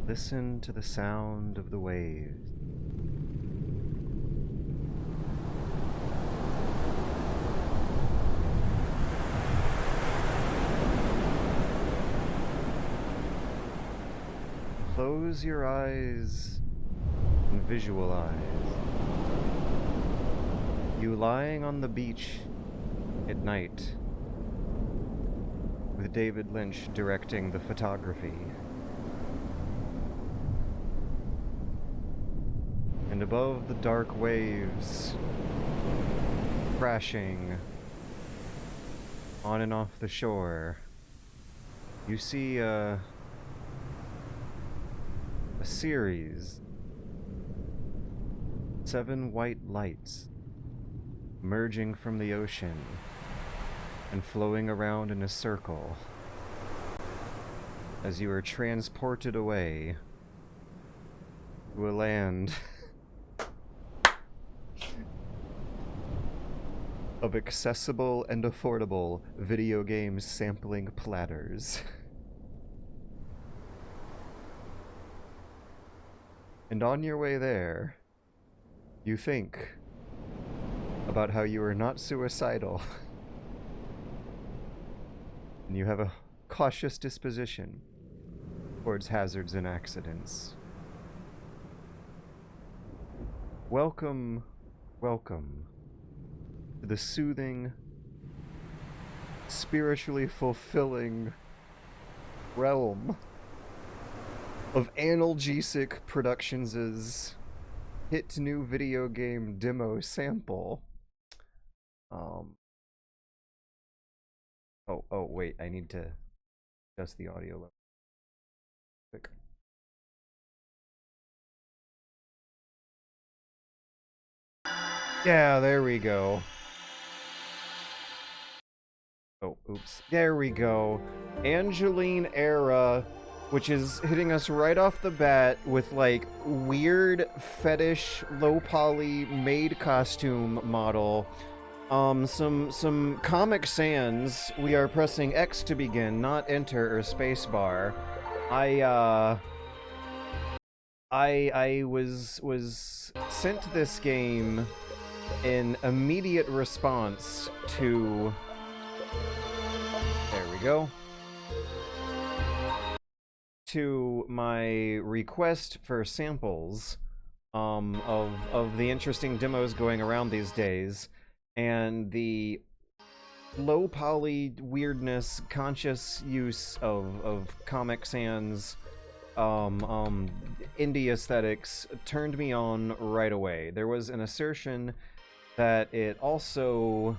Listen to the sound of the waves. Close your eyes and visualize you lying on the beach at night with David Lynch directing the photography. And above the dark waves crashing on and off the shore, you see a series, 7 white lights emerging from the ocean and flowing around in a circle as you are transported away to a land of accessible and affordable video game sampling platters. And on your way there, you think about how you are not suicidal, and you have a cautious disposition towards hazards and accidents. Welcome, welcome to the soothing, spiritually fulfilling realm of Analgesic Productions' hit new video game demo sample. Oh, wait, I need to adjust the audio level. Quick. Yeah, there we go. Oh, oops. There we go. Angeline Era, which is hitting us right off the bat with, like, weird fetish low poly maid costume model. Some Comic Sans. We are pressing X to begin, not enter or spacebar. I was sent this game in immediate response to... There we go. To my request for samples of the interesting demos going around these days, and the low poly weirdness, conscious use of Comic Sans indie aesthetics turned me on right away. There was an assertion that it also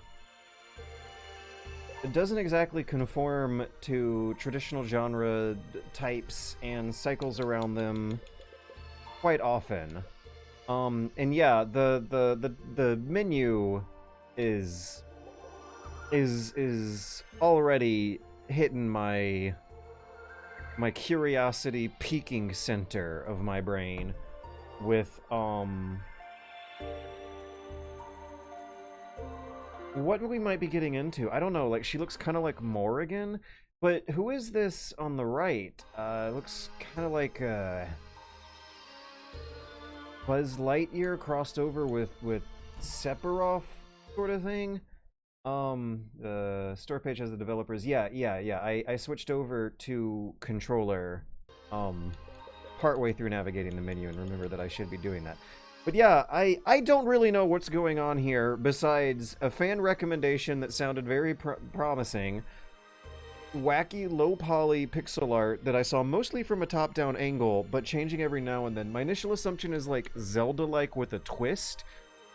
doesn't exactly conform to traditional genre types and cycles around them quite often. And yeah, the menu is already hitting my curiosity peaking center of my brain with what we might be getting into. I don't know, like, she looks kind of like Morrigan, but who is this on the right? Looks kind of like Buzz Lightyear crossed over with Sephiroth sort of thing. The store page has the developers. Yeah. I switched over to controller partway through navigating the menu and remember that I should be doing that. But yeah, I don't really know what's going on here besides a fan recommendation that sounded very promising, wacky low poly pixel art that I saw mostly from a top-down angle, but changing every now and then. My initial assumption is like Zelda-like with a twist,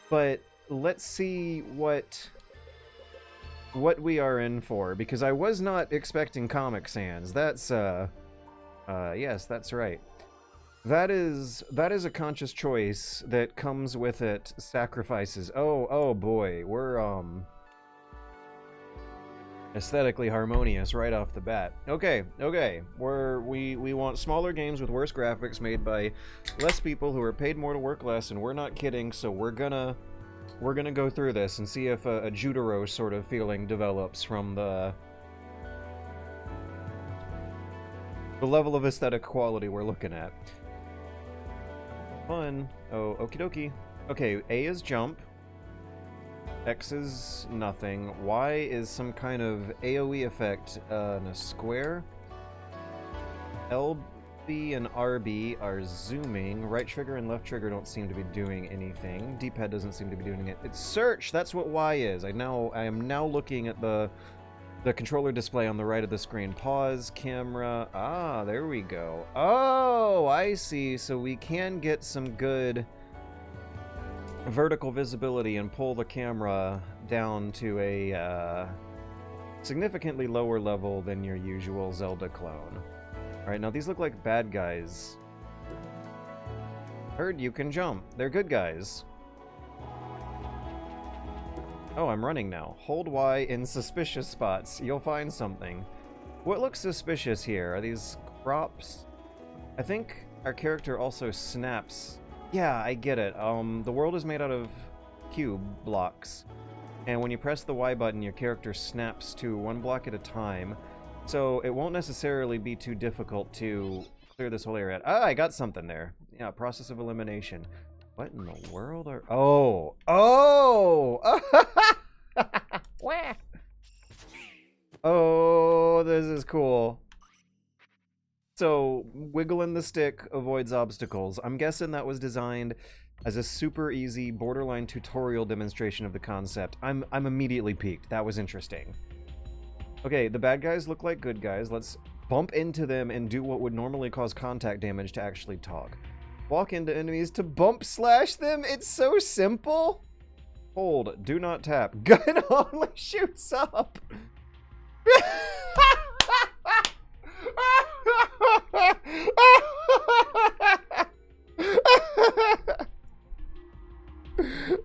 but let's see what we are in for, because I was not expecting Comic Sans. That's yes, that's right. That is a conscious choice that comes with it sacrifices. Oh boy, we're aesthetically harmonious right off the bat. Okay. We want smaller games with worse graphics made by less people who are paid more to work less, and we're not kidding, so we're gonna go through this and see if a Jutaro sort of feeling develops from the the level of aesthetic quality we're looking at. Fun. Oh, okie dokie. Okay, A is jump. X is nothing. Y is some kind of AoE effect in a square. LB and RB are zooming. Right trigger and left trigger don't seem to be doing anything. D-pad doesn't seem to be doing it. It's search! That's what Y is. I am now looking at the controller display on the right of the screen. Pause, camera. Ah, there we go. Oh, I see. So we can get some good vertical visibility and pull the camera down to a significantly lower level than your usual Zelda clone. Alright, now these look like bad guys. Heard you can jump. They're good guys. Oh, I'm running now. Hold Y in suspicious spots. You'll find something. What looks suspicious here? Are these crops? I think our character also snaps. Yeah, I get it. The world is made out of cube blocks. And when you press the Y button, your character snaps to one block at a time. So it won't necessarily be too difficult to clear this whole area. Ah, I got something there. Yeah, process of elimination. What in the world are... Oh! Oh! Oh, this is cool. So, wiggling the stick avoids obstacles. I'm guessing that was designed as a super easy, borderline tutorial demonstration of the concept. I'm immediately piqued. That was interesting. Okay, the bad guys look like good guys. Let's bump into them and do what would normally cause contact damage to actually talk. Walk into enemies to bump slash them? It's so simple! Hold, do not tap. Gun only shoots up!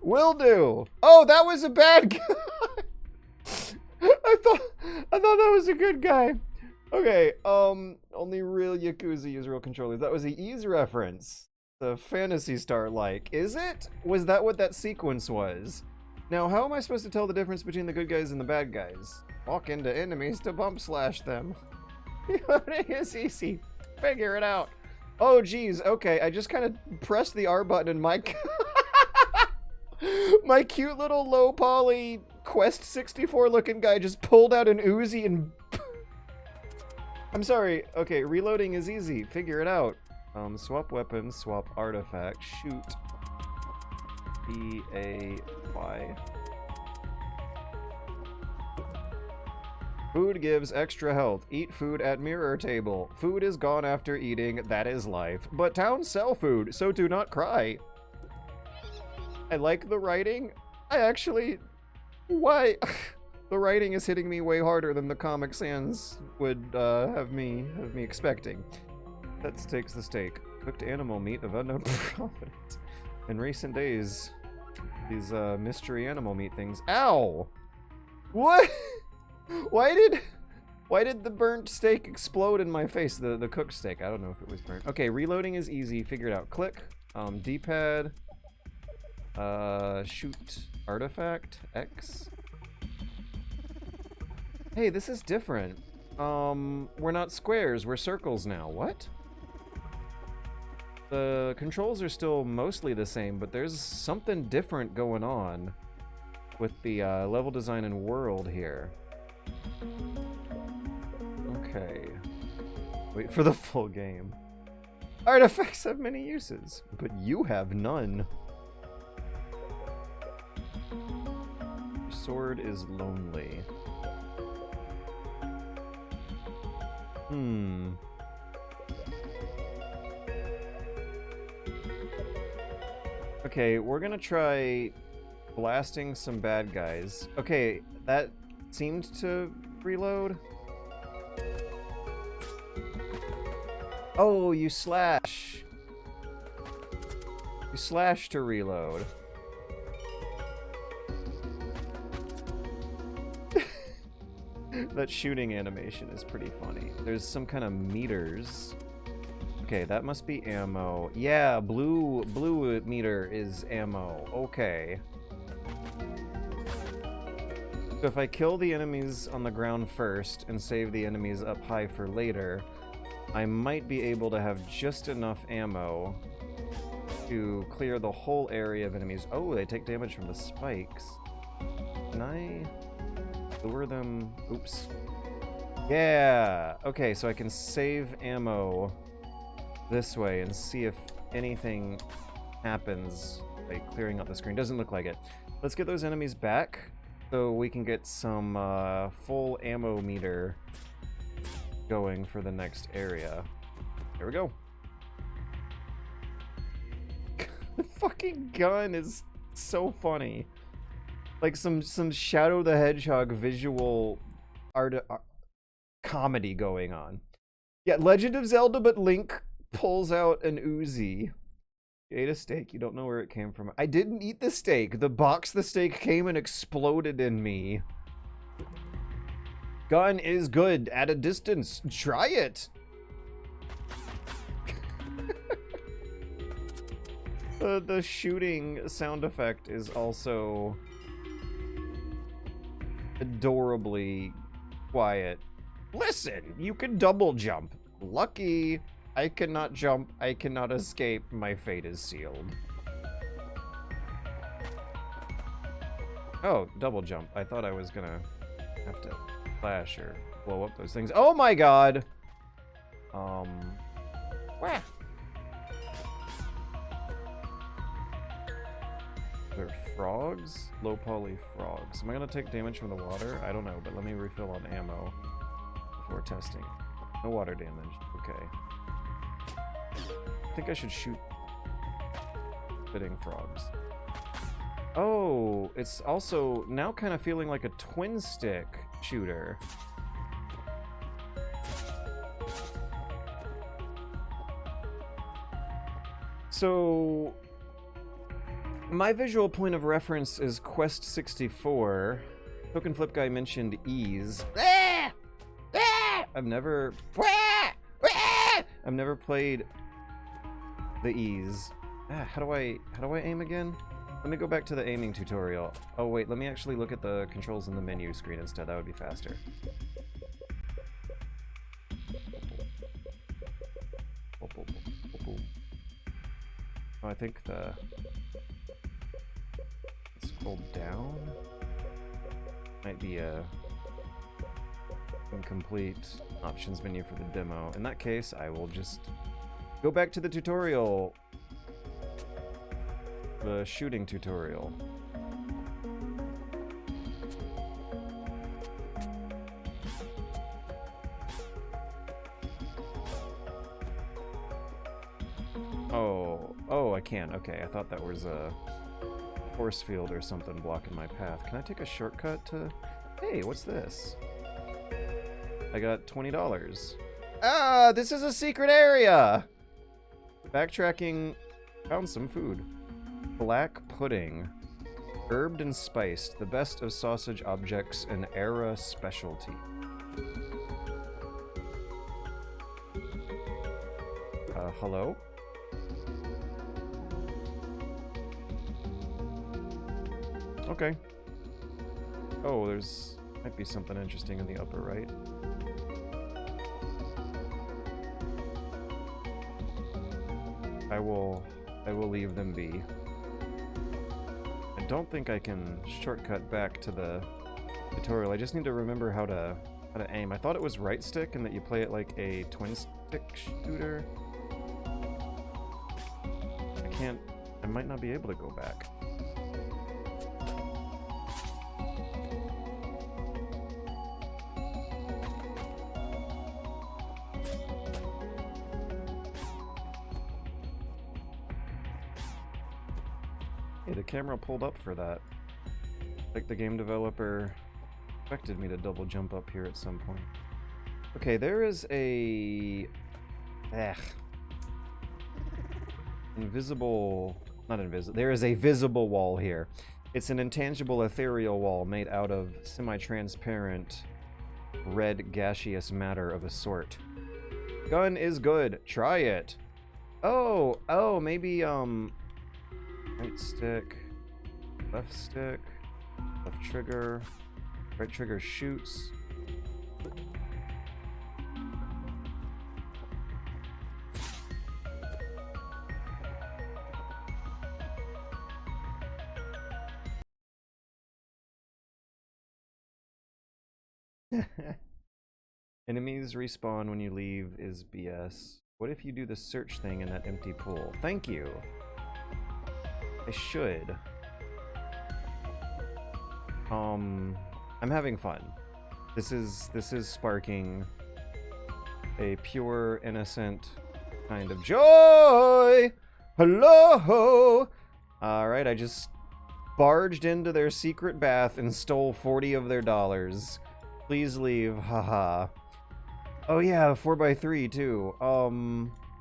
Will do. Oh, that was a bad guy. I thought that was a good guy. Okay, only real Yakuza use real controllers. That was the Ease reference. The Phantasy Star like. Is it? Was that what that sequence was? Now, how am I supposed to tell the difference between the good guys and the bad guys? Walk into enemies to bump slash them. Reloading is easy. Figure it out. Oh, geez. Okay, I just kind of pressed the R button and my... my cute little low poly Quest 64 looking guy just pulled out an Uzi and... I'm sorry. Okay, reloading is easy. Figure it out. Swap weapons, swap artifact, shoot. B-A-Y. Food gives extra health. Eat food at mirror table. Food is gone after eating. That is life. But towns sell food, so do not cry. I like the writing. I actually... Why? The writing is hitting me way harder than the Comic Sans would have me expecting. That takes the steak. Cooked animal meat of unknown provenance. In recent days, these mystery animal meat things. Ow! What? Why did the burnt steak explode in my face? The cooked steak. I don't know if it was burnt. Okay, reloading is easy. Figure it out. Click. D-pad. Shoot. Artifact. X. Hey, this is different. We're not squares. We're circles now. What? The controls are still mostly the same, but there's something different going on with the level design and world here. Okay. Wait for the full game. Artifacts have many uses, but you have none. Your sword is lonely. Okay, we're gonna try blasting some bad guys. Okay, that seemed to reload. Oh, you slash. You slash to reload. That shooting animation is pretty funny. There's some kind of meters. Okay, that must be ammo. Yeah, blue meter is ammo. Okay. So if I kill the enemies on the ground first and save the enemies up high for later, I might be able to have just enough ammo to clear the whole area of enemies. Oh, they take damage from the spikes. Can I lure them? Oops. Yeah! Okay, so I can save ammo this way and see if anything happens by clearing out the screen. Doesn't look like it. Let's get those enemies back so we can get some full ammo meter going for the next area. There we go. The fucking gun is so funny. Like some Shadow the Hedgehog visual art comedy going on. Yeah, Legend of Zelda, but Link pulls out an Uzi. You ate a steak. You don't know where it came from. I didn't eat the steak. The box the steak came and exploded in me. Gun is good at a distance. Try it. The shooting sound effect is also adorably quiet. Listen, you can double jump. Lucky. I cannot jump. I cannot escape. My fate is sealed. Oh, double jump. I thought I was gonna have to flash or blow up those things. Oh my god! Wah. They're frogs? Low poly frogs. Am I gonna take damage from the water? I don't know, but let me refill on ammo before testing. No water damage. Okay. I think I should shoot spitting frogs. Oh, it's also now kind of feeling like a twin stick shooter. So my visual point of reference is Quest 64. Token Flip Guy mentioned ease. I've never played the ease. How do I aim again? Let me go back to the aiming tutorial. Oh wait, let me actually look at the controls in the menu screen instead. That would be faster. Oh, I think scroll down might be a incomplete options menu for the demo. In that case, I will just go back to the tutorial. The shooting tutorial. Oh, I can. Okay, I thought that was a force field or something blocking my path. Can I take a shortcut to... Hey, what's this? I got $20. Ah, this is a secret area! Backtracking, found some food. Black pudding. Herbed and spiced. The best of sausage objects, an Era specialty. Hello? Okay. Oh, there's might be something interesting in the upper right. I will leave them be. I don't think I can shortcut back to the tutorial. I just need to remember how to aim. I thought it was right stick and that you play it like a twin stick shooter. I might not be able to go back. Hey, the camera pulled up for that. Like the game developer expected me to double jump up here at some point. Okay, there is a... There is a visible wall here. It's an intangible ethereal wall made out of semi-transparent red gaseous matter of a sort. Gun is good. Try it. Oh, maybe, right stick, left trigger, right trigger shoots. Enemies respawn when you leave is BS. What if you do the search thing in that empty pool? Thank you. I should. I'm having fun. This is sparking a pure, innocent kind of joy. Hello. All right, I just barged into their secret bath and stole 40 of their dollars. Please leave. Haha. Oh yeah, 4x3 too.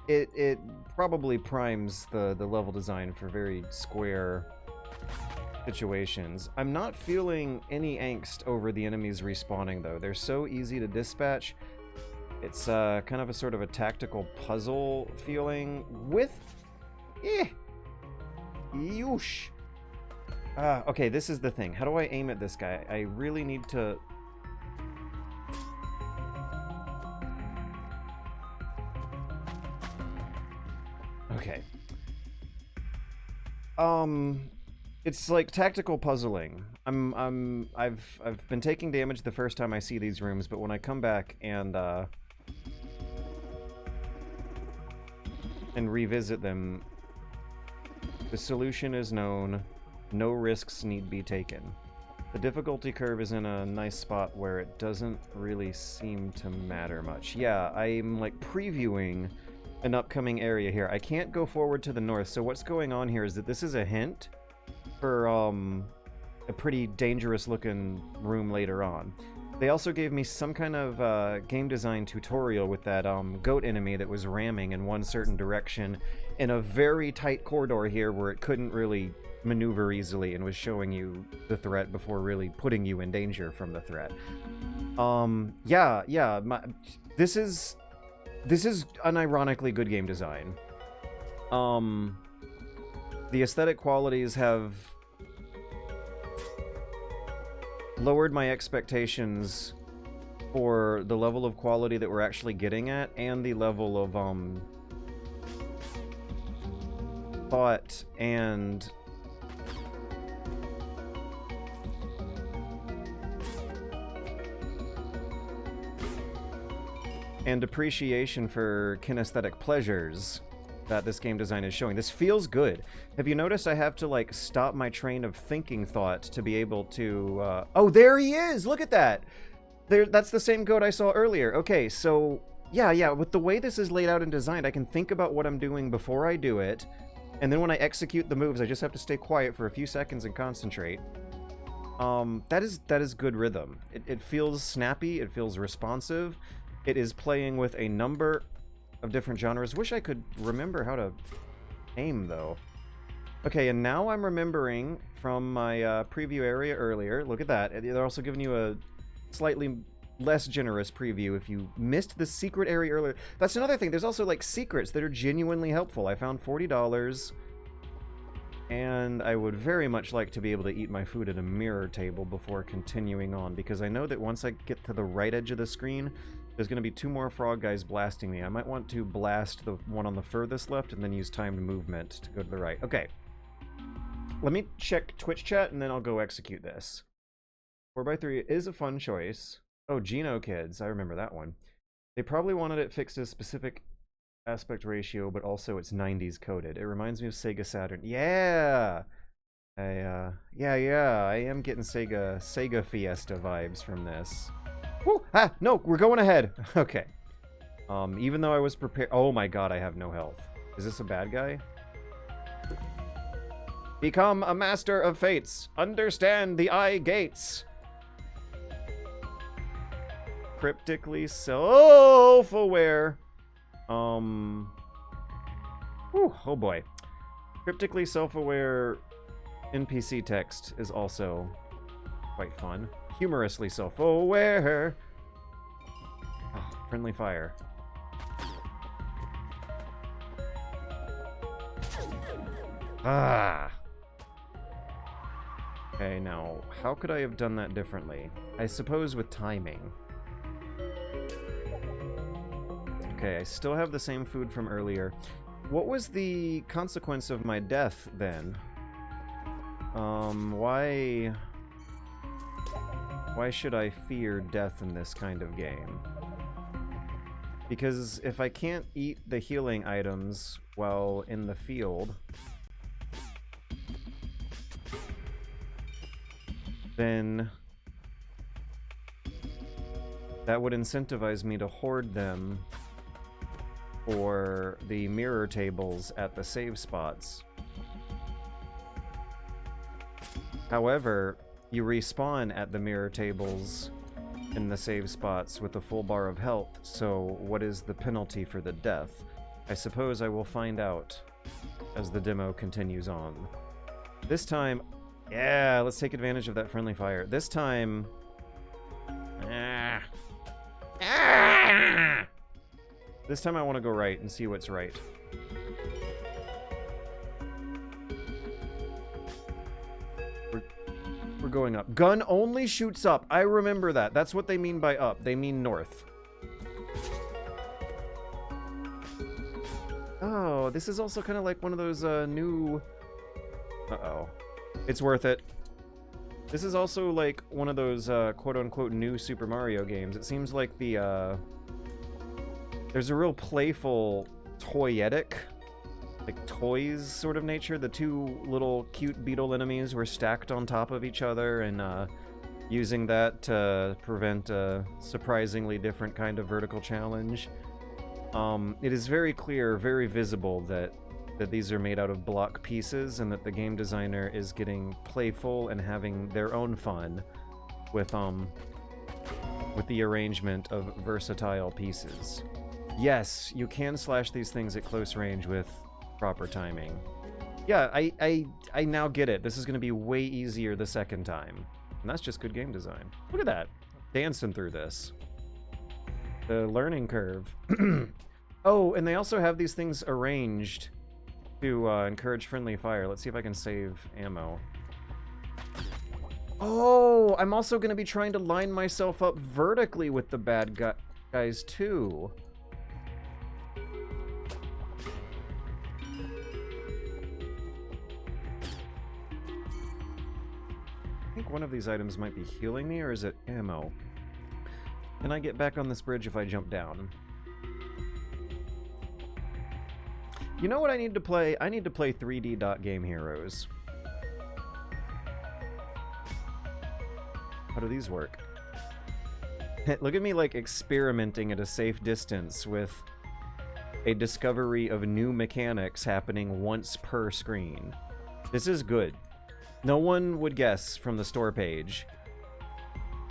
It probably primes the level design for very square situations. I'm not feeling any angst over the enemies respawning though. They're so easy to dispatch. It's kind of a sort of a tactical puzzle feeling with Yoosh. Okay, this is the thing. How do I aim at this guy? I really need to... Okay. It's like tactical puzzling. I've been taking damage the first time I see these rooms, but when I come back and revisit them, the solution is known. No risks need be taken. The difficulty curve is in a nice spot where it doesn't really seem to matter much. Yeah, I'm like previewing an upcoming area here. I can't go forward to the north, so what's going on here is that this is a hint for a pretty dangerous looking room later on. They also gave me some kind of game design tutorial with that goat enemy that was ramming in one certain direction in a very tight corridor here where it couldn't really maneuver easily and was showing you the threat before really putting you in danger from the threat. This is unironically good game design. The aesthetic qualities have lowered my expectations for the level of quality that we're actually getting at and the level of thought and appreciation for kinesthetic pleasures that this game design is showing. This feels good. Have you noticed I have to, like, stop my train of thinking thought to be able to, Oh, there he is! Look at that! That's the same goat I saw earlier. Okay, so, yeah, with the way this is laid out and designed, I can think about what I'm doing before I do it, and then when I execute the moves, I just have to stay quiet for a few seconds and concentrate. That is good rhythm. It feels snappy, it feels responsive. It is playing with a number of different genres. Wish I could remember how to aim, though. Okay, and now I'm remembering from my preview area earlier. Look at that. They're also giving you a slightly less generous preview if you missed the secret area earlier. That's another thing. There's also, like, secrets that are genuinely helpful. I found $40, and I would very much like to be able to eat my food at a mirror table before continuing on, because I know that once I get to the right edge of the screen, there's going to be 2 more frog guys blasting me. I might want to blast the one on the furthest left and then use timed movement to go to the right. Okay. Let me check Twitch chat and then I'll go execute this. 4x3 is a fun choice. Oh, Geno Kids. I remember that one. They probably wanted it fixed as specific aspect ratio, but also it's 90s coded. It reminds me of Sega Saturn. Yeah! Yeah, I am getting Sega Fiesta vibes from this. Woo! Ah, no, we're going ahead. Okay. Even though I was prepared... Oh my god, I have no health. Is this a bad guy? Become a master of fates. Understand the eye gates. Cryptically self-aware. Oh boy. Cryptically self-aware NPC text is also quite fun. Humorously self-aware. Oh, friendly fire. Ah. Okay, now, how could I have done that differently? I suppose with timing. Okay, I still have the same food from earlier. What was the consequence of my death, then? Why... Why should I fear death in this kind of game? Because if I can't eat the healing items while in the field, then that would incentivize me to hoard them for the mirror tables at the save spots. However, you respawn at the mirror tables in the save spots with a full bar of health, so what is the penalty for the death? I suppose I will find out as the demo continues on. This time, yeah, let's take advantage of that friendly fire. This time, this time I want to go right and see what's right. We're going up. Gun only shoots up. I remember that. That's what they mean by up. They mean north. Oh, this is also kind of like one of those new... Uh-oh. It's worth it. This is also like one of those quote-unquote new Super Mario games. It seems like the... There's a real playful toyetic, like toys sort of nature. The two little cute beetle enemies were stacked on top of each other and using that to prevent a surprisingly different kind of vertical challenge. It is very clear, very visible that these are made out of block pieces and that the game designer is getting playful and having their own fun with the arrangement of versatile pieces. Yes, you can slash these things at close range with proper timing. Yeah, I now get it. This is going to be way easier the second time. And that's just good game design. Look at that. Dancing through this. The learning curve. Oh, and they also have these things arranged to encourage friendly fire. Let's see if I can save ammo. Oh, I'm also going to be trying to line myself up vertically with the bad guys too. I think one of these items might be healing me, or is it ammo? Can I get back on this bridge if I jump down? You know what I need to play? I need to play 3D Dot Game Heroes. How do these work? Look at me, like, experimenting at a safe distance with a discovery of new mechanics happening once per screen. This is good. No one would guess from the store page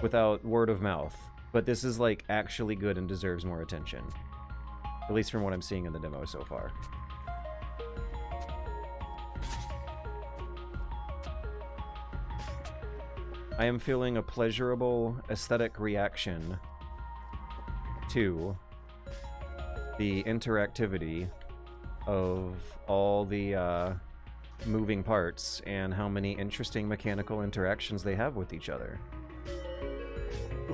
without word of mouth, but this is, like, actually good and deserves more attention. At least from what I'm seeing in the demo so far. I am feeling a pleasurable aesthetic reaction to the interactivity of all the moving parts and how many interesting mechanical interactions they have with each other.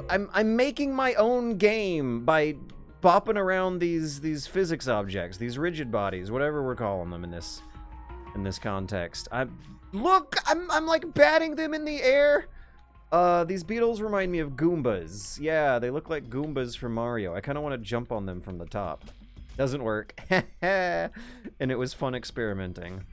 I'm making my own game by bopping around these physics objects, these rigid bodies, whatever we're calling them in this context. I'm like batting them in the air. These beetles remind me of Goombas. Yeah, they look like Goombas from Mario. I kind of want to jump on them from the top. Doesn't work. And it was fun experimenting.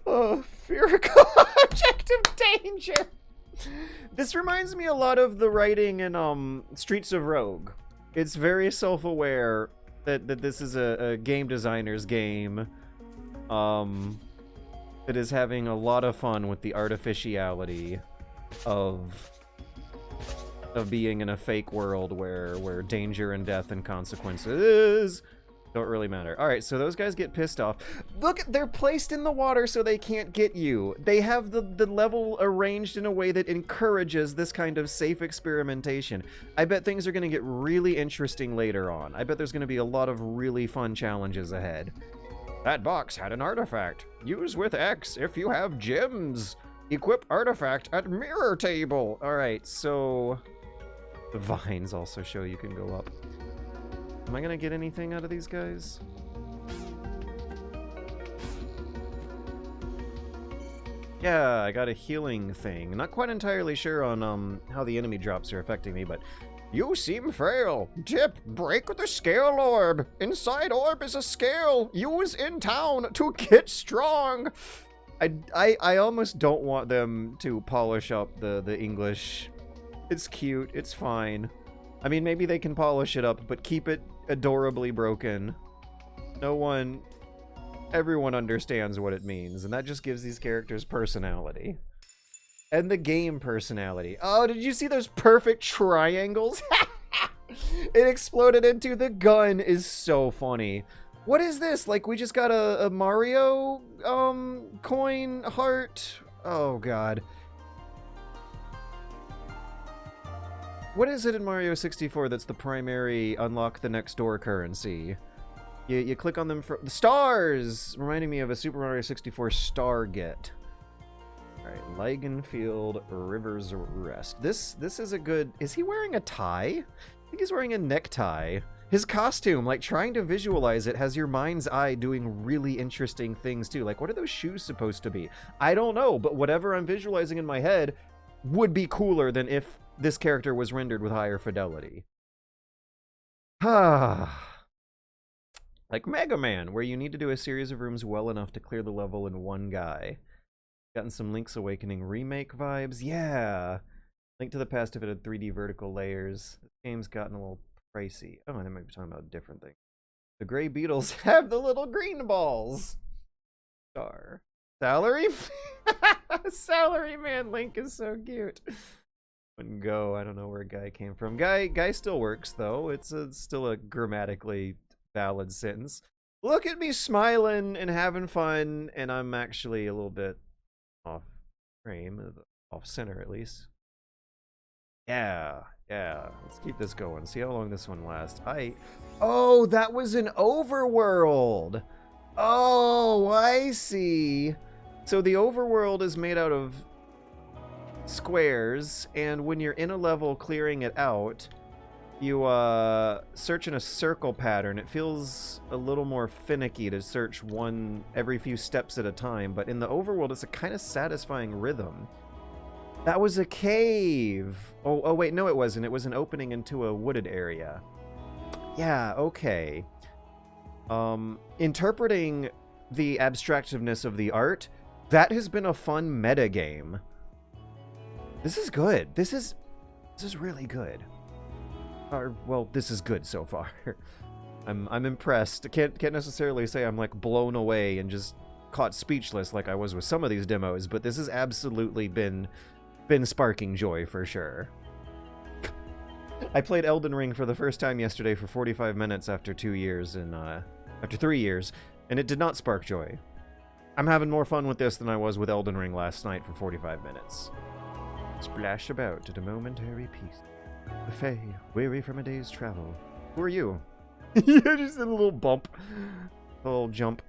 Oh, spherical object of danger. This reminds me a lot of the writing in Streets of Rogue. It's very self-aware that this is a game designer's game. That is having a lot of fun with the artificiality of being in a fake world where danger and death and consequences don't really matter. Alright, so those guys get pissed off. Look, they're placed in the water so they can't get you. They have the level arranged in a way that encourages this kind of safe experimentation. I bet things are going to get really interesting later on. I bet there's going to be a lot of really fun challenges ahead. That box had an artifact. Use with X if you have gems. Equip artifact at mirror table. Alright, so... the vines also show you can go up. Am I gonna get anything out of these guys? Yeah, I got a healing thing. Not quite entirely sure on how the enemy drops are affecting me, but you seem frail. Tip, break the scale orb. Inside orb is a scale. Use in town to get strong. I almost don't want them to polish up the English. It's cute. It's fine. I mean, maybe they can polish it up, but keep it adorably broken. Everyone understands what it means, and that just gives these characters personality. And the game personality. Oh, did you see those perfect triangles? It exploded into the gun is so funny. What is this? Like, we just got a Mario, coin heart? Oh, God. What is it in Mario 64 that's the primary unlock the next door currency? You click on them for the stars, reminding me of a Super Mario 64 star get. All right, Leigenfield River's Rest. This is a good. Is he wearing a tie? I think he's wearing a necktie. His costume, like trying to visualize it, has your mind's eye doing really interesting things too. Like, what are those shoes supposed to be? I don't know, but whatever I'm visualizing in my head would be cooler than if this character was rendered with higher fidelity. Ah. Like Mega Man, where you need to do a series of rooms well enough to clear the level in one guy. Gotten some Link's Awakening remake vibes. Yeah! Link to the Past if it had 3D vertical layers. This game's gotten a little pricey. Oh, they might be talking about a different thing. The Gray Beetles have the little green balls! Star. Salary? Salary Man Link is so cute. Wouldn't go. I don't know where Guy came from. Guy still works, though. It's still a grammatically valid sentence. Look at me smiling and having fun, and I'm actually a little bit off frame, off center at least. Yeah. Let's keep this going. See how long this one lasts. Oh, that was an overworld. Oh, I see. So the overworld is made out of squares, and when you're in a level clearing it out, you search in a circle pattern. It feels a little more finicky to search one every few steps at a time, but in the overworld it's a kind of satisfying rhythm. That was a cave. Oh wait, no it wasn't. It was an opening into a wooded area. Yeah, okay. Interpreting the abstractiveness of the art, that has been a fun metagame. This is good. This is really good. Well, this is good so far. I'm impressed. Can't necessarily say I'm like blown away and just caught speechless like I was with some of these demos, but this has absolutely been sparking joy for sure. I played Elden Ring for the first time yesterday for 45 minutes after 2 years and after 3 years, and it did not spark joy. I'm having more fun with this than I was with Elden Ring last night for 45 minutes. Splash about at a momentary peace. The Fae, weary from a day's travel. Who are you? Yeah, just a little bump. A little jump.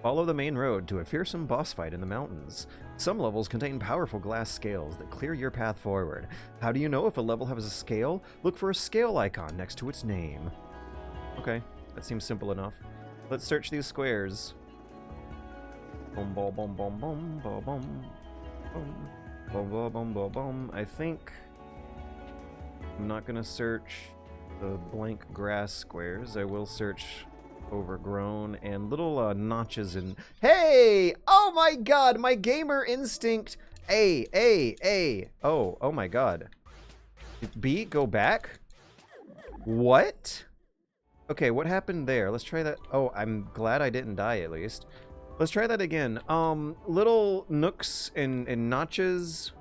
Follow the main road to a fearsome boss fight in the mountains. Some levels contain powerful glass scales that clear your path forward. How do you know if a level has a scale? Look for a scale icon next to its name. Okay, that seems simple enough. Let's search these squares. Boom, boom, boom, boom, boom, boom, boom, boom, boom, boom, boom, boom. I think I'm not gonna search the blank grass squares. I will search overgrown and little notches in. Hey! Oh my god! My gamer instinct. A. Oh my god. B, go back? What? Okay, what happened there? Let's try that. Oh, I'm glad I didn't die at least. Let's try that again. Little nooks and notches.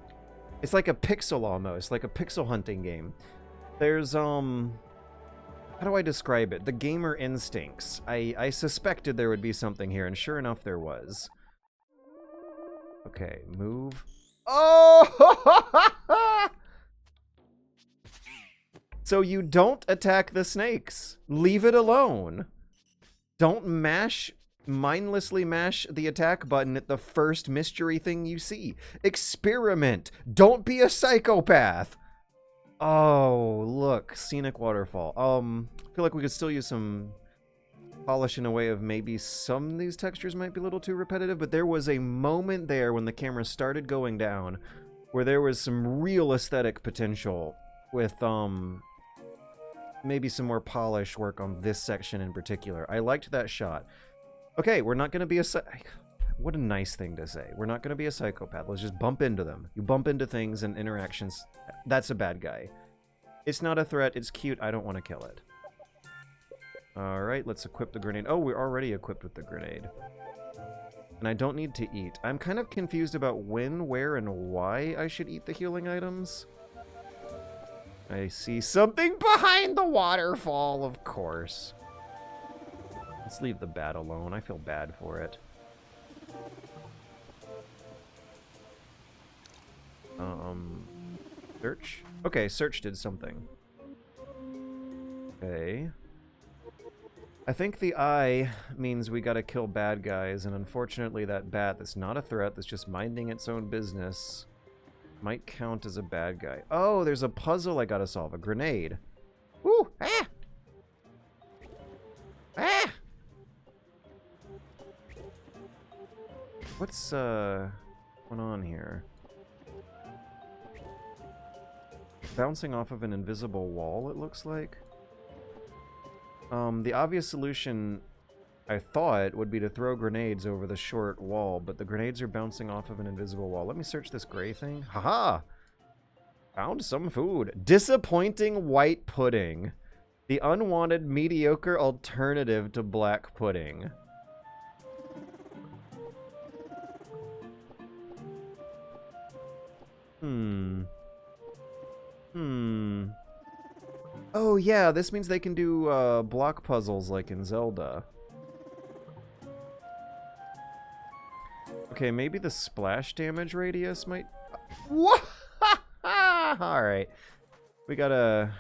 It's like a pixel almost, like a pixel hunting game. There's, how do I describe it? The gamer instincts. I suspected there would be something here, and sure enough there was. Okay, move. Oh! So you don't attack the snakes. Leave it alone. Don't mindlessly mash the attack button at the first mystery thing you see. Experiment. Don't be a psychopath. Oh, look. Scenic waterfall. I feel like we could still use some polish in a way of maybe some of these textures might be a little too repetitive, but there was a moment there when the camera started going down where there was some real aesthetic potential with maybe some more polish work on this section in particular. I liked that shot. Okay, we're not going to be a... What a nice thing to say. We're not going to be a psychopath. Let's just bump into them. You bump into things and interactions. That's a bad guy. It's not a threat. It's cute. I don't want to kill it. Alright, let's equip the grenade. Oh, we're already equipped with the grenade. And I don't need to eat. I'm kind of confused about when, where, and why I should eat the healing items. I see something behind the waterfall, of course. Let's leave the bat alone. I feel bad for it. Search? Okay, search did something. Okay. I think the eye means we gotta kill bad guys, and unfortunately that bat that's not a threat, that's just minding its own business, might count as a bad guy. Oh, there's a puzzle I gotta solve. A grenade. Woo! Ah! Ah! What's, going on here? Bouncing off of an invisible wall, it looks like. The obvious solution, I thought, would be to throw grenades over the short wall, but the grenades are bouncing off of an invisible wall. Let me search this gray thing. Haha! Found some food. Disappointing white pudding. The unwanted, mediocre alternative to black pudding. Oh yeah, this means they can do block puzzles like in Zelda. Okay, maybe the splash damage radius might... What? Alright. We gotta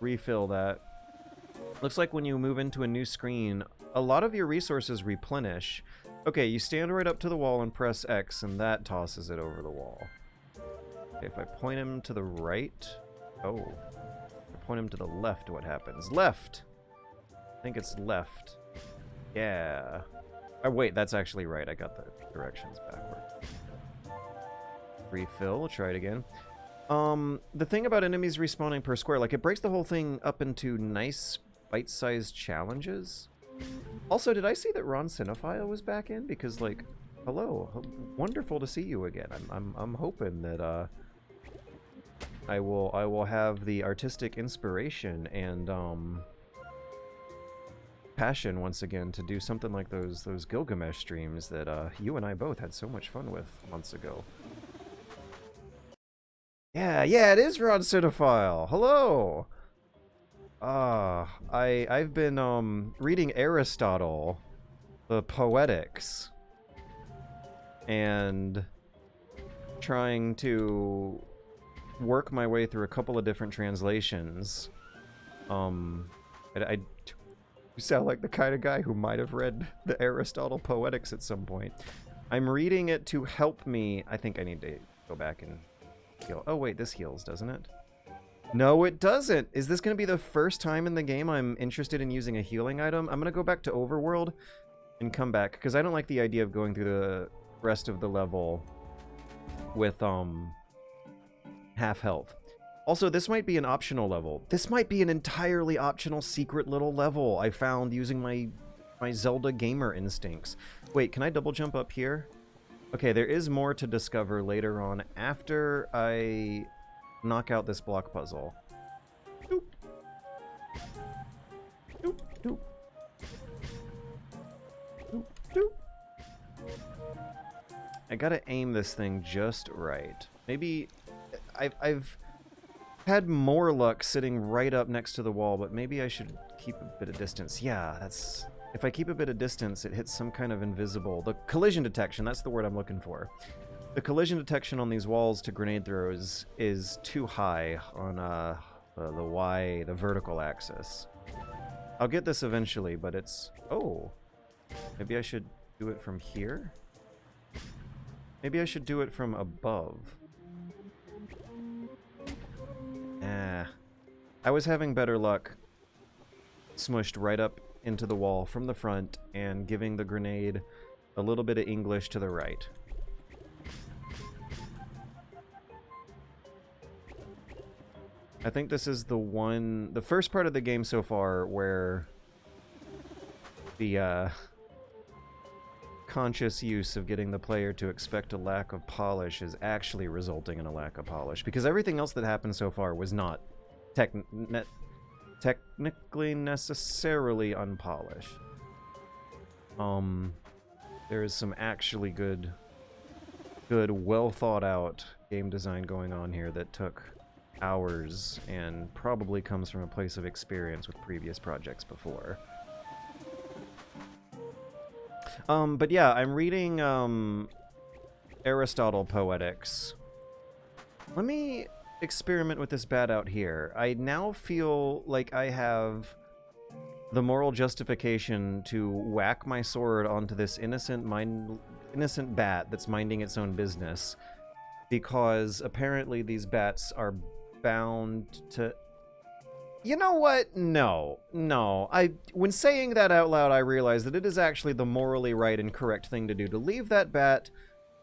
refill that. Looks like when you move into a new screen, a lot of your resources replenish. Okay, you stand right up to the wall and press X, and that tosses it over the wall. Okay, if I point him to the right... Oh. If I point him to the left, what happens? Left! I think it's left. Yeah. Oh, wait, that's actually right. I got the directions backward. Refill. Try it again. The thing about enemies respawning per square, like, it breaks the whole thing up into nice, bite-sized challenges. Also, did I see that Ron Cinephile was back in? Because, like, hello. Wonderful to see you again. I'm hoping that, I will have the artistic inspiration and, passion once again to do something like those Gilgamesh streams that you and I both had so much fun with months ago. Yeah, it is Ron Cinephile. Hello. I've been reading Aristotle, the Poetics, and trying to work my way through a couple of different translations. I sound like the kind of guy who might have read the Aristotle Poetics at some point. I'm reading it to help me. I think I need to go back and heal. Oh wait, this heals, doesn't it? No, it doesn't. Is this going to be the first time in the game I'm interested in using a healing item? I'm going to go back to Overworld and come back, because I don't like the idea of going through the rest of the level with, half health. Also, this might be an optional level. This might be an entirely optional secret little level I found using my Zelda gamer instincts. Wait, can I double jump up here? Okay, there is more to discover later on after I knock out this block puzzle. Doop. Doop, doop. Doop, doop. I gotta aim this thing just right. Maybe... I've had more luck sitting right up next to the wall, but maybe I should keep a bit of distance. Yeah, that's... If I keep a bit of distance, it hits some kind of invisible... The collision detection, that's the word I'm looking for. The collision detection on these walls to grenade throws is too high on the vertical axis. I'll get this eventually, but it's... Oh! Maybe I should do it from here? Maybe I should do it from above. I was having better luck smushed right up into the wall from the front and giving the grenade a little bit of English to the right. I think this is the first part of the game so far where the conscious use of getting the player to expect a lack of polish is actually resulting in a lack of polish, because everything else that happened so far was not technically necessarily unpolished. There is some actually good, well thought out game design going on here that took hours and probably comes from a place of experience with previous projects before. But yeah, I'm reading Aristotle Poetics. Let me experiment with this bat out here. I now feel like I have the moral justification to whack my sword onto this innocent bat that's minding its own business, because apparently these bats are bound to... You know what? No. When saying that out loud, I realize that it is actually the morally right and correct thing to do, to leave that bat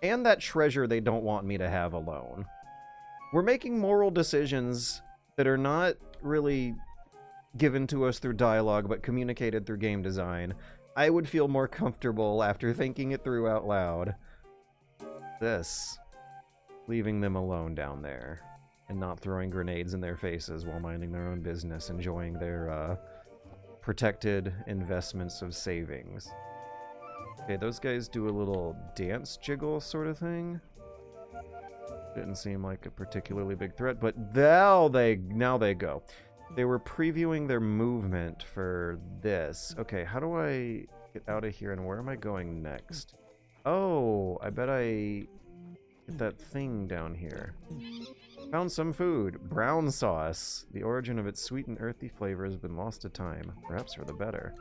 and that treasure they don't want me to have alone. We're making moral decisions that are not really given to us through dialogue, but communicated through game design. I would feel more comfortable after thinking it through out loud. Leaving them alone down there. And not throwing grenades in their faces while minding their own business, enjoying their protected investments of savings. Okay, those guys do a little dance jiggle sort of thing. Didn't seem like a particularly big threat, but now they go. They were previewing their movement for this. Okay, how do I get out of here and where am I going next? Oh, I bet I get that thing down here. Found some food. Brown sauce. The origin of its sweet and earthy flavor has been lost to time. Perhaps for the better.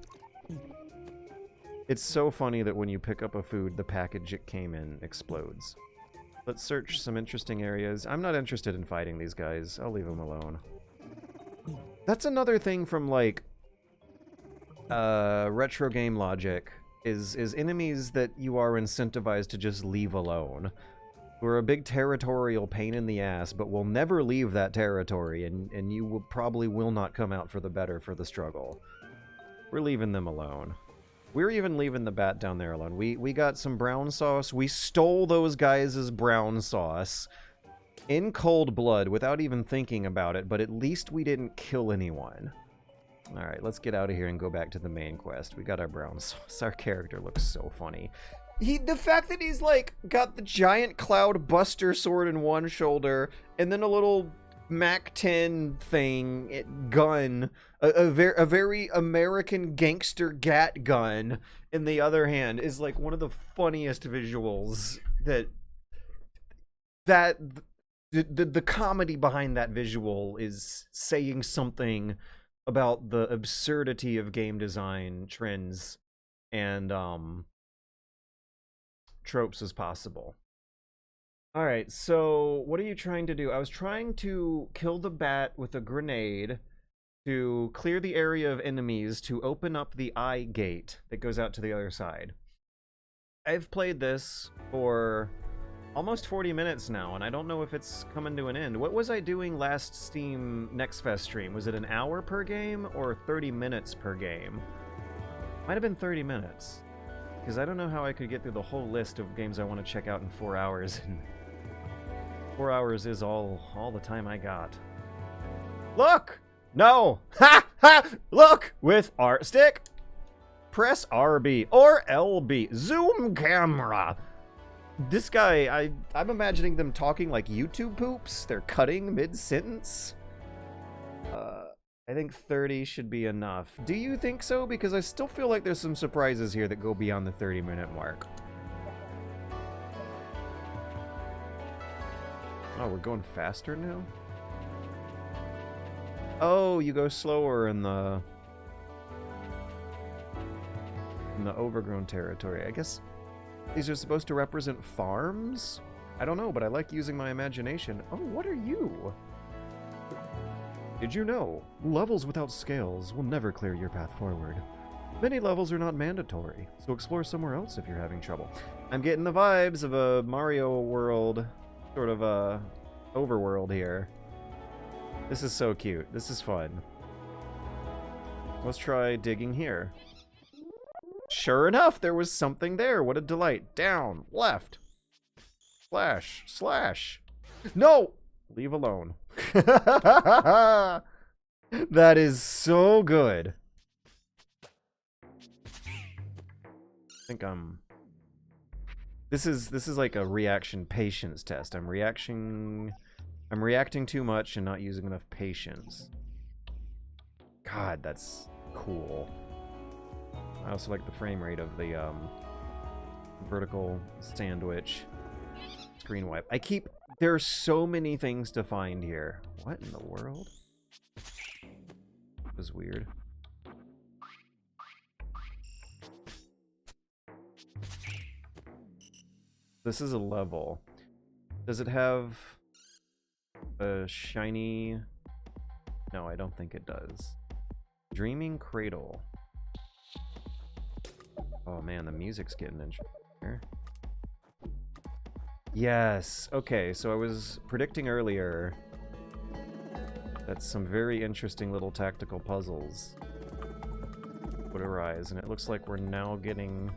It's so funny that when you pick up a food, the package it came in explodes. Let's search some interesting areas. I'm not interested in fighting these guys. I'll leave them alone. That's another thing from, like, retro game logic, is enemies that you are incentivized to just leave alone. We're a big territorial pain in the ass, but we'll never leave that territory, and you probably will not come out for the better for the struggle. We're leaving them alone. We're even leaving the bat down there alone. We got some brown sauce. We stole those guys' brown sauce in cold blood without even thinking about it, but at least we didn't kill anyone. Alright, let's get out of here and go back to the main quest. We got our brown sauce. Our character looks so funny. The fact that he's, like, got the giant cloud buster sword in one shoulder, and then a little MAC-10 thing, gun, a very American gangster gat gun in the other hand, is, like, one of the funniest visuals the comedy behind that visual is saying something about the absurdity of game design trends and, tropes as possible. Alright, so what are you trying to do? I was trying to kill the bat with a grenade to clear the area of enemies to open up the eye gate that goes out to the other side. I've played this for almost 40 minutes now, and I don't know if it's coming to an end. What was I doing last Steam Next Fest stream? Was it an hour per game or 30 minutes per game? Might have been 30 minutes. Because I don't know how I could get through the whole list of games I want to check out in 4 hours. And 4 hours is all the time I got. Look! No! Ha! Ha! Look! With art stick! Press RB or LB. Zoom camera! This guy, I'm imagining them talking like YouTube poops. They're cutting mid-sentence. I think 30 should be enough. Do you think so? Because I still feel like there's some surprises here that go beyond the 30-minute mark. Oh, we're going faster now? Oh, you go slower in the overgrown territory. I guess these are supposed to represent farms? I don't know, but I like using my imagination. Oh, what are you? Did you know? Levels without scales will never clear your path forward. Many levels are not mandatory, so explore somewhere else if you're having trouble. I'm getting the vibes of a Mario world, sort of a overworld here. This is so cute. This is fun. Let's try digging here. Sure enough, there was something there. What a delight. Down, left. Slash, slash. No! Leave alone. That is so good. I think this is like a reaction patience test. I'm reacting too much and not using enough patience. God, that's cool. I also like the frame rate of the vertical sandwich screen wipe. There are so many things to find here. What in the world? That was weird. This is a level. Does it have a shiny... No, I don't think it does. Dreaming Cradle. Oh man, the music's getting interesting here. Yes, okay, so I was predicting earlier that some very interesting little tactical puzzles would arise, and it looks like we're now getting...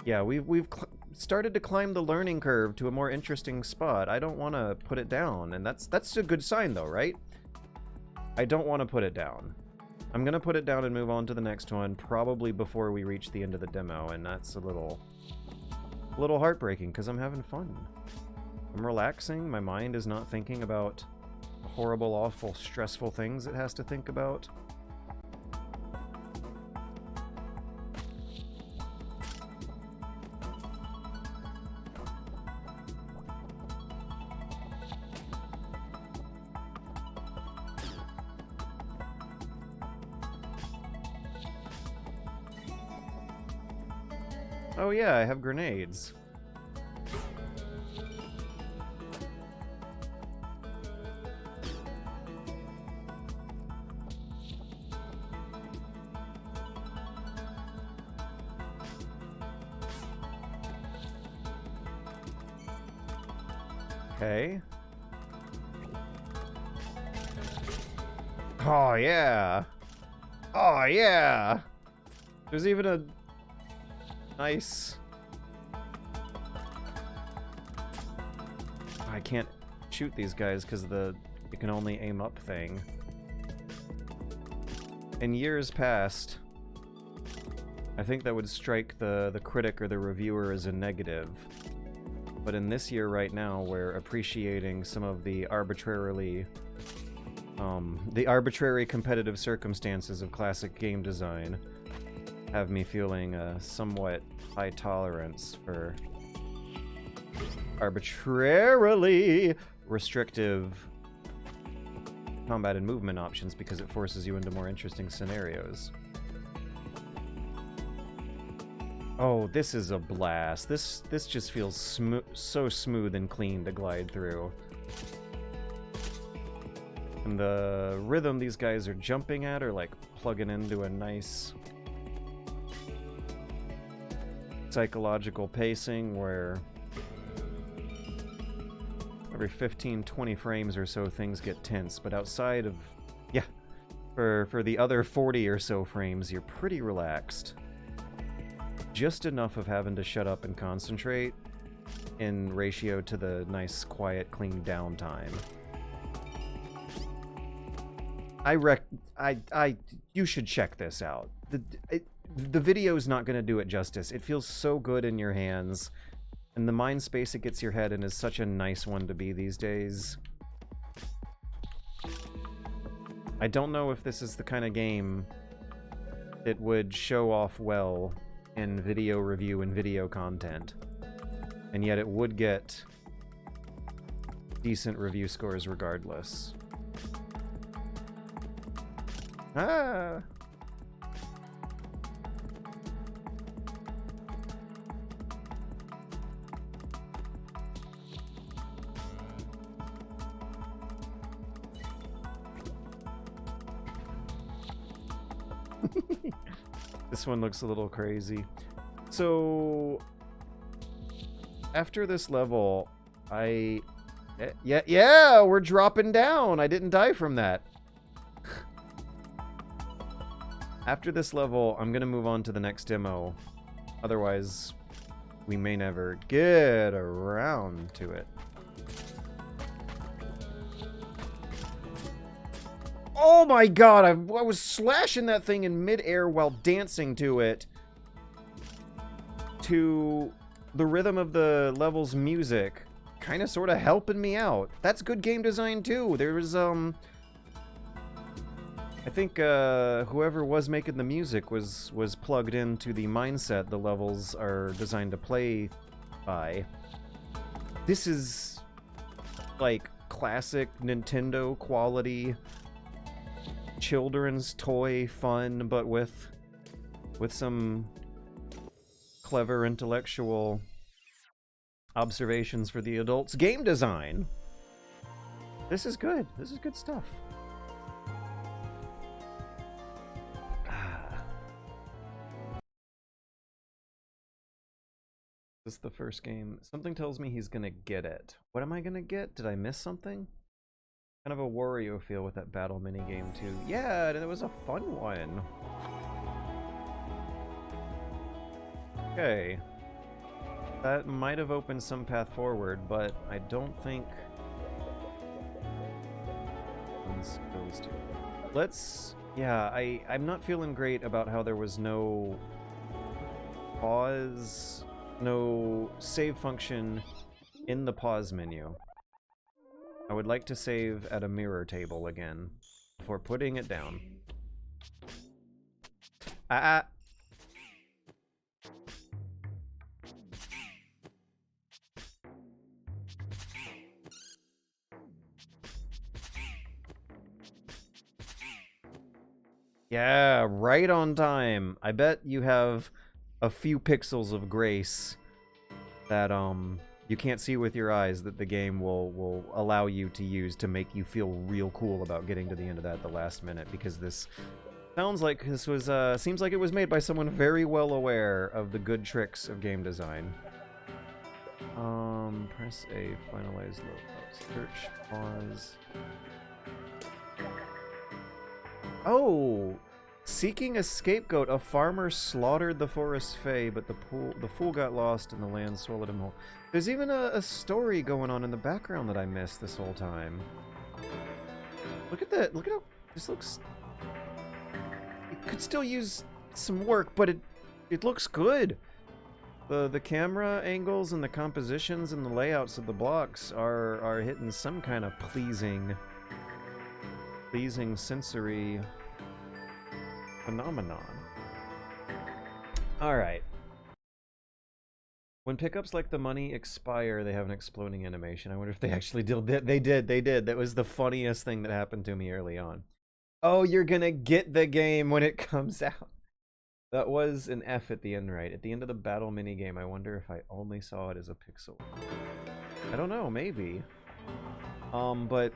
Yeah, we've started to climb the learning curve to a more interesting spot. I don't want to put it down, and that's a good sign though, right? I don't want to put it down. I'm gonna put it down and move on to the next one, probably before we reach the end of the demo, and that's a little heartbreaking, because I'm having fun. I'm relaxing, my mind is not thinking about horrible, awful, stressful things it has to think about. Oh yeah, I have grenades. Okay. Oh yeah. Oh yeah. There's even a nice... I can't shoot these guys because you can only aim up thing. In years past, I think that would strike the critic or the reviewer as a negative. But in this year right now, we're appreciating some of the arbitrary competitive circumstances of classic game design. Have me feeling a somewhat high tolerance for arbitrarily restrictive combat and movement options because it forces you into more interesting scenarios. Oh, this is a blast. This just feels so smooth and clean to glide through. And the rhythm these guys are jumping at are like plugging into a nice psychological pacing where every 15-20 frames or so things get tense, but outside of, yeah, for the other 40 or so frames you're pretty relaxed. Just enough of having to shut up and concentrate in ratio to the nice, quiet, clean downtime. You should check this out. The video's not going to do it justice. It feels so good in your hands, and the mind space it gets your head in is such a nice one to be these days. I don't know if this is the kind of game that would show off well in video review and video content, and yet it would get decent review scores regardless. Ah! This one looks a little crazy. So after this level, yeah, we're dropping down. I didn't die from that. After this level, I'm gonna move on to the next demo. Otherwise, we may never get around to it. Oh my god, I was slashing that thing in midair while dancing to it. To the rhythm of the level's music. Kind of sort of helping me out. That's good game design too. There was, I think, whoever was making the music was plugged into the mindset the levels are designed to play by. This is, like, classic Nintendo quality children's toy fun, but with some clever intellectual observations for the adults. Game design. This is good. This is good stuff. This is the first game. Something tells me he's gonna get it. What am I gonna get? Did I miss something? Kind of a Wario feel with that battle minigame too. Yeah, and it was a fun one. Okay. That might have opened some path forward, but I don't think... Let's... Yeah, I'm not feeling great about how there was no pause, no save function in the pause menu. I would like to save at a mirror table again before putting it down. Yeah, right on time. I bet you have a few pixels of grace that you can't see with your eyes that the game will allow you to use to make you feel real cool about getting to the end of that at the last minute, because this sounds like this was seems like it was made by someone very well aware of the good tricks of game design. Press A, finalize load, search, pause. Oh, seeking a scapegoat, a farmer slaughtered the forest fae, but the fool got lost and the land swallowed him whole. There's even a story going on in the background that I missed this whole time. Look at that. Look at how this looks. It could still use some work, but it looks good. The camera angles and the compositions and the layouts of the blocks are hitting some kind of pleasing sensory phenomenon. Alright. When pickups like the money expire, they have an exploding animation. I wonder if they actually did that. They did. That was the funniest thing that happened to me early on. Oh, you're gonna get the game when it comes out. That was an F at the end, right? At the end of the battle minigame, I wonder if I only saw it as a pixel. I don't know, maybe. But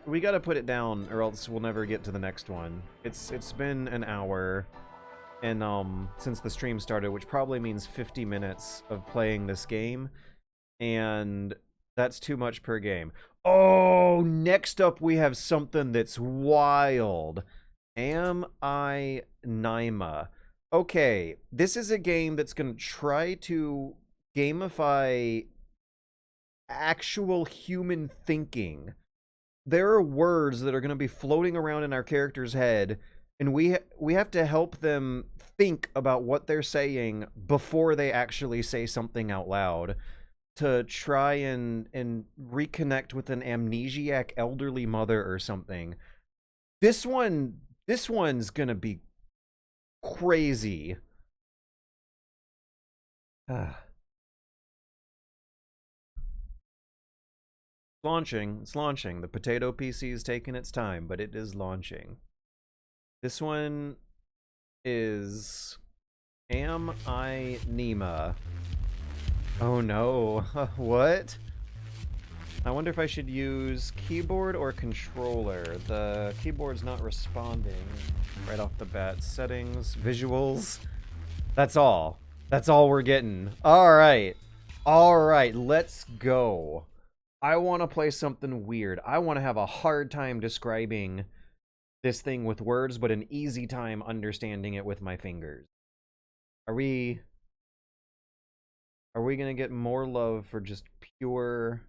we gotta put it down or else we'll never get to the next one. It's been an hour and since the stream started, which probably means 50 minutes of playing this game, and that's too much per game. Oh, next up we have something that's wild. Am I Naima? Okay, this is a game that's gonna try to gamify actual human thinking. There are words that are going to be floating around in our character's head, and we have to help them think about what they're saying before they actually say something out loud to try and reconnect with an amnesiac elderly mother or something. This one's going to be crazy. It's launching. The potato PC is taking its time, but it is launching. This one is Am I Nima? Oh no. What? I wonder if I should use keyboard or controller. The keyboard's not responding right off the bat. Settings, visuals. That's all. That's all we're getting. Alright. Alright, let's go. I want to play something weird. I want to have a hard time describing this thing with words, but an easy time understanding it with my fingers. Are we gonna get more love for just pure...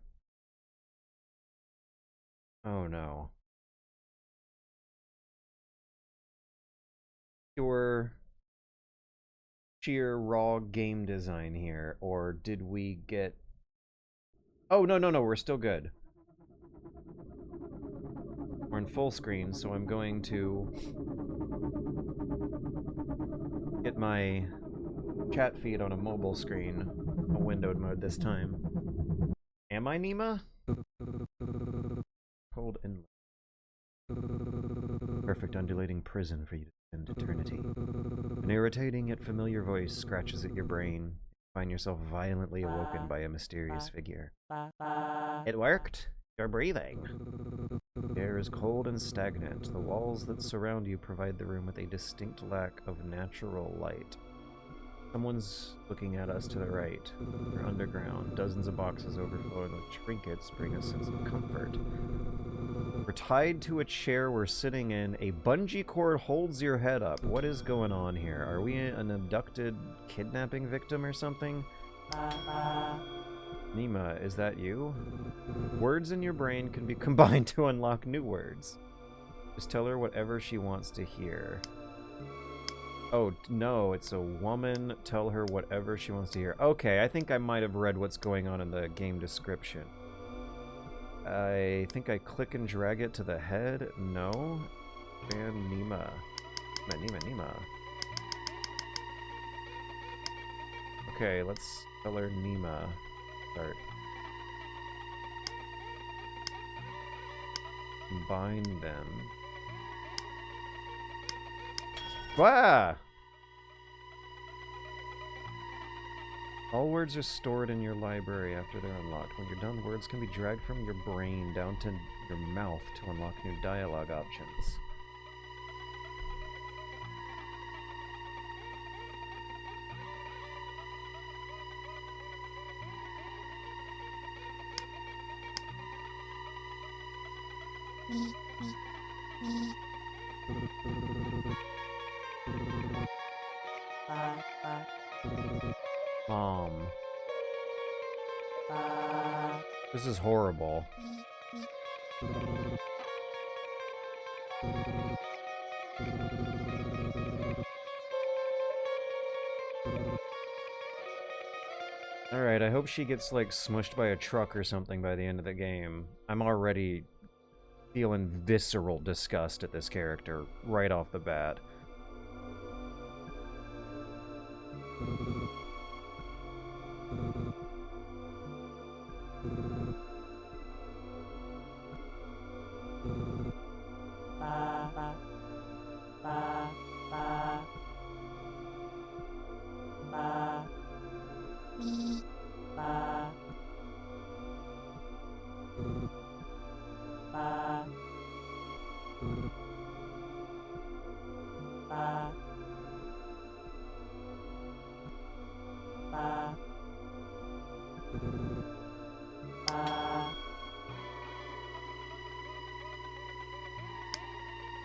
Oh no. Pure, sheer, raw game design here, or did we get... Oh, no, we're still good. We're in full screen, so I'm going to get my chat feed on a mobile screen, a windowed mode this time. Am I Nima? Cold and perfect undulating prison for you to spend eternity. An irritating yet familiar voice scratches at your brain. You find yourself violently awoken by a mysterious figure. It worked! You're breathing! The air is cold and stagnant. The walls that surround you provide the room with a distinct lack of natural light. Someone's looking at us to the right. We're underground. Dozens of boxes overflowing with trinkets bring a sense of comfort. We're tied to a chair we're sitting in. A bungee cord holds your head up. What is going on here? Are we an abducted kidnapping victim or something? Nima, is that you? Words in your brain can be combined to unlock new words. Just tell her whatever she wants to hear. Oh, no, it's a woman. Tell her whatever she wants to hear. Okay, I think I might have read what's going on in the game description. I think I click and drag it to the head. No. And Nima. Nima. Okay, let's tell her Nima. Start. Combine them. Wow! All words are stored in your library after they're unlocked. When you're done, words can be dragged from your brain down to your mouth to unlock new dialogue options. This is horrible. Alright, I hope she gets, like, smushed by a truck or something by the end of the game. I'm already feeling visceral disgust at this character right off the bat.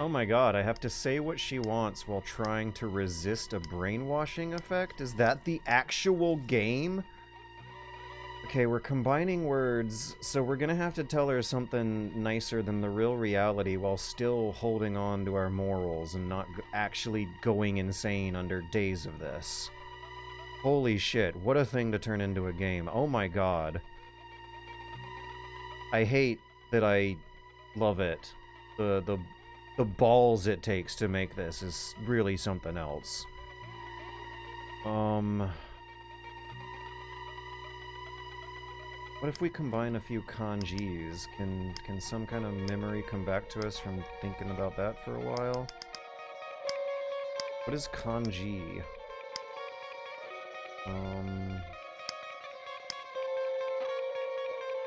Oh my god, I have to say what she wants while trying to resist a brainwashing effect? Is that the actual game? Okay, we're combining words, so we're gonna have to tell her something nicer than the real reality while still holding on to our morals and not actually going insane under days of this. Holy shit, what a thing to turn into a game. Oh my god. I hate that I love it. The balls it takes to make this is really something else. What if we combine a few kanjis? Can some kind of memory come back to us from thinking about that for a while? What is kanji?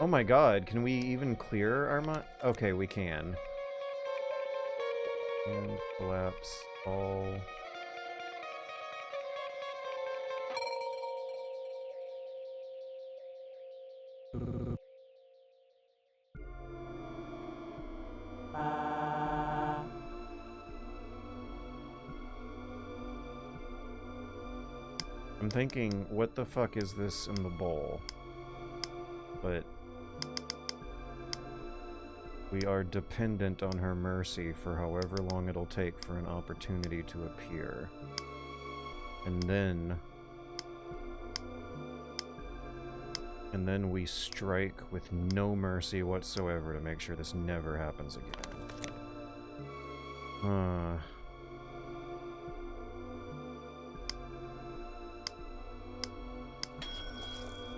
Oh my god, can we even clear our mind? Okay, we can. And collapse all. I'm thinking, what the fuck is this in the bowl? But we are dependent on her mercy for however long it'll take for an opportunity to appear. And then we strike with no mercy whatsoever to make sure this never happens again.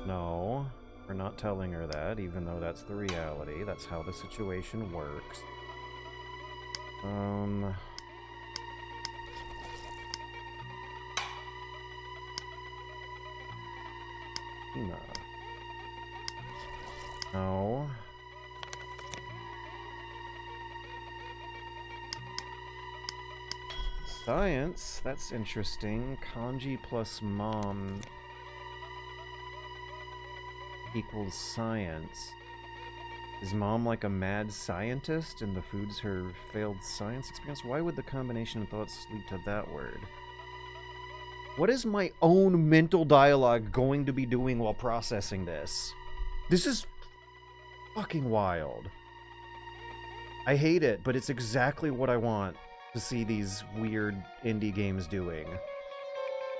No, we're not telling her that, even though that's the reality. That's how the situation works. No. Science? That's interesting. Kanji plus mom equals science. Is mom like a mad scientist and the food's her failed science experience? Why would the combination of thoughts lead to that word? What is my own mental dialogue going to be doing while processing this? This is fucking wild. I hate it, but it's exactly what I want to see these weird indie games doing.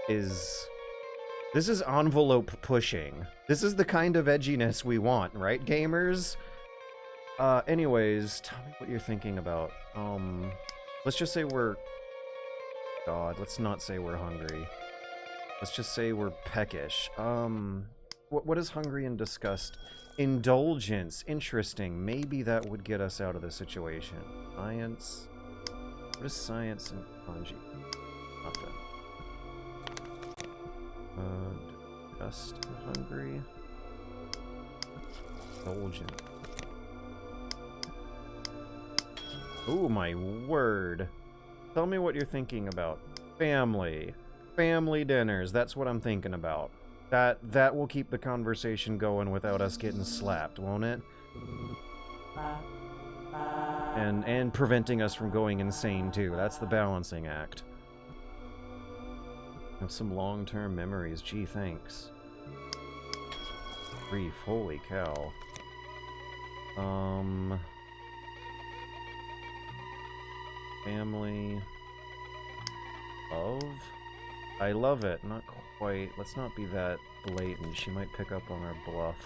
This is envelope pushing. This is the kind of edginess we want, right, gamers? Anyways, tell me what you're thinking about. Let's just say we're... God, let's not say we're hungry. Let's just say we're peckish. What is hungry and disgust? Indulgence. Interesting. Maybe that would get us out of the situation. Science. What is science and kanji? Nothing. Disgust and hungry. Indulgent. Oh my word. Tell me what you're thinking about. Family. Family dinners. That's what I'm thinking about. That will keep the conversation going without us getting slapped, won't it? And preventing us from going insane too. That's the balancing act. Have some long-term memories. Gee, thanks. Grief. Holy cow. Family. Love? I love it. Not quite. Let's not be that blatant. She might pick up on our bluff.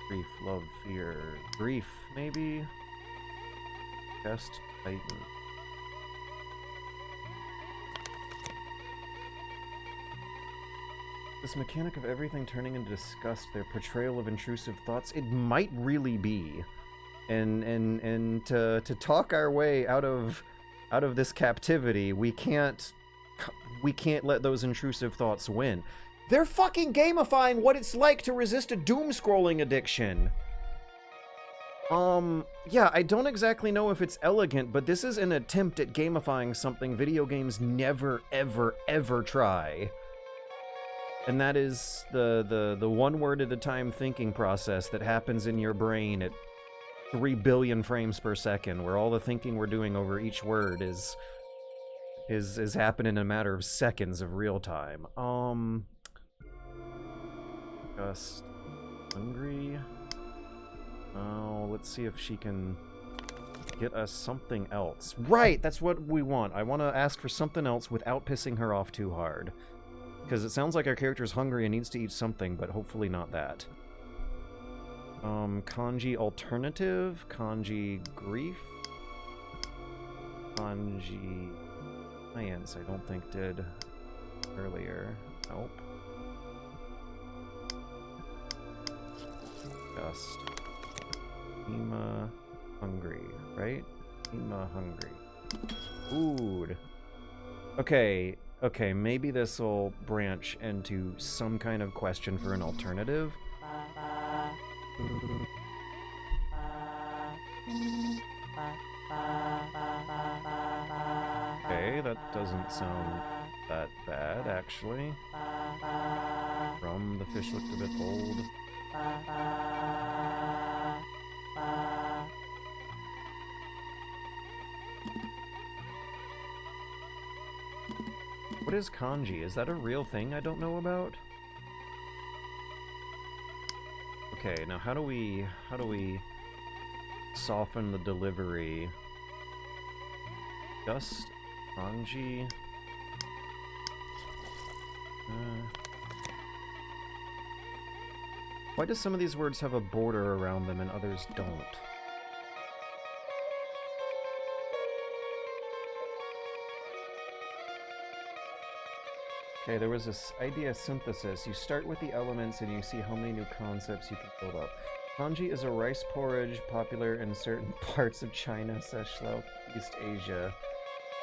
Grief, love, fear. Grief, maybe? Best Titan. This mechanic of everything turning into disgust, their portrayal of intrusive thoughts, it might really be. And to talk our way out of this captivity, we can't let those intrusive thoughts win. They're fucking gamifying what it's like to resist a doom-scrolling addiction. Yeah, I don't exactly know if it's elegant, but this is an attempt at gamifying something video games never, ever, ever try. And that is the one word at a time thinking process that happens in your brain at 3 billion frames per second, where all the thinking we're doing over each word is happening in a matter of seconds of real time. Just hungry. Oh, let's see if she can get us something else. Right, that's what we want. I want to ask for something else without pissing her off too hard. Because it sounds like our character's hungry and needs to eat something, but hopefully not that. Kanji alternative, kanji grief, kanji science, I don't think did earlier. Nope. Just Ima hungry, right? Ima hungry. Food. Okay, Okay, maybe this will branch into some kind of question for an alternative. Okay, that doesn't sound that bad, actually. The fish looked a bit old. What is kanji? Is that a real thing I don't know about? Okay, now how do we soften the delivery? Just kanji. Why do some of these words have a border around them and others don't? Okay, there was this idea synthesis. You start with the elements and you see how many new concepts you can build up. Kanji is a rice porridge popular in certain parts of China, Southeast Asia.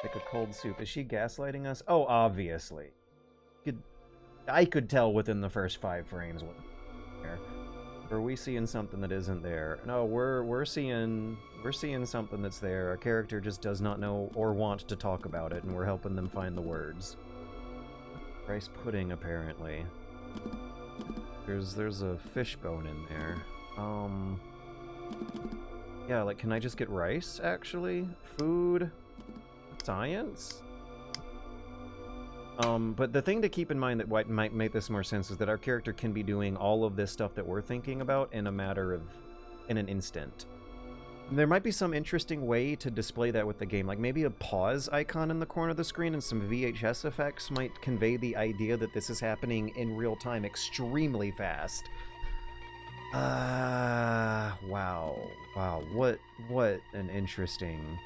Like a cold soup. Is she gaslighting us? Oh, obviously. I could tell within the first 5 frames what there. Or are we seeing something that isn't there? No, we're seeing something that's there. Our character just does not know or want to talk about it, and we're helping them find the words. Rice pudding, apparently. There's a fish bone in there. Yeah, like, can I just get rice, actually? Food? Science? But the thing to keep in mind that might make this more sense is that our character can be doing all of this stuff that we're thinking about in an instant. There might be some interesting way to display that with the game, like maybe a pause icon in the corner of the screen and some VHS effects might convey the idea that this is happening in real time extremely fast. Wow, what an interesting,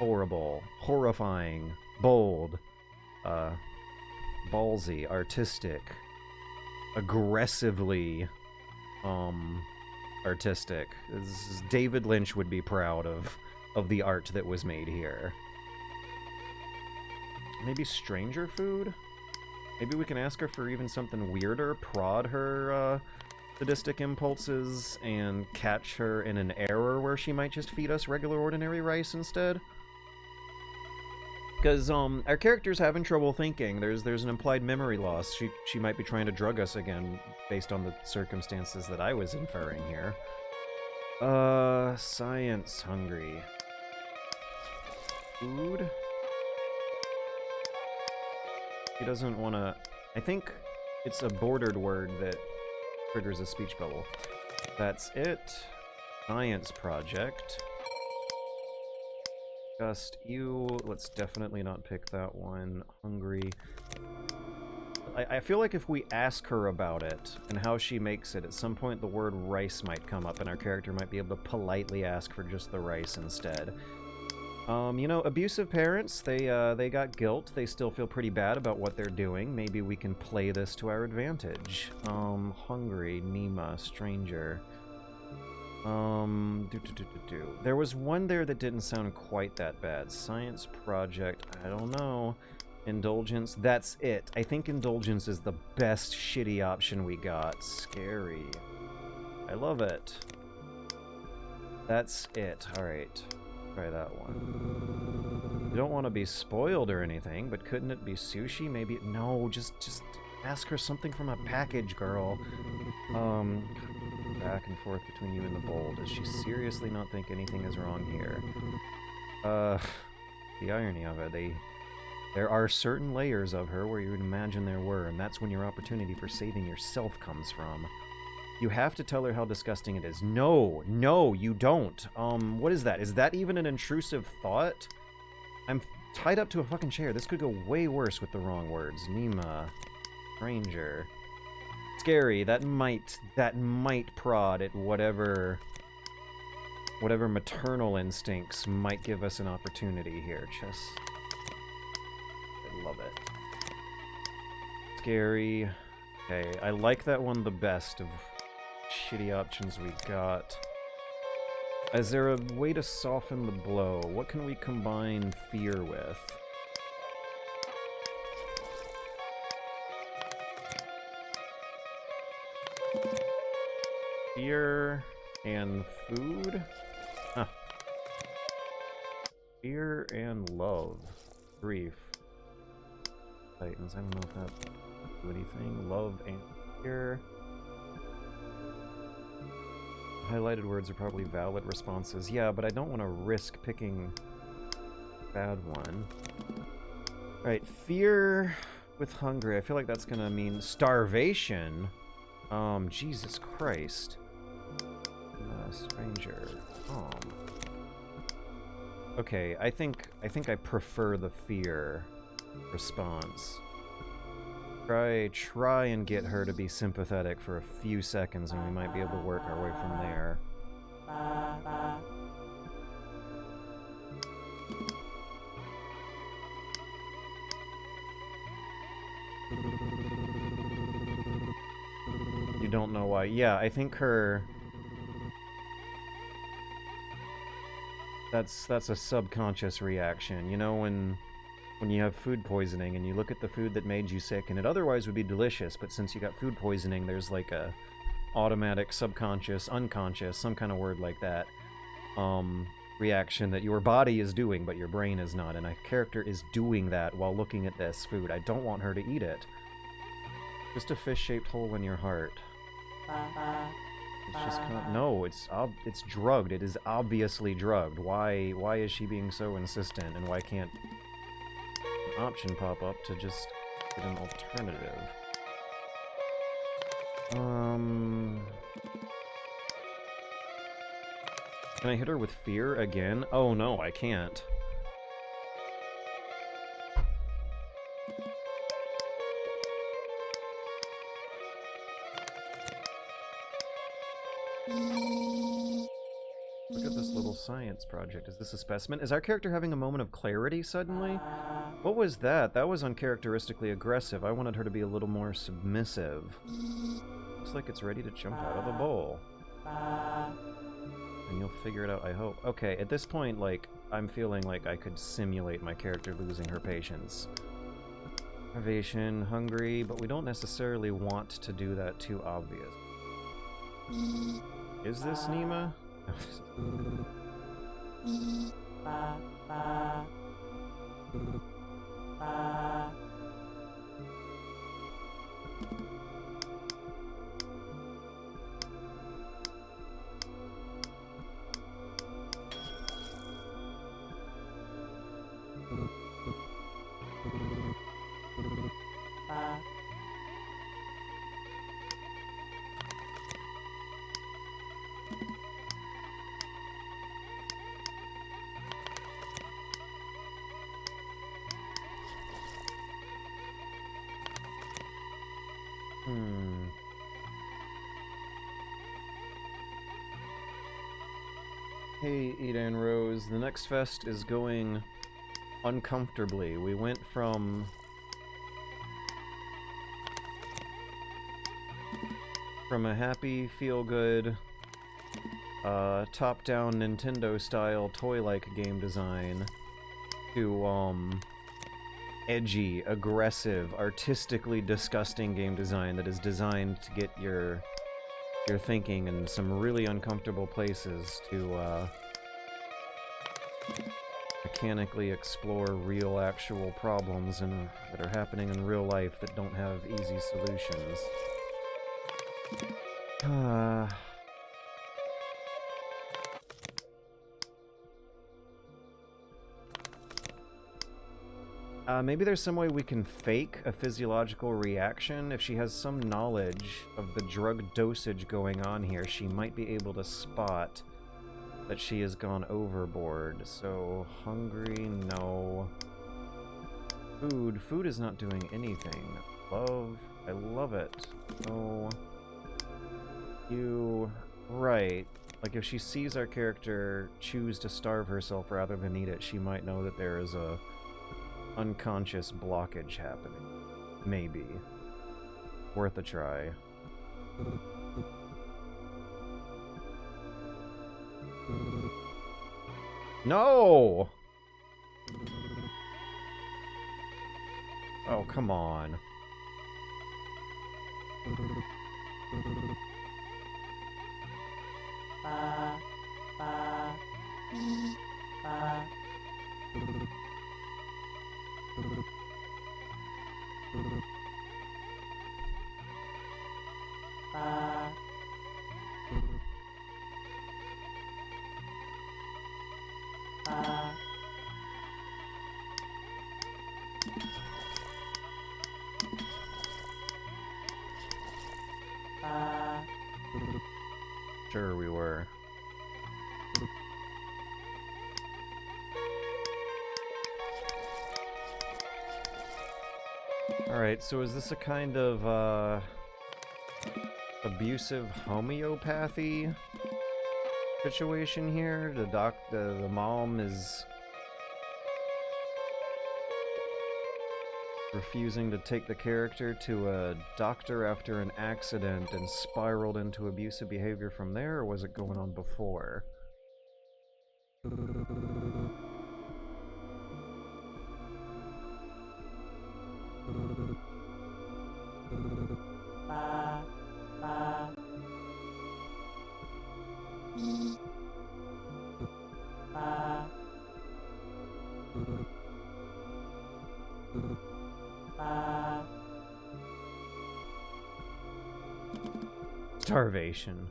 horrible, horrifying, bold, ballsy, artistic, aggressively, artistic. David Lynch would be proud of the art that was made here. Maybe stranger food? Maybe we can ask her for even something weirder, prod her, sadistic impulses, and catch her in an error where she might just feed us regular ordinary rice instead? Because, our character's having trouble thinking. There's an implied memory loss. She might be trying to drug us again, based on the circumstances that I was inferring here. Science hungry. Food? He doesn't want to... I think it's a bordered word that triggers a speech bubble. That's it. Science project. Just you. Let's definitely not pick that one. Hungry. I feel like if we ask her about it and how she makes it, at some point the word rice might come up and our character might be able to politely ask for just the rice instead. You know, abusive parents, they got guilt. They still feel pretty bad about what they're doing. Maybe we can play this to our advantage. Hungry, Nima, stranger. There was one there that didn't sound quite that bad. Science project, I don't know. Indulgence, that's it. I think indulgence is the best shitty option we got. Scary. I love it. That's it. Alright. Try that one. You don't want to be spoiled or anything, but couldn't it be sushi? Maybe... No, just ask her something from a package, girl. Back and forth between you and the bowl. Does she seriously not think anything is wrong here? The irony of it, there are certain layers of her where you would imagine there were, and that's when your opportunity for saving yourself comes from. You have to tell her how disgusting it is. No, you don't. What is that? Is that even an intrusive thought? I'm tied up to a fucking chair. This could go way worse with the wrong words. Nima. Stranger. Scary. That might prod at whatever maternal instincts might give us an opportunity here. Just... I love it. Scary. Okay, I like that one the best of shitty options we got. Is there a way to soften the blow? What can we combine fear with? Fear and food? Huh. Fear and love. Grief. Titans, I don't know if that do anything. Love and fear. Highlighted words are probably valid responses. Yeah, but I don't want to risk picking a bad one. Alright, fear with hungry. I feel like that's gonna mean starvation. Jesus Christ. Stranger. Okay, I think I prefer the fear response. Try and get her to be sympathetic for a few seconds, and we might be able to work our way from there. You don't know why. Yeah, I think her... That's a subconscious reaction. You know, when you have food poisoning and you look at the food that made you sick and it otherwise would be delicious, but since you got food poisoning, there's like a automatic, subconscious, unconscious, some kind of word like that, reaction that your body is doing, but your brain is not, and a character is doing that while looking at this food. I don't want her to eat it. Just a fish-shaped hole in your heart. It's just kind of... No, it's drugged. It is obviously drugged. Why is she being so insistent, and why can't an option pop up to just get an alternative? Can I hit her with fear again? Oh no, I can't. Look at this little science project. Is this a specimen? Is our character having a moment of clarity suddenly? What was that? That was uncharacteristically aggressive. I wanted her to be a little more submissive. Looks like it's ready to jump out of the bowl. And you'll figure it out, I hope. Okay, at this point, like, I'm feeling like I could simulate my character losing her patience. Starvation, hungry, but we don't necessarily want to do that too obvious. Is this Nima? Hey, Eden Rose, the next fest is going uncomfortably. We went from a happy, feel-good, top-down Nintendo-style toy-like game design to, edgy, aggressive, artistically disgusting game design that is designed to get your thinking in some really uncomfortable places to, mechanically explore real, actual problems that are happening in real life that don't have easy solutions. Maybe there's some way we can fake a physiological reaction. If she has some knowledge of the drug dosage going on here, she might be able to spot that she has gone overboard. So, hungry, no. Food is not doing anything. Love, I love it. No. You... Right. Like, if she sees our character choose to starve herself rather than eat it, she might know that there is a unconscious blockage happening. Maybe. Worth a try. No! Oh, come on. Sure we were. Alright, so is this a kind of, abusive homeopathy situation here? The mom is refusing to take the character to a doctor after an accident and spiraled into abusive behavior from there, or was it going on before? Starvation.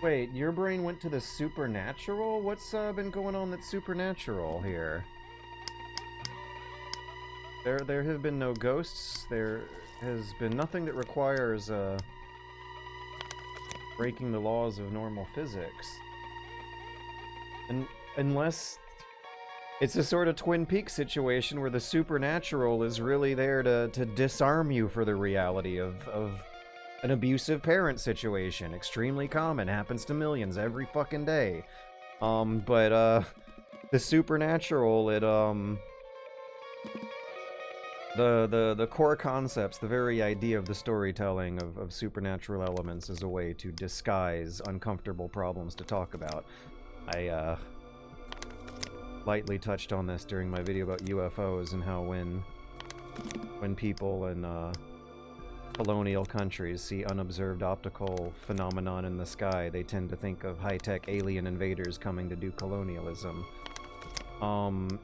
Wait, your brain went to the supernatural? What's been going on that's supernatural here? There have been no ghosts. There has been nothing that requires breaking the laws of normal physics. And unless it's a sort of Twin Peaks situation where the supernatural is really there to disarm you for the reality of an abusive parent situation. Extremely common, happens to millions every fucking day. But the supernatural, it the core concepts, the very idea of the storytelling of supernatural elements is a way to disguise uncomfortable problems to talk about. I lightly touched on this during my video about UFOs and how when people in colonial countries see unobserved optical phenomenon in the sky, they tend to think of high-tech alien invaders coming to do colonialism.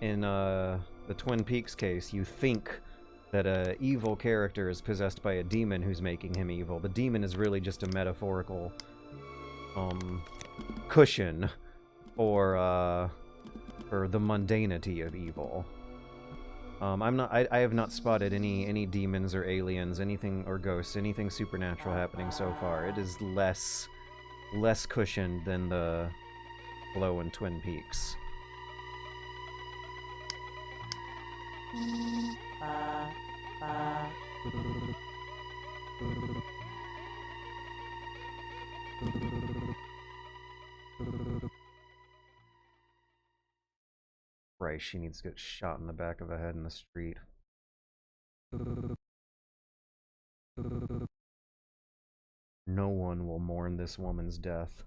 In the Twin Peaks case, you think that a evil character is possessed by a demon who's making him evil. The demon is really just a metaphorical cushion for the mundanity of evil. I have not spotted any demons or aliens, anything, or ghosts, anything supernatural happening so far. It is less cushioned than the glow in Twin Peaks. Right, she needs to get shot in the back of the head in the street. No one will mourn this woman's death.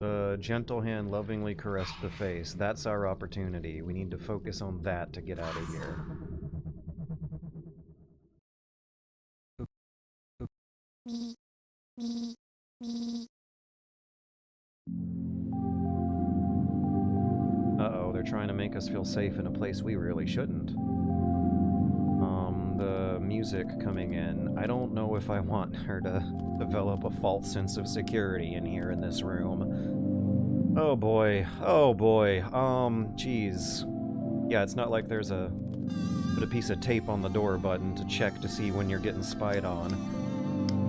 The gentle hand lovingly caressed the face. That's our opportunity. We need to focus on that to get out of here. Uh-oh, they're trying to make us feel safe in a place we really shouldn't. The music coming in. I don't know if I want her to develop a false sense of security in here in this room. Oh boy. Oh boy. Jeez. Yeah, it's not like there's put a piece of tape on the door button to check to see when you're getting spied on.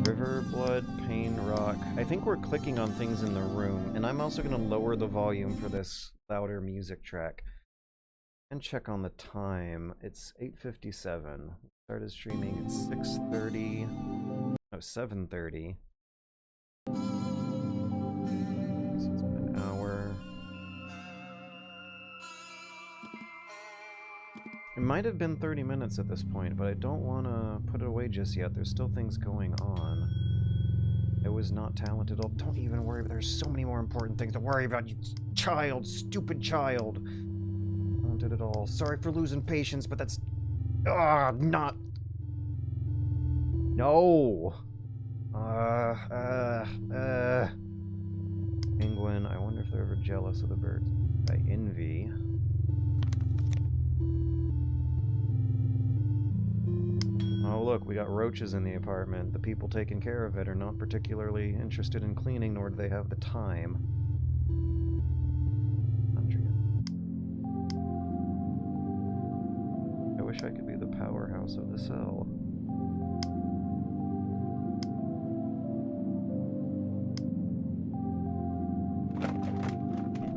River, blood, pain, rock. I think we're clicking on things in the room, and I'm also gonna lower the volume for this louder music track. And check on the time. It's 8:57. Started streaming at 6:30. No, 7:30. So it's been an hour. It might have been 30 minutes at this point, but I don't want to put it away just yet. There's still things going on. I was not talented. Oh, don't even worry, there's so many more important things to worry about, you child, stupid child. Talented at all. Sorry for losing patience, but that's... not... No! Penguin, I wonder if they're ever jealous of the birds. I envy. Oh look, we got roaches in the apartment. The people taking care of it are not particularly interested in cleaning, nor do they have the time. I wish I could be the powerhouse of the cell.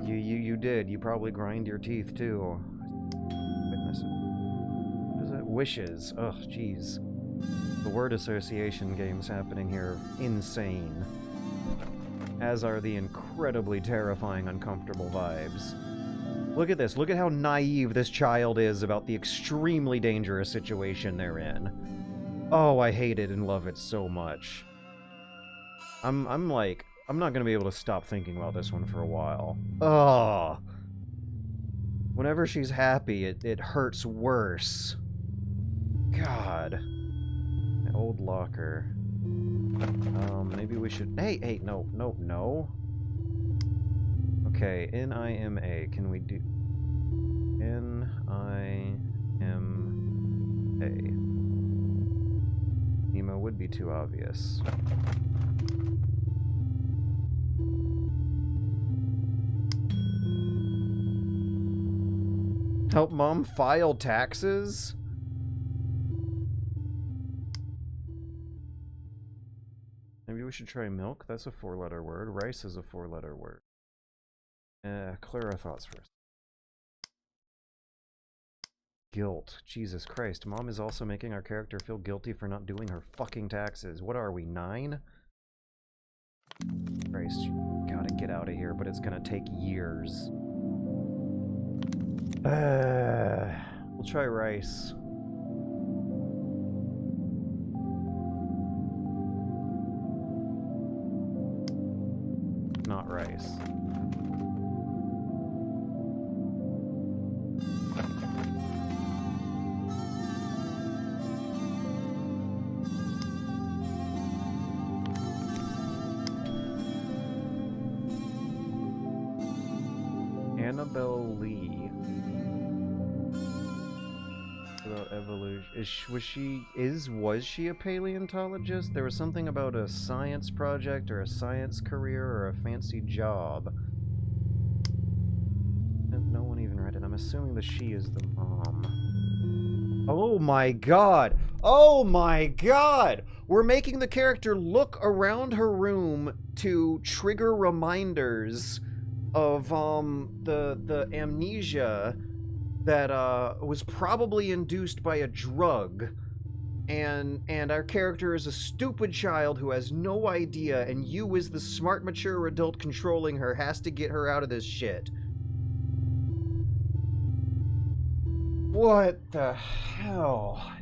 You did. You probably grind your teeth too. Witness it. What is it? Wishes. Ugh, jeez. The word association games happening here are insane. As are the incredibly terrifying, uncomfortable vibes. Look at this. Look at how naive this child is about the extremely dangerous situation they're in. Oh, I hate it and love it so much. I'm not gonna be able to stop thinking about this one for a while. Ugh. Whenever she's happy, it hurts worse. God. My old locker. Maybe we should... Hey, no. Okay, N-I-M-A. Can we do... N-I-M-A. Nemo would be too obvious. Help mom file taxes? Maybe we should try milk? That's a 4-letter word. Rice is a 4-letter word. Clara thoughts first. Guilt. Jesus Christ. Mom is also making our character feel guilty for not doing her fucking taxes. What are we, 9? Christ, you gotta get out of here, but it's gonna take years. We'll try rice. Not rice. Annabelle Lee. About evolution. Was she a paleontologist? There was something about a science project or a science career or a fancy job. And no one even read it. I'm assuming the she is the mom. Oh my god! Oh my god! We're making the character look around her room to trigger reminders of the amnesia that was probably induced by a drug, and our character is a stupid child who has no idea, and you, as the smart, mature adult controlling her, has to get her out of this shit. What the hell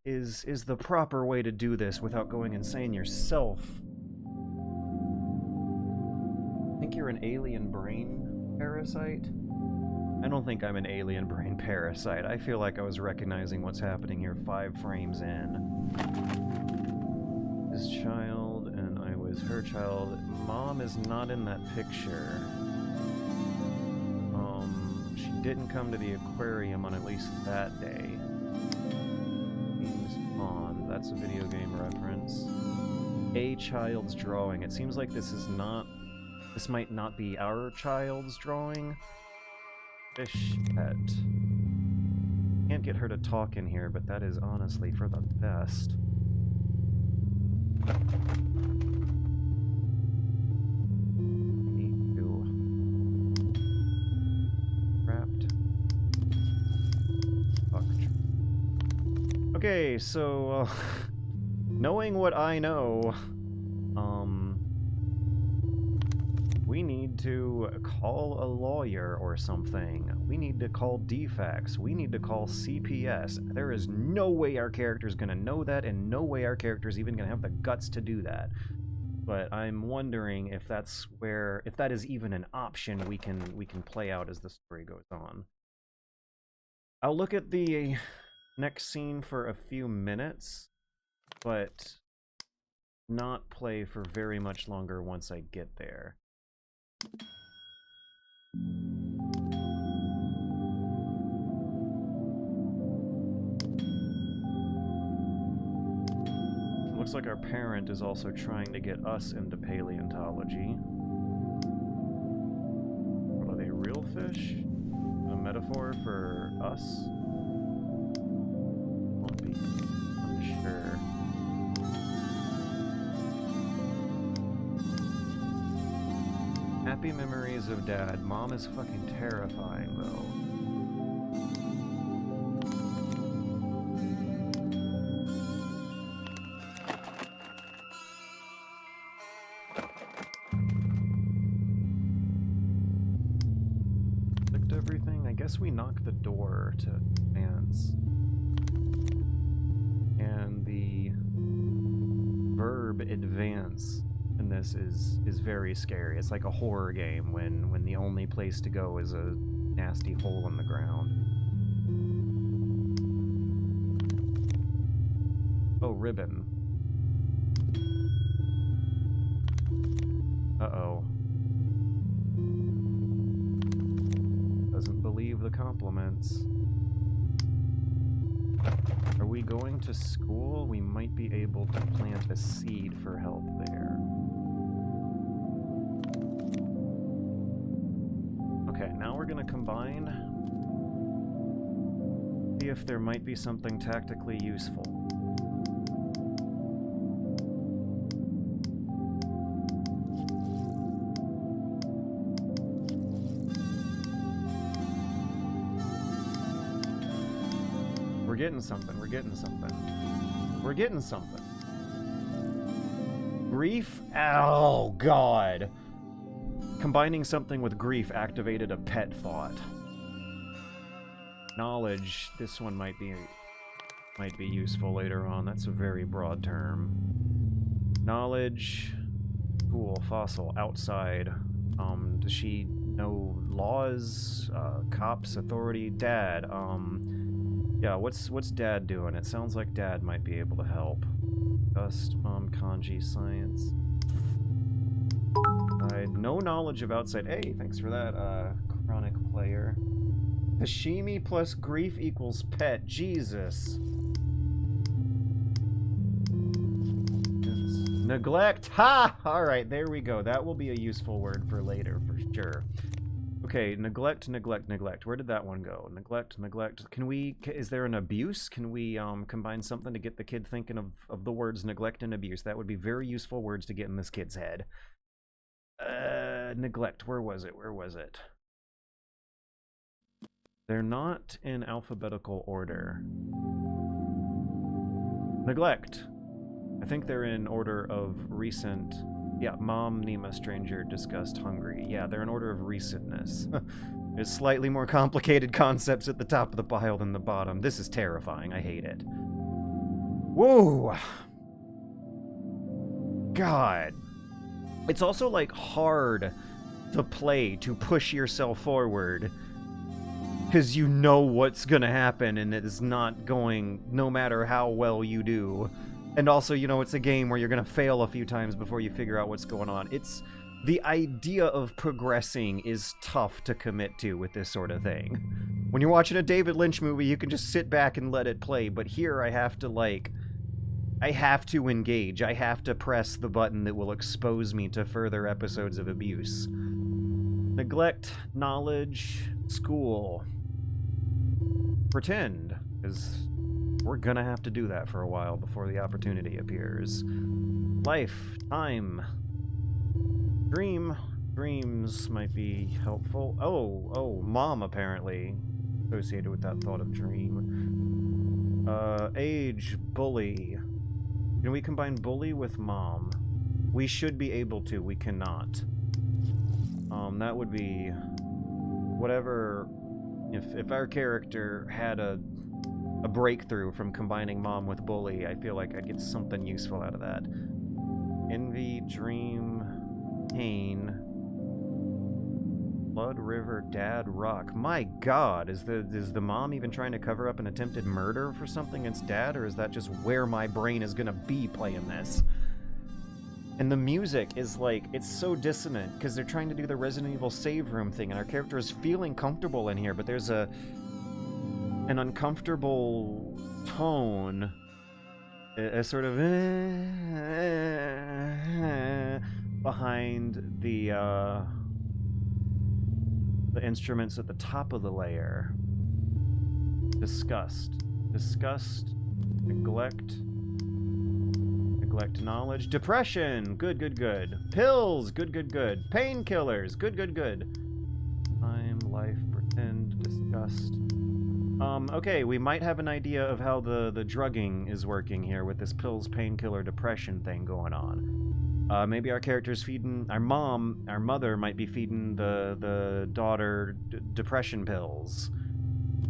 is the proper way to do this without going insane yourself? Think you're an alien brain parasite? I don't think I'm an alien brain parasite. I feel like I was recognizing what's happening here 5 frames in. His child, and I was her child. Mom is not in that picture. She didn't come to the aquarium on at least that day. Games on. That's a video game reference. A child's drawing. It seems like this is not... This might not be our child's drawing. Fish pet. Can't get her to talk in here, but that is honestly for the best. Need to... Wrapped. Fuck. Okay, so... knowing what I know... we need to call a lawyer or something. We need to call DFAX. We need to call CPS. There is no way our character's gonna know that, and no way our character's even gonna have the guts to do that. But I'm wondering if that's where, if that is even an option we can play out as the story goes on. I'll look at the next scene for a few minutes, but not play for very much longer once I get there. Looks like our parent is also trying to get us into paleontology. What are they, real fish? A metaphor for us? Won't be, I'm sure. Happy memories of Dad. Mom is fucking terrifying, though. Clicked everything? I guess we knocked the door to advance. And the verb advance in this is very scary. It's like a horror game when the only place to go is a nasty hole in the ground. Oh, ribbon. Uh-oh. Doesn't believe the compliments. Are we going to school? We might be able to plant a seed for help there. Okay, now we're gonna combine. See if there might be something tactically useful. We're getting something, we're getting something. We're getting something. Grief? Oh, God. Combining something with grief activated a pet thought. Knowledge. This one might be useful later on. That's a very broad term. Knowledge. Cool. Fossil. Outside. Does she know laws? Cops? Authority? Dad. Yeah, what's Dad doing? It sounds like Dad might be able to help. Dust, Mom, Kanji, Science. No knowledge of outside. Hey, thanks for that, chronic player. Hashimi plus grief equals pet. Jesus. Neglect. Ha! Alright, there we go. That will be a useful word for later, for sure. Okay, neglect, neglect, neglect. Where did that one go? Neglect, neglect. Can we... Is there an abuse? Can we combine something to get the kid thinking of the words neglect and abuse? That would be very useful words to get in this kid's head. Neglect. Where was it? Where was it? They're not in alphabetical order. Neglect. I think they're in order of recent... Yeah, Mom, Nima, Stranger, Disgust, Hungry. Yeah, they're in order of recentness. There's slightly more complicated concepts at the top of the pile than the bottom. This is terrifying. I hate it. Whoa! God. It's also, like, hard to play, to push yourself forward. Because you know what's gonna happen, and it is not going, no matter how well you do. And also, you know, it's a game where you're gonna fail a few times before you figure out what's going on. It's... The idea of progressing is tough to commit to with this sort of thing. When you're watching a David Lynch movie, you can just sit back and let it play, but here I have to, like... I have to engage. I have to press the button that will expose me to further episodes of abuse. Neglect, knowledge, school. Pretend, because we're gonna have to do that for a while before the opportunity appears. Life, time, dream. Dreams might be helpful. Oh, mom apparently associated with that thought of dream. Age, bully. Can we combine bully with mom? We should be able to. We cannot. That would be whatever. If our character had a breakthrough from combining mom with bully, I feel like I'd get something useful out of that. Envy, dream, pain, blood, river, dad, rock. My God, is the mom even trying to cover up an attempted murder for something against dad, or is that just where my brain is gonna be playing this? And the music is like, it's so dissonant, because they're trying to do the Resident Evil save room thing, and our character is feeling comfortable in here, but there's an uncomfortable tone, a sort of behind the instruments at the top of the layer. Disgust, neglect, knowledge, depression, good. Pills, good. Painkillers, good. Time, life, pretend, disgust. Okay, we might have an idea of how the drugging is working here with this pills, painkiller, depression thing going on. Maybe our character's feeding, our mother might be feeding the daughter depression pills,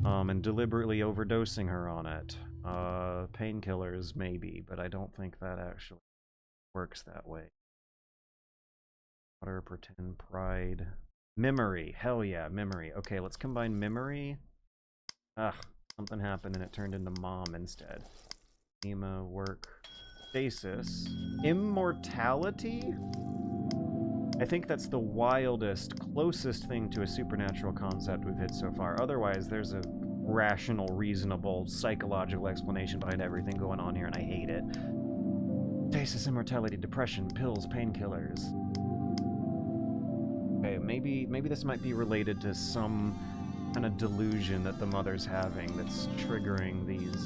and deliberately overdosing her on it. Painkillers, maybe, but I don't think that actually works that way. Water, pretend, pride. Memory. Hell yeah, memory. Okay, let's combine memory. Something happened and it turned into mom instead. Ema, work. Stasis. Immortality? I think that's the wildest, closest thing to a supernatural concept we've hit so far. Otherwise, there's a rational, reasonable, psychological explanation behind everything going on here, and I hate it. Stasis, immortality, depression, pills, painkillers. Okay, maybe this might be related to some kind of delusion that the mother's having that's triggering this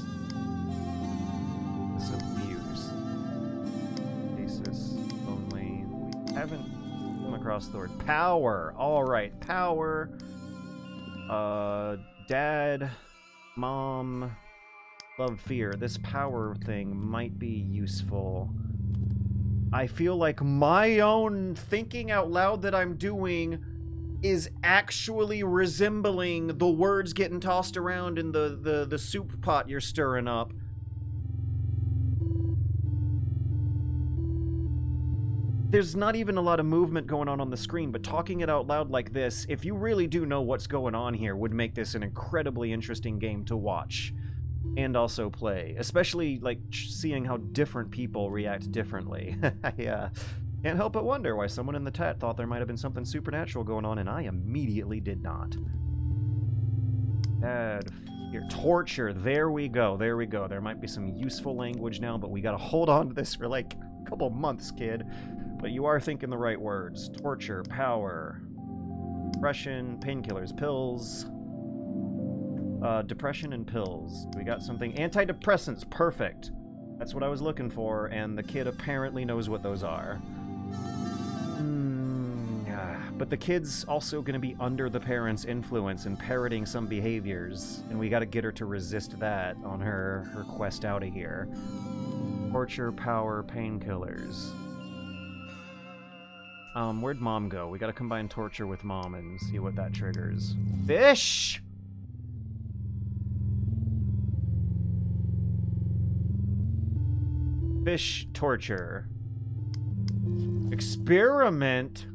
abuse. Stasis, lonely. We haven't come across the word power. All right, power. Dad, mom, love, fear. This power thing might be useful. I feel like my own thinking out loud that I'm doing is actually resembling the words getting tossed around in the soup pot you're stirring up. There's not even a lot of movement going on the screen, but talking it out loud like this, if you really do know what's going on here, would make this an incredibly interesting game to watch and also play, especially like seeing how different people react differently. I can't help but wonder why someone in the chat thought there might have been something supernatural going on, and I immediately did not. Bad fear. Torture. There we go. There might be some useful language now, but we gotta hold on to this for like a couple months, kid. But you are thinking the right words. Torture, power, depression, painkillers, pills. Depression and pills. We got something. Antidepressants. Perfect. That's what I was looking for, and the kid apparently knows what those are. But the kid's also going to be under the parents' influence and parroting some behaviors, and we got to get her to resist that on her quest out of here. Torture, power, painkillers. Where'd mom go? We gotta combine torture with mom and see what that triggers. Fish! Fish torture. Experiment?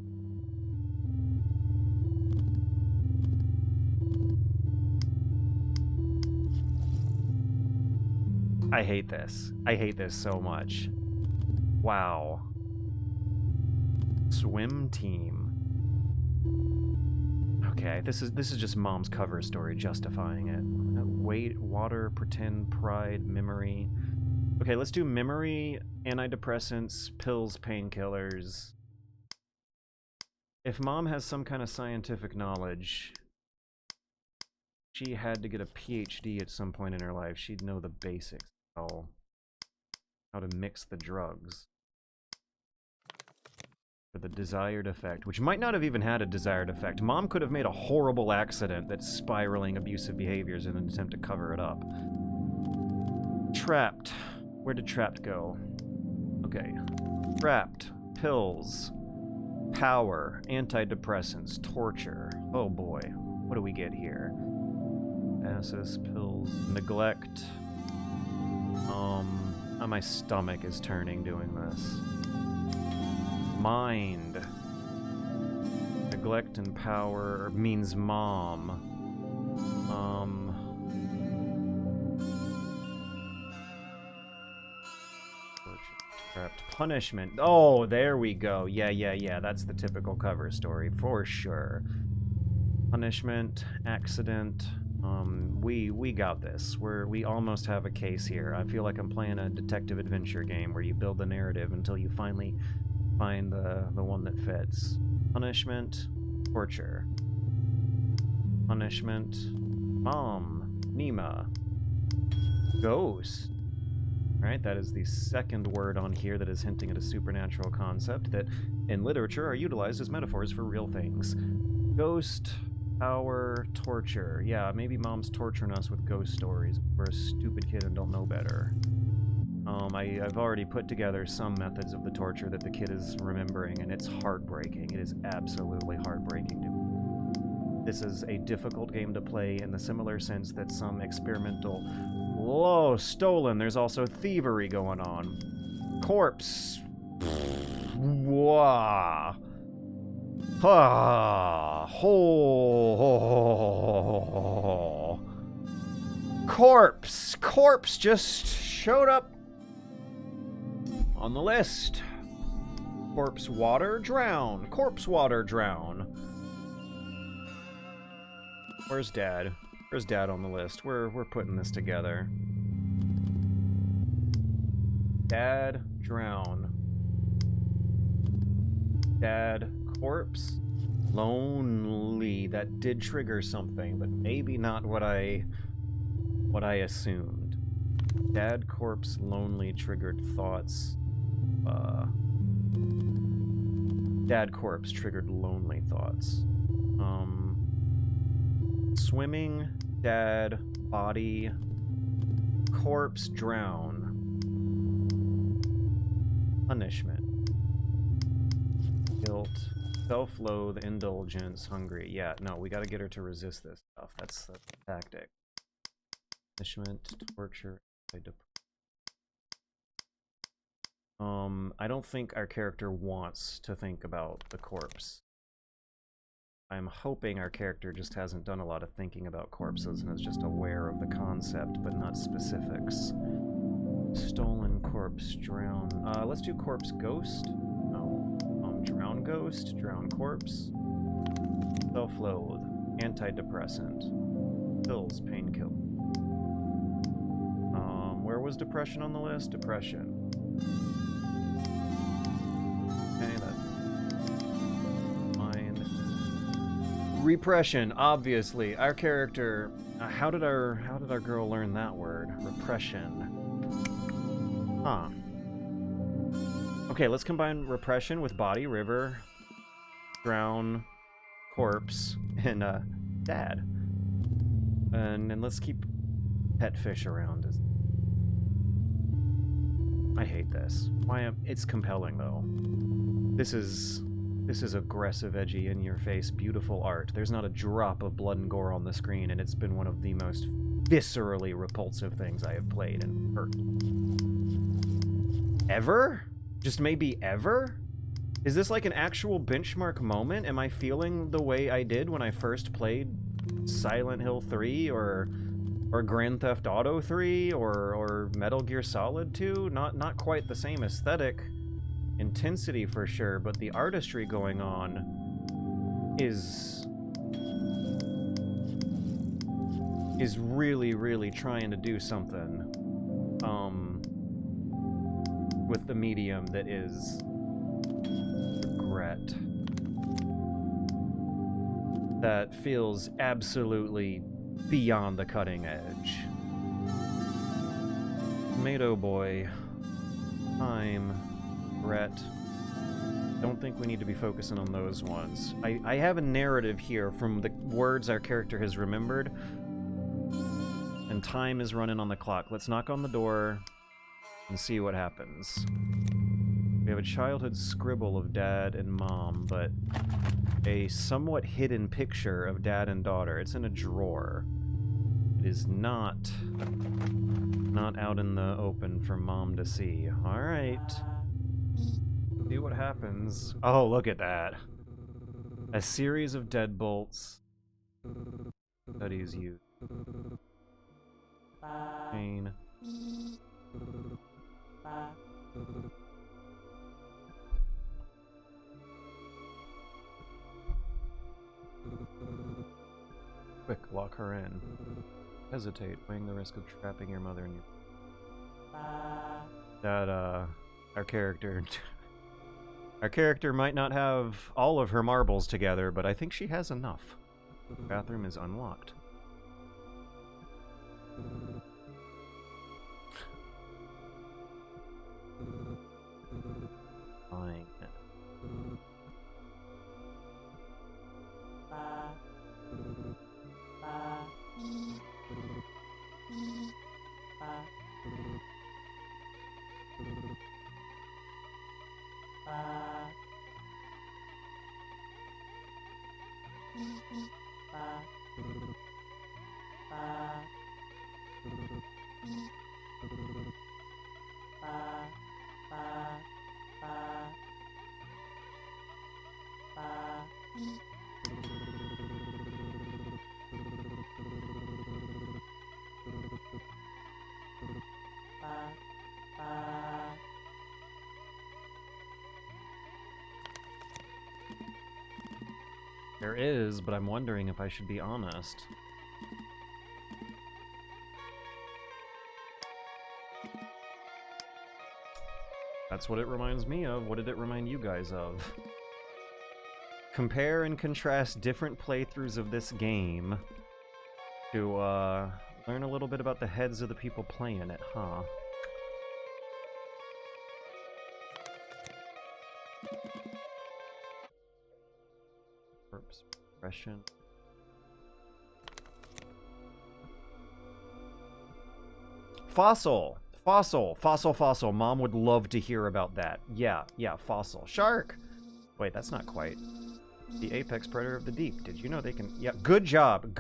I hate this. I hate this so much. Wow. Swim team. Okay, this is just mom's cover story justifying it. Wait, water, pretend, pride, memory. Okay, let's do memory, antidepressants, pills, painkillers. If Mom has some kind of scientific knowledge, she had to get a PhD at some point in her life. She'd know the basics. How to mix the drugs for the desired effect, which might not have even had a desired effect. Mom could have made a horrible accident that's spiraling abusive behaviors in an attempt to cover it up. Trapped. Where did Trapped go? Okay. Trapped. Pills. Power. Antidepressants. Torture. Oh boy. What do we get here? Access, pills, neglect. My stomach is turning doing this. Mind. Neglect and power means Mom. Trapped. Punishment. Oh, there we go. Yeah. That's the typical cover story for sure. Punishment, accident. We got this. We almost have a case here. I feel like I'm playing a detective adventure game where you build the narrative until you finally find the one that fits. Punishment, torture. Punishment, Mom, Nima, ghost. Right, that is the second word on here that is hinting at a supernatural concept that in literature are utilized as metaphors for real things. Ghost, power, torture. Yeah, maybe Mom's torturing us with ghost stories. We're a stupid kid and don't know better. I've already put together some methods of the torture that the kid is remembering, and it's heartbreaking. It is absolutely heartbreaking to me. This is a difficult game to play in the similar sense that some experimental... Whoa, stolen. There's also thievery going on. Corpse. Wah. Ah. Oh. Corpse. Corpse just showed up on the list. Corpse water, drown. Corpse water, drown. Where's Dad? Where's Dad on the list? We're putting this together. Dad, drown. Dad, corpse. Lonely. That did trigger something, but maybe not what I assumed. Dad, corpse, lonely triggered thoughts. Dad, corpse triggered lonely thoughts. Swimming, dad, body, corpse, drown. Punishment. Guilt, self-loathe, indulgence, hungry. Yeah, no, we gotta get her to resist this stuff. That's the tactic. Punishment, torture, I don't think our character wants to think about the corpse. I'm hoping our character just hasn't done a lot of thinking about corpses and is just aware of the concept, but not specifics. Stolen corpse, drown. Let's do corpse ghost. No. Drown ghost, drown corpse. Self-loathe, antidepressant. Pills, painkiller. Where was depression on the list? Depression. Okay, that's fine. Repression, obviously. Our character. How did our girl learn that word? Repression. Huh. Okay, let's combine repression with body, river, drown, corpse, and dad. And let's keep pet fish around. I hate this. It's compelling though. This is aggressive, edgy, in-your-face, beautiful art. There's not a drop of blood and gore on the screen, and it's been one of the most viscerally repulsive things I have played and heard. Ever? Just maybe ever? Is this like an actual benchmark moment? Am I feeling the way I did when I first played Silent Hill 3 or Grand Theft Auto 3 or Metal Gear Solid 2? Not quite the same aesthetic intensity for sure, but the artistry going on is really, really trying to do something. with the medium that is regret. That feels absolutely beyond the cutting edge. Tomato Boy, time, regret. Don't think we need to be focusing on those ones. I have a narrative here from the words our character has remembered, and time is running on the clock. Let's knock on the door and see what happens. We have a childhood scribble of dad and mom, but a somewhat hidden picture of dad and daughter. It's in a drawer. It is not out in the open for mom to see. All right. See what happens. Oh, look at that. A series of deadbolts. Studies you. Pain. Quick, lock her in. Hesitate, weighing the risk of trapping your mother in your... That, our character... Our character might not have all of her marbles together, but I think she has enough. The bathroom is unlocked. Fine. There is, but I'm wondering if I should be honest. That's what it reminds me of. What did it remind you guys of? Compare and contrast different playthroughs of this game to learn a little bit about the heads of the people playing it, huh? Expression. Fossil! Fossil. Mom would love to hear about that. Yeah, fossil. Shark! Wait, that's not quite. The apex predator of the deep. Did you know they can... Yeah, good job.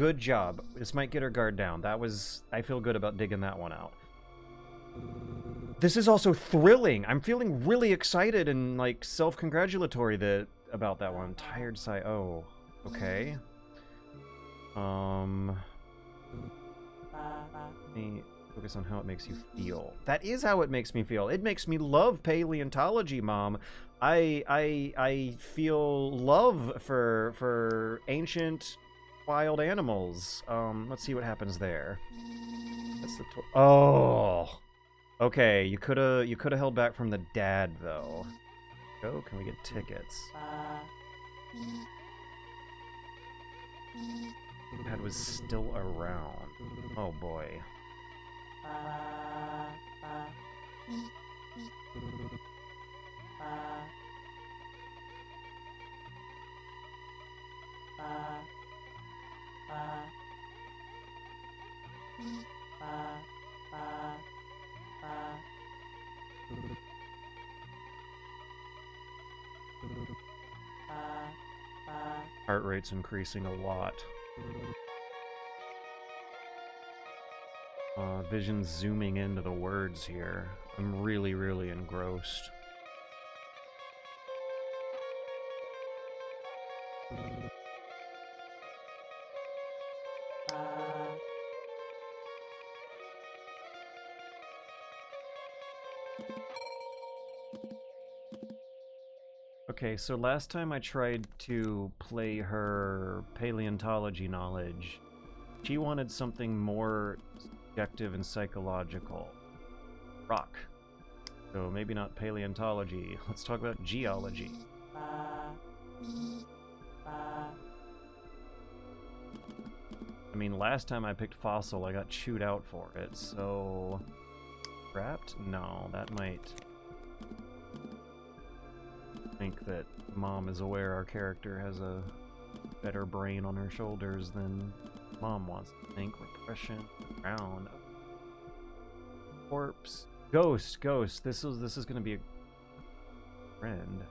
This might get her guard down. That was... I feel good about digging that one out. This is also thrilling. I'm feeling really excited and, like, self-congratulatory about that one. Tired sigh. Oh, okay. Let me focus on how it makes you feel. That is how it makes me feel. It makes me love paleontology, Mom. I feel love for ancient wild animals. Let's see what happens there. That's the oh. Okay, you could have held back from the dad though. Oh, can we get tickets? Dad was still around. Oh boy. Heart rate's increasing a lot. Vision's zooming into the words here. I'm really engrossed. Okay, so last time I tried to play her paleontology knowledge, she wanted something more subjective and psychological. Rock. So maybe not paleontology. Let's talk about geology. I mean, last time I picked fossil, I got chewed out for it, so... Trapped? No, that might... think that Mom is aware our character has a better brain on her shoulders than Mom wants to think. Repression, brown, corpse, ghost. This is gonna be a friend.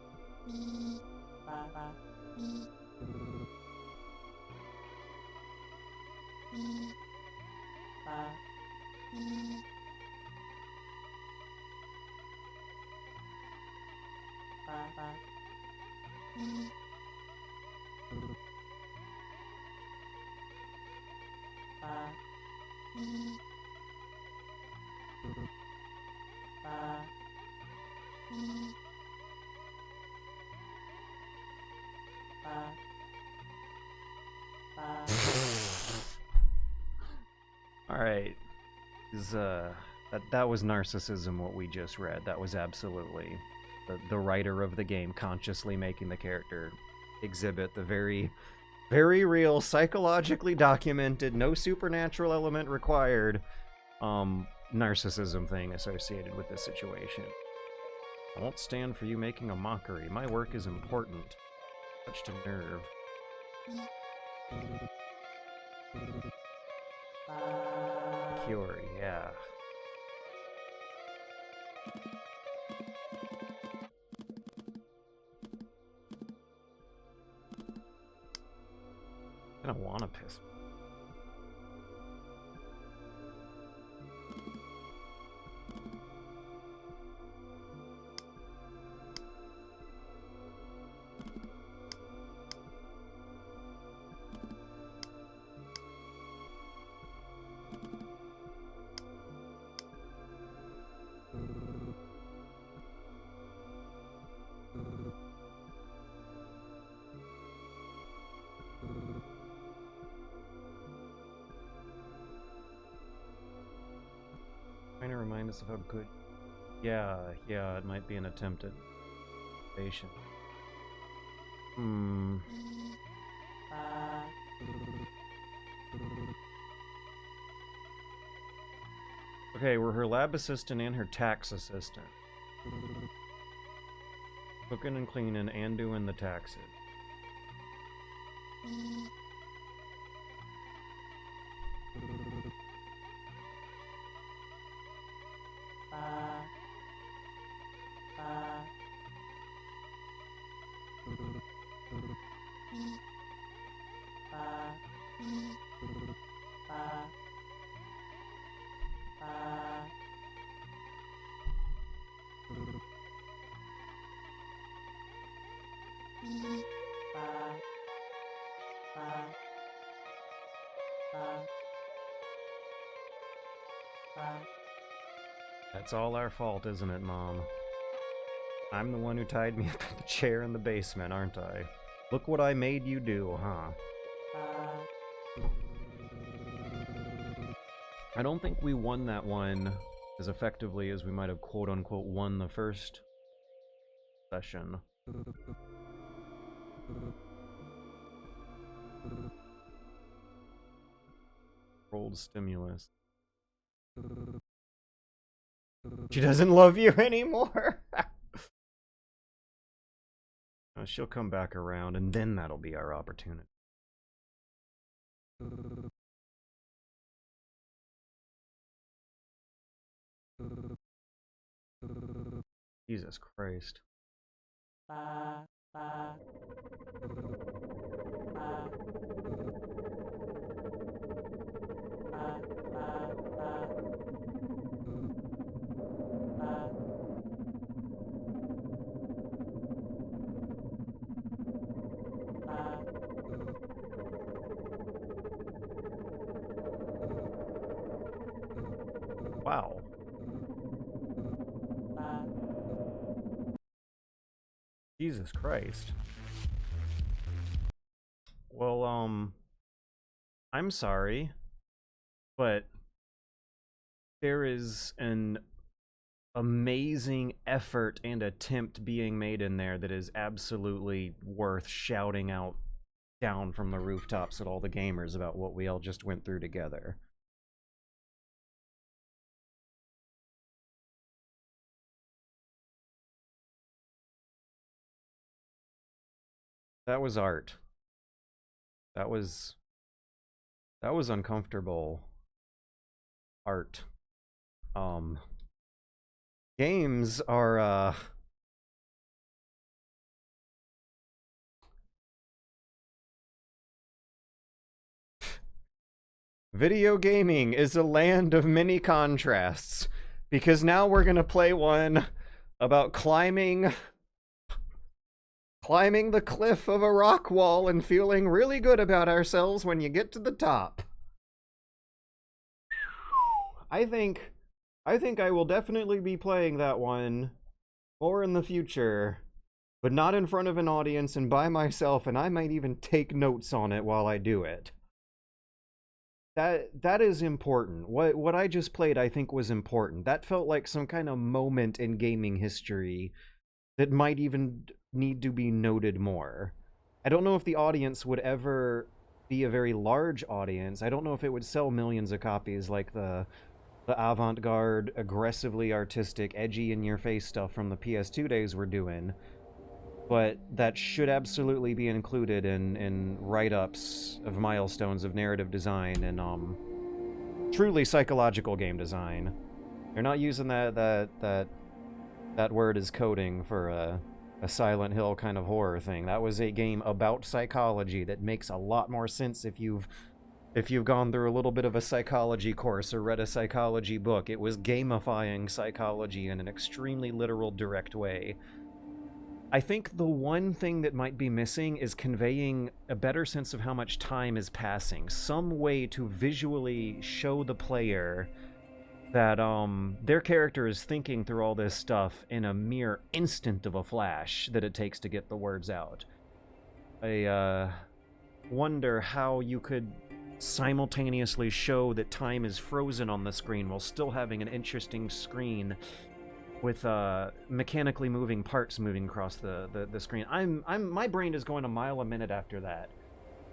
Alright. That was narcissism, what we just read. That was absolutely the writer of the game consciously making the character exhibit the very, very real, psychologically documented, no supernatural element required, narcissism thing associated with this situation. I won't stand for you making a mockery. My work is important. Touched a nerve. Cure, yeah. I don't want to piss. Trying to remind us of how good. Yeah, it might be an attempt at salvation. Okay, we're her lab assistant and her tax assistant. Cooking and cleaning and doing the taxes. That's all our fault, isn't it, Mom? I'm the one who tied me up in the chair in the basement, aren't I? Look what I made you do, huh? I don't think we won that one as effectively as we might have quote-unquote won the first session. Rolled stimulus. She doesn't love you anymore! She'll come back around, and then that'll be our opportunity. Jesus Christ. Wow. Jesus Christ. Well, I'm sorry, but there is an amazing effort and attempt being made in there that is absolutely worth shouting out down from the rooftops at all the gamers about what we all just went through together. That was art. That was uncomfortable art. Games are video gaming is a land of many contrasts, because now we're gonna play one about climbing the cliff of a rock wall and feeling really good about ourselves when you get to the top. I think I will definitely be playing that one more in the future, but not in front of an audience and by myself, and I might even take notes on it while I do it. That is important. What I just played, I think, was important. That felt like some kind of moment in gaming history that might even need to be noted more. I don't know if the audience would ever be a very large audience. I don't know if it would sell millions of copies like the avant-garde, aggressively artistic, edgy in-your-face stuff from the PS2 days were doing. But that should absolutely be included in write-ups of milestones of narrative design and truly psychological game design. They're not using that word as coding for a Silent Hill kind of horror thing. That was a game about psychology that makes a lot more sense if you've gone through a little bit of a psychology course or read a psychology book. It was gamifying psychology in an extremely literal, direct way. I think the one thing that might be missing is conveying a better sense of how much time is passing. Some way to visually show the player that their character is thinking through all this stuff in a mere instant of a flash that it takes to get the words out. I wonder how you could simultaneously show that time is frozen on the screen while still having an interesting screen with mechanically moving parts moving across the screen. My brain is going a mile a minute after that.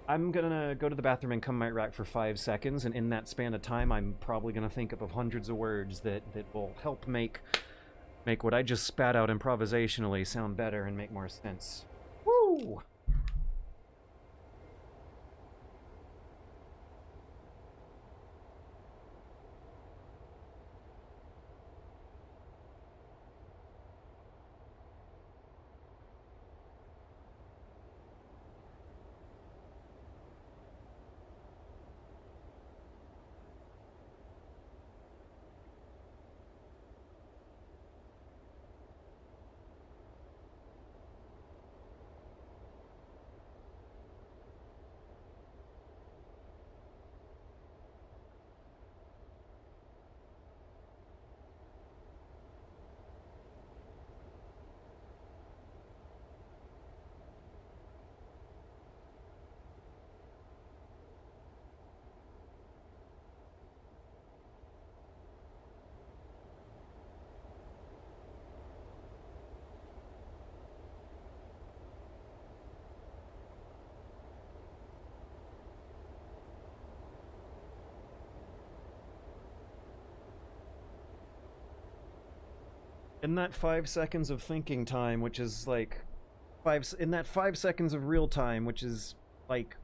I'm gonna go to the bathroom and come right back for 5 seconds, and in that span of time, I'm probably gonna think up of hundreds of words that will help make what I just spat out improvisationally sound better and make more sense. Woo! In that 5 seconds of thinking time, which is like in that 5 seconds of real time, which is like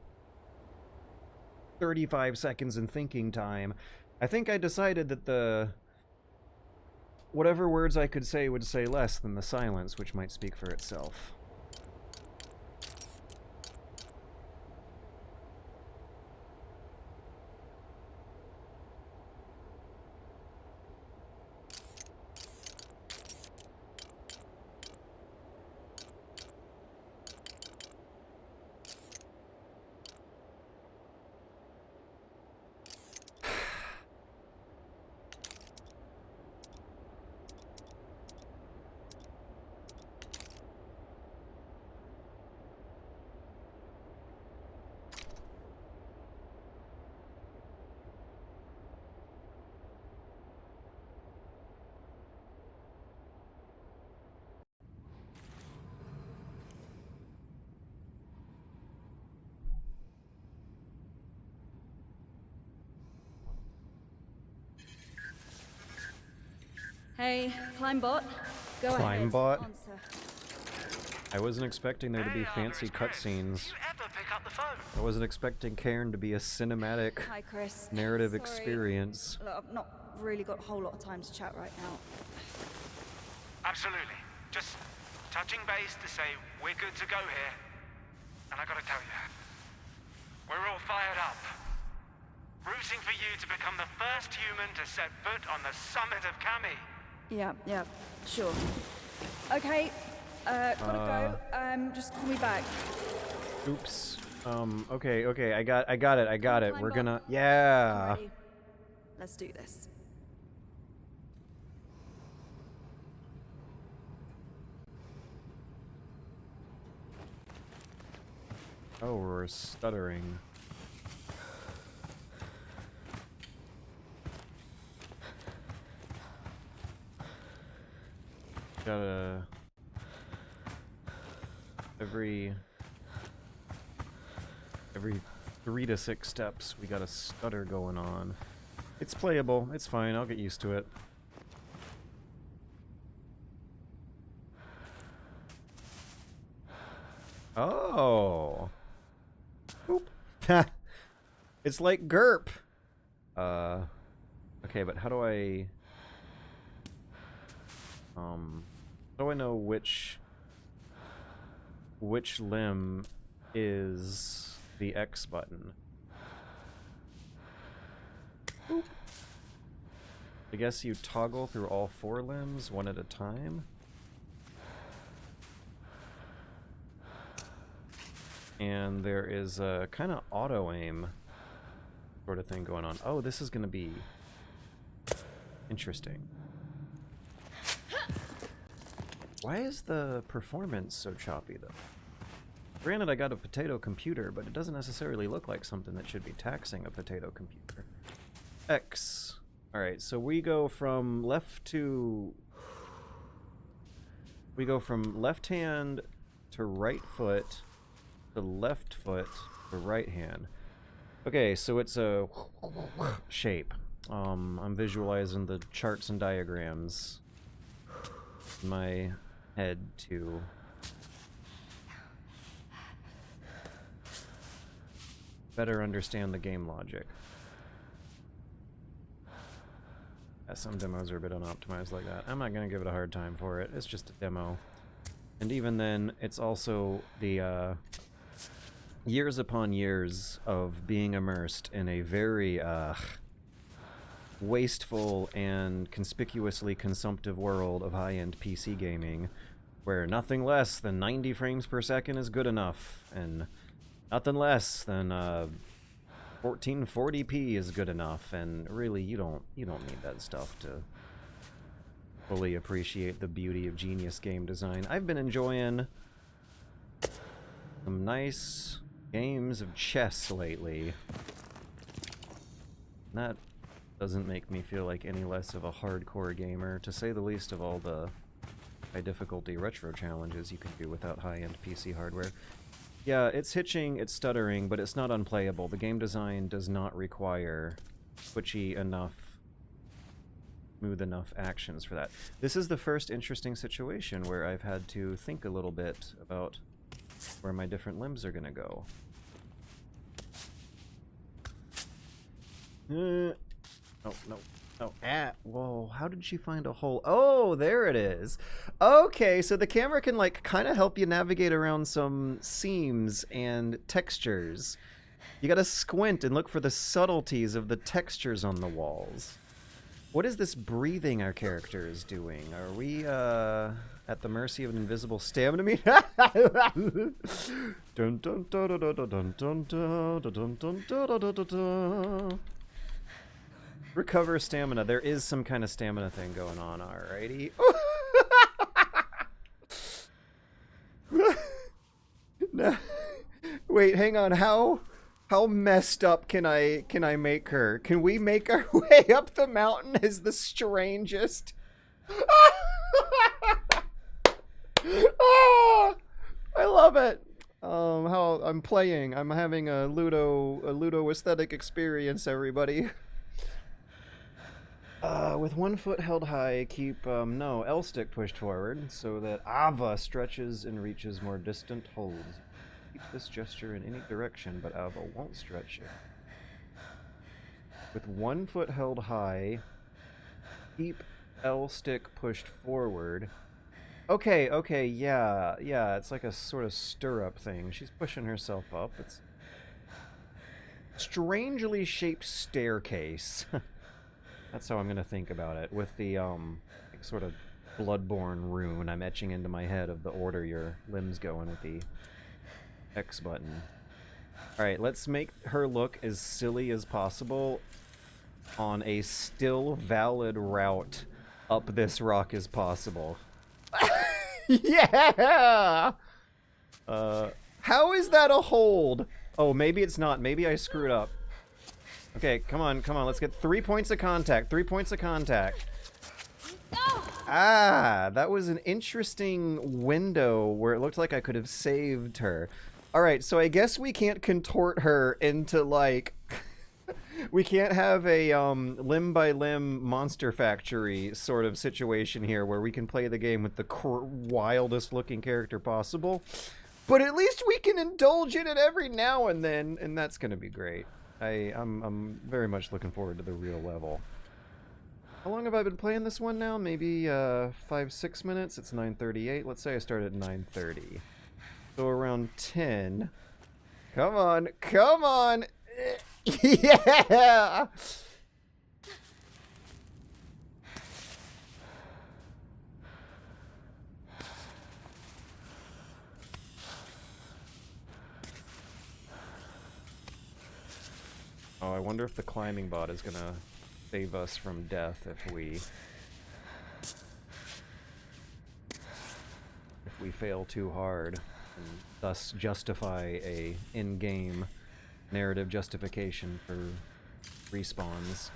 35 seconds in thinking time, I think I decided that the whatever words I could say would say less than the silence, which might speak for itself. Hey, Climbot. Go ahead. Climbot? Answer. I wasn't expecting there to be fancy cutscenes. Did you ever pick up the phone? I wasn't expecting Cairn to be a cinematic Hi, Chris. narrative Sorry. experience. Look, I've not really got a whole lot of time to chat right now. Absolutely. Just touching base to say we're good to go here. And I gotta tell you, we're all fired up. Rooting for you to become the first human to set foot on the summit of Kami. Yeah, sure. Okay, gotta go. Just call me back. Oops. Okay, I got it. We're Climbot. gonna, I'm yeah. ready. Let's do this. Oh, we're stuttering. Gotta... Every 3 to 6 steps, we got a stutter going on. It's playable. It's fine. I'll get used to it. Oh. Oop. It's like GURP. Okay, but how do I... how do I know which limb is the X button? Boop. I guess you toggle through all 4 limbs one at a time. And there is a kind of auto-aim sort of thing going on. Oh, this is going to be interesting. Why is the performance so choppy, though? Granted, I got a potato computer, but it doesn't necessarily look like something that should be taxing a potato computer. X. Alright, so we go from left to... We go from left hand to right foot to left foot to right hand. Okay, so it's a shape. I'm visualizing the charts and diagrams in my head to better understand the game logic. Yeah, some demos are a bit unoptimized like that. I'm not going to give it a hard time for it. It's just a demo. And even then, it's also the years upon years of being immersed in a very wasteful and conspicuously consumptive world of high-end PC gaming, where nothing less than 90 frames per second is good enough, and nothing less than 1440p is good enough, and really you don't need that stuff to fully appreciate the beauty of genius game design. I've been enjoying some nice games of chess lately. That doesn't make me feel like any less of a hardcore gamer, to say the least, of all the high difficulty retro challenges you can do without high-end PC hardware. Yeah, it's hitching, it's stuttering, but it's not unplayable. The game design does not require twitchy enough, smooth enough actions for that. This is the first interesting situation where I've had to think a little bit about where my different limbs are gonna go. Oh, no. Oh, whoa, how did she find a hole? Oh, there it is. Okay, so the camera can, like, kind of help you navigate around some seams and textures. You gotta squint and look for the subtleties of the textures on the walls. What is this breathing our character is doing? Are we, at the mercy of an invisible stamina meter? Dun dun dun dun dun dun dun dun dun dun dun dun dun. Recover stamina. There is some kind of stamina thing going on, alrighty. No. Wait, hang on. How messed up can I make her? Can we make our way up the mountain as the strangest? Oh, I love it. How I'm playing. I'm having a Ludo aesthetic experience, everybody. With 1 foot held high, keep, no, L stick pushed forward so that Ava stretches and reaches more distant holds. Keep this gesture in any direction, but Ava won't stretch it. With 1 foot held high, keep L stick pushed forward. Okay, okay, yeah, it's like a sort of stirrup thing. She's pushing herself up. It's strangely shaped staircase. That's how I'm gonna think about it. With the like sort of bloodborne rune I'm etching into my head of the order your limbs go in with the X button. Alright, let's make her look as silly as possible on a still valid route up this rock as possible. Yeah! How is that a hold? Oh, maybe it's not. Maybe I screwed up. Okay, come on, let's get 3 points of contact. 3 points of contact. Ah, that was an interesting window where it looked like I could have saved her. Alright, so I guess we can't contort her into, like... we can't have a limb-by-limb Monster Factory sort of situation here where we can play the game with the wildest-looking character possible. But at least we can indulge in it every now and then, and that's gonna be great. I'm very much looking forward to the real level. How long have I been playing this one now? Maybe 5-6 minutes? It's 9:38. Let's say I started at 9:30. So around 10. Come on, come on! Yeah! Oh, I wonder if the climbing bot is gonna save us from death if we fail too hard, and thus justify a in-game narrative justification for respawns.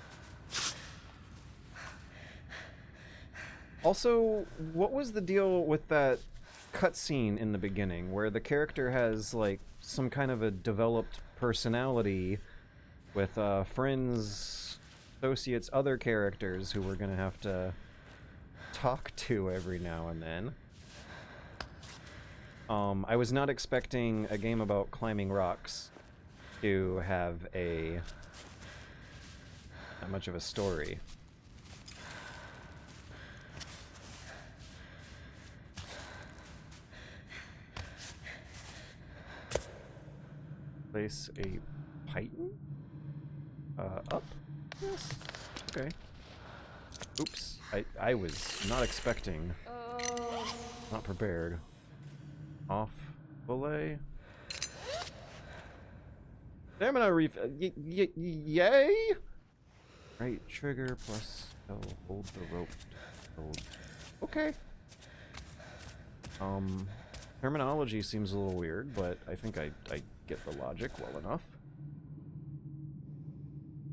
Also, what was the deal with that cutscene in the beginning where the character has like some kind of a developed personality with friends, associates, other characters who we're gonna have to talk to every now and then? I was not expecting a game about climbing rocks to have that much of a story. Place a python? Up? Yes. Okay. Oops. I was not expecting. Not prepared. Off belay. Stamina yay! Right trigger plus L, hold the rope. Hold. Okay. Terminology seems a little weird, but I think I get the logic well enough.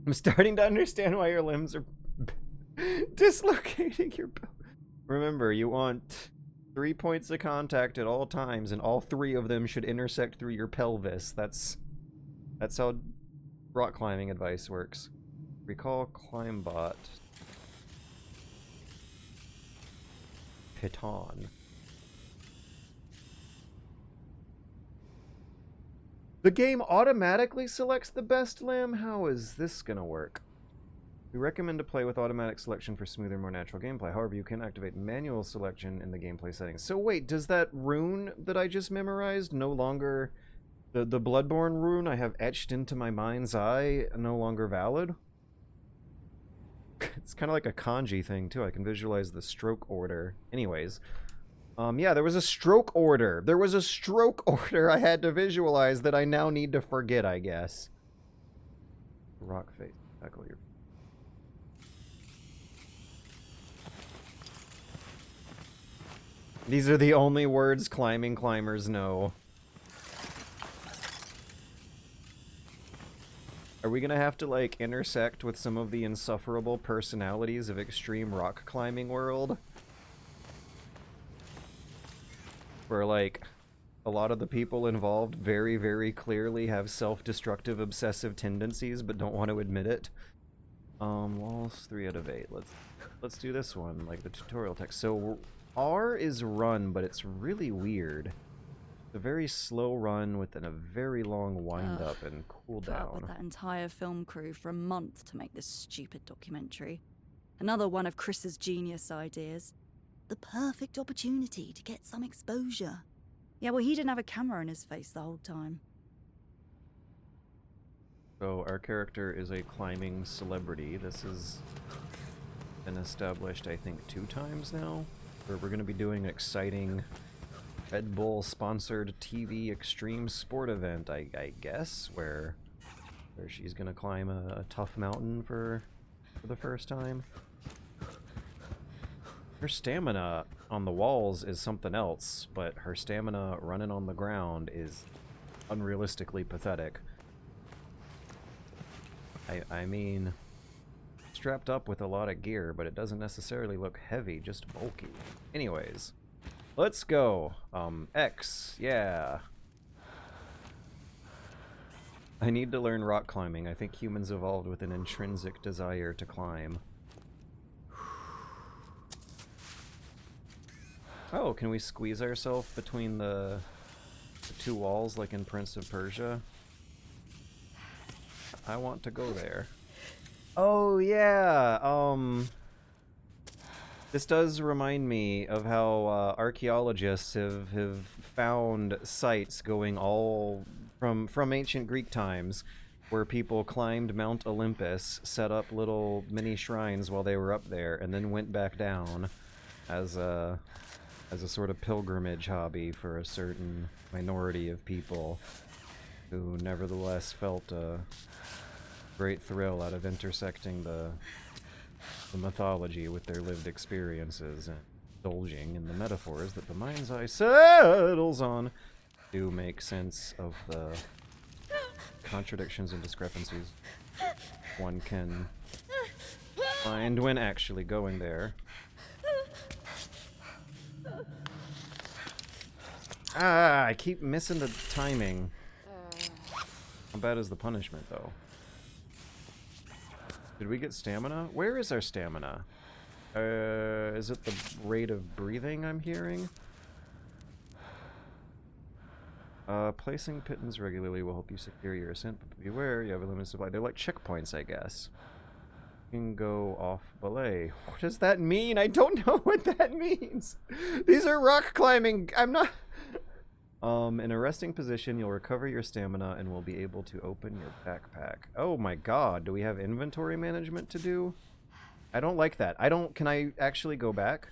I'm starting to understand why your limbs are dislocating your belt. Remember, you want 3 points of contact at all times, and all 3 of them should intersect through your pelvis. That's how rock climbing advice works. Recall Climbot. Piton. The game automatically selects the best limb? How is this gonna work? We recommend to play with automatic selection for smoother, more natural gameplay. However, you can activate manual selection in the gameplay settings. So wait, does that rune that I just memorized no longer... The Bloodborne rune I have etched into my mind's eye no longer valid? It's kind of like a kanji thing, too. I can visualize the stroke order. Anyways. Yeah, there was a stroke order. There was a stroke order I had to visualize that I now need to forget, I guess. Rock face. Tackle your... These are the only words climbing climbers know. Are we gonna have to, like, intersect with some of the insufferable personalities of extreme rock climbing world? Where, like, a lot of the people involved very, very clearly have self-destructive obsessive tendencies but don't want to admit it. Walls 3 out of 8. Let's do this one, like the tutorial text. So R is run, but it's really weird. It's a very slow run within a very long wind up and cool Put up with down. that entire film crew for a month to make this stupid documentary. Another one of Chris's genius ideas. The perfect opportunity to get some exposure. Yeah, well, he didn't have a camera in his face the whole time. So our character is a climbing celebrity. This has been established, I think, 2 times now. Where we're going to be doing an exciting Red Bull sponsored TV extreme sport event, I guess, where she's going to climb a tough mountain for the first time. Her stamina on the walls is something else, but her stamina running on the ground is unrealistically pathetic. I mean, strapped up with a lot of gear, but it doesn't necessarily look heavy, just bulky. Anyways, let's go. X, yeah. I need to learn rock climbing. I think humans evolved with an intrinsic desire to climb. Oh, can we squeeze ourselves between the 2 walls like in Prince of Persia? I want to go there. Oh yeah, this does remind me of how archaeologists have found sites going all from ancient Greek times where people climbed Mount Olympus, set up little mini shrines while they were up there, and then went back down as a sort of pilgrimage hobby for a certain minority of people who nevertheless felt a great thrill out of intersecting the mythology with their lived experiences and indulging in the metaphors that the mind's eye settles on to make sense of the contradictions and discrepancies one can find when actually going there. Ah, I keep missing the timing. How bad is the punishment, though? Did we get stamina? Where is our stamina? Is it the rate of breathing I'm hearing? Placing pittons regularly will help you secure your ascent, but beware, you have a limited supply. They're like checkpoints, I guess. You can go off belay. What does that mean? I don't know what that means! These are rock climbing! I'm not... in a resting position, you'll recover your stamina and will be able to open your backpack. Oh my god, do we have inventory management to do? I don't like that. Can I actually go back?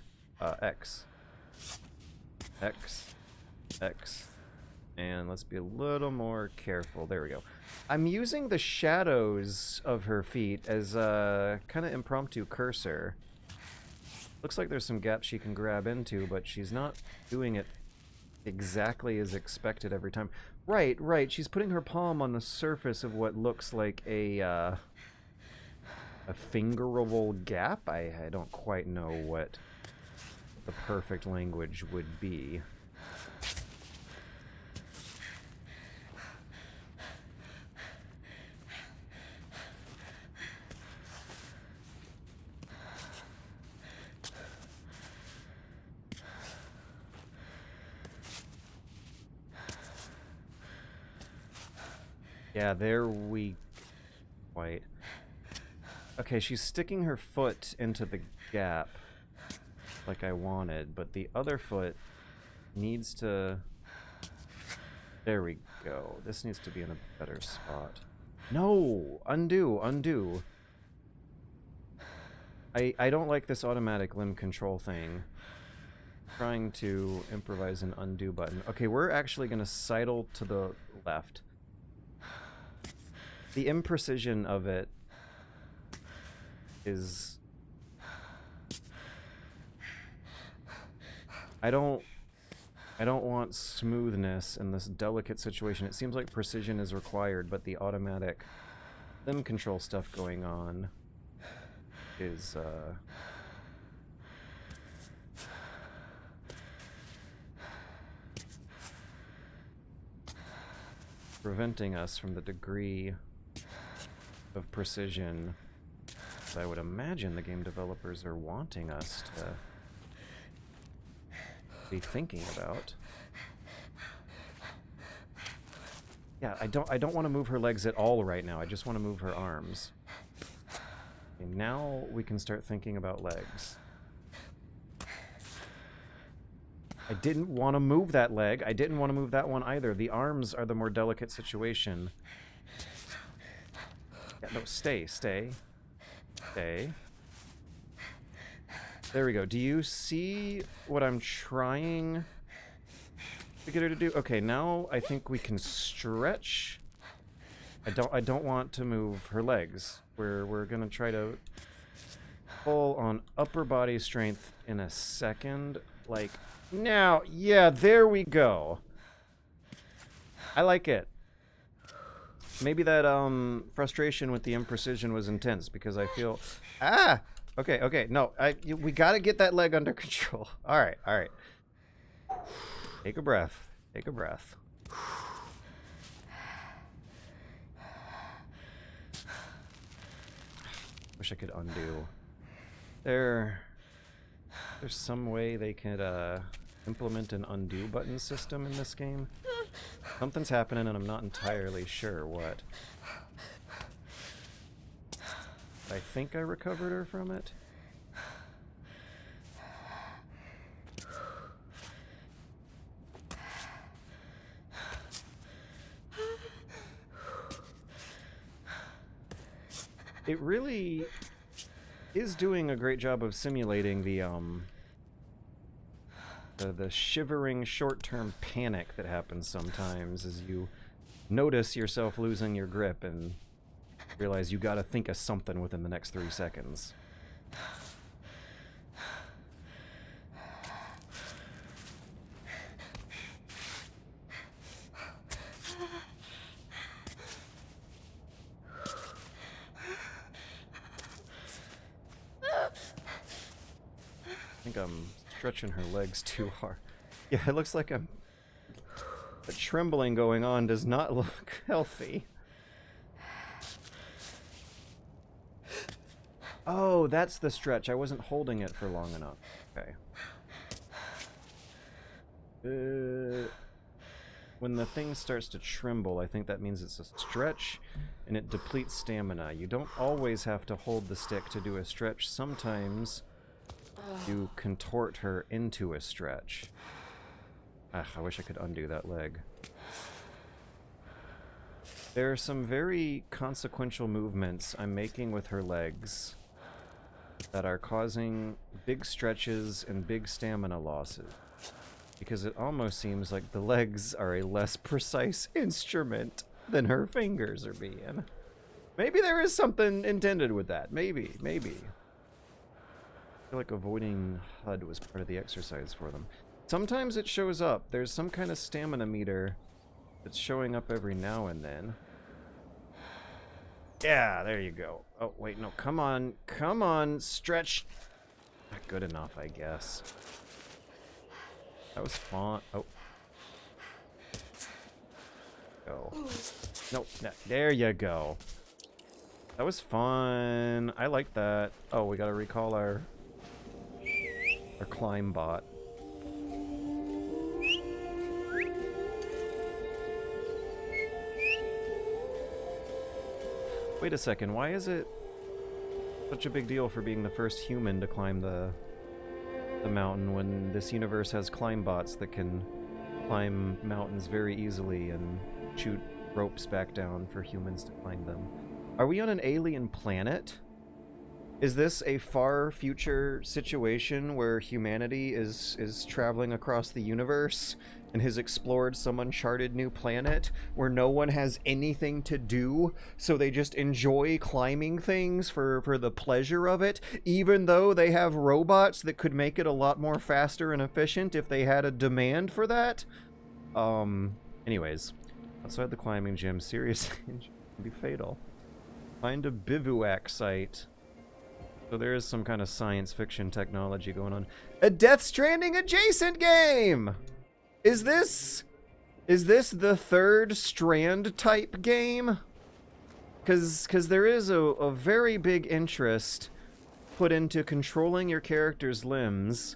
X. X. X. And let's be a little more careful. There we go. I'm using the shadows of her feet as a kind of impromptu cursor. Looks like there's some gaps she can grab into, but she's not doing it exactly as expected every time. Right. She's putting her palm on the surface of what looks like a fingerable gap. I don't quite know what the perfect language would be. Yeah, there we... Wait. Okay, she's sticking her foot into the gap like I wanted, but the other foot needs to... There we go. This needs to be in a better spot. No! Undo. I don't like this automatic limb control thing. I'm trying to improvise an undo button. Okay, we're actually going to sidle to the left. The imprecision of it is... I don't want smoothness in this delicate situation. It seems like precision is required, but the automatic limb control stuff going on is preventing us from the degree of precision I would imagine the game developers are wanting us to be thinking about. Yeah, I don't want to move her legs at all right now. I just want to move her arms. Okay, now we can start thinking about legs. I didn't want to move that leg. I didn't want to move that one either. The arms are the more delicate situation. Yeah, no, stay. Stay. There we go. Do you see what I'm trying to get her to do? Okay, now I think we can stretch. I don't want to move her legs. We're gonna try to pull on upper body strength in a second. Like now, yeah, there we go. I like it. Maybe that frustration with the imprecision was intense because I feel okay, no, we gotta get that leg under control. All right. Take a breath. Wish I could undo. There's some way they could implement an undo button system in this game. Something's happening and I'm not entirely sure what. I think I recovered her from it. It really is doing a great job of simulating the shivering short-term panic that happens sometimes as you notice yourself losing your grip and realize you gotta think of something within the next 3 seconds. I think I'm stretching her legs too hard. Yeah, it looks like the trembling going on does not look healthy. Oh, that's the stretch. I wasn't holding it for long enough. Okay. When the thing starts to tremble, I think that means it's a stretch, and it depletes stamina. You don't always have to hold the stick to do a stretch. Sometimes you contort her into a stretch. I wish I could undo that leg. There are some very consequential movements I'm making with her legs that are causing big stretches and big stamina losses. Because it almost seems like the legs are a less precise instrument than her fingers are being. Maybe there is something intended with that. Maybe. I feel like avoiding HUD was part of the exercise for them. Sometimes it shows up. There's some kind of stamina meter that's showing up every now and then. Yeah, there you go. Oh, wait, no, come on, stretch. Not good enough, I guess. That was fun. Oh. Go. Nope, there you go. That was fun. I like that. Oh, we gotta recall our climb bot. Wait a second, why is it such a big deal for being the first human to climb the mountain when this universe has climb bots that can climb mountains very easily and shoot ropes back down for humans to climb them? Are we on an alien planet? Is this a far future situation where humanity is traveling across the universe and has explored some uncharted new planet where no one has anything to do, so they just enjoy climbing things for the pleasure of it, even though they have robots that could make it a lot more faster and efficient if they had a demand for that? Anyways, outside the climbing gym, serious injury can be fatal. Find a bivouac site. So there is some kind of science fiction technology going on. A Death Stranding adjacent game! Is this the third Strand type game? Because there is a very big interest put into controlling your character's limbs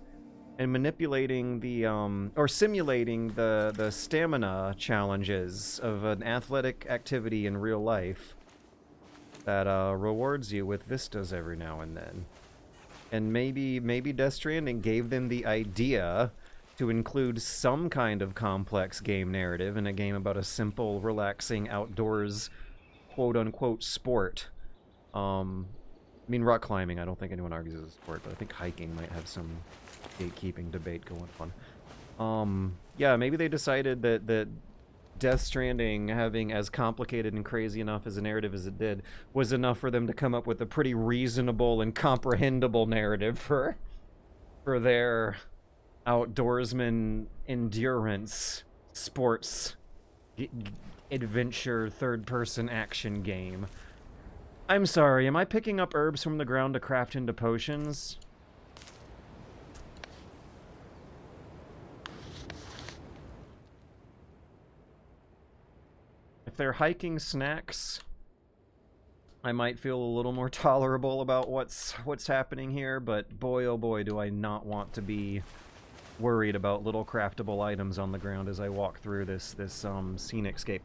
and manipulating the, or simulating the stamina challenges of an athletic activity in real life that rewards you with vistas every now and then. And maybe Death Stranding gave them the idea to include some kind of complex game narrative in a game about a simple, relaxing, outdoors, quote-unquote, sport. I mean, rock climbing, I don't think anyone argues is a sport, but I think hiking might have some gatekeeping debate going on. Yeah, maybe they decided that Death Stranding, having as complicated and crazy enough as a narrative as it did, was enough for them to come up with a pretty reasonable and comprehensible narrative for their outdoorsman endurance sports adventure third-person action game. I'm sorry, am I picking up herbs from the ground to craft into potions? If they're hiking snacks, I might feel a little more tolerable about what's happening here, but boy oh boy do I not want to be worried about little craftable items on the ground as I walk through this scenic scape.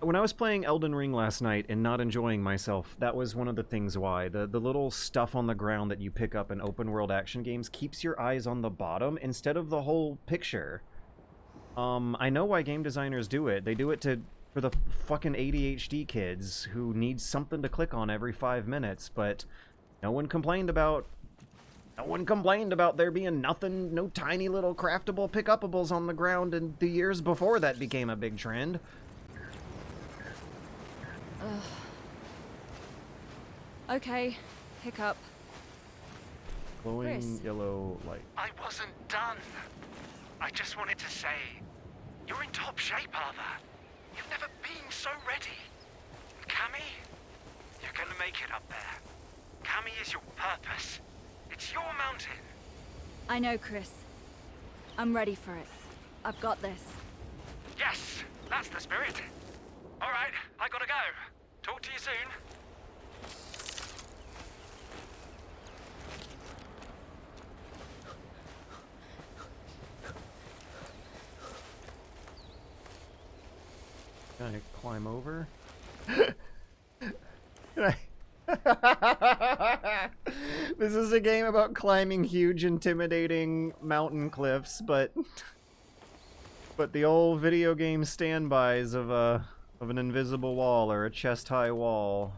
When I was playing Elden Ring last night and not enjoying myself, that was one of the things why. The little stuff on the ground that you pick up in open world action games keeps your eyes on the bottom instead of the whole picture. I know why game designers do it. They do it for the fucking ADHD kids who need something to click on every 5 minutes, but no one complained about there being no tiny little craftable pick-upables on the ground in the years before that became a big trend. Okay, hiccup. Glowing Chris. yellow light. I wasn't done. I just wanted to say, you're in top shape, Arthur. You've never been so ready. And Cammy, you're gonna make it up there. Cammy is your purpose. It's your mountain. I know, Chris. I'm ready for it. I've got this. Yes, that's the spirit. All right, I gotta go. Talk to you soon. Can I climb over? This is a game about climbing huge, intimidating mountain cliffs, but the old video game standbys of an invisible wall or a chest-high wall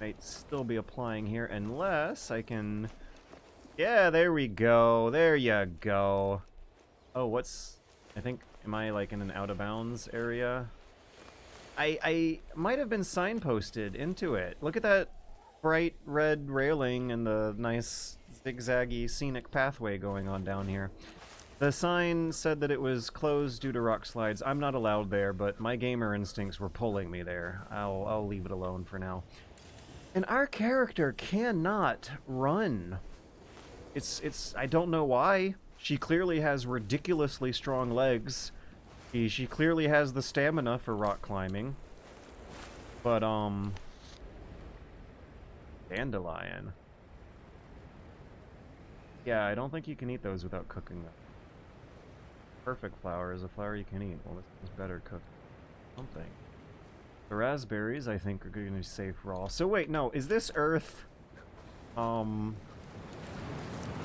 might still be applying here, unless I can... Yeah, there we go. There you go. Oh, I think... Am I, like, in an out-of-bounds area? I might have been signposted into it. Look at that bright red railing and the nice zigzaggy scenic pathway going on down here. The sign said that it was closed due to rock slides. I'm not allowed there, but my gamer instincts were pulling me there. I'll leave it alone for now. And our character cannot run. I don't know why. She clearly has ridiculously strong legs. She clearly has the stamina for rock climbing. But, dandelion. Yeah, I don't think you can eat those without cooking them. Perfect flower is a flower you can eat. Well, it's better cooked. Something. The raspberries, I think, are going to be safe raw. So wait, no, is this Earth?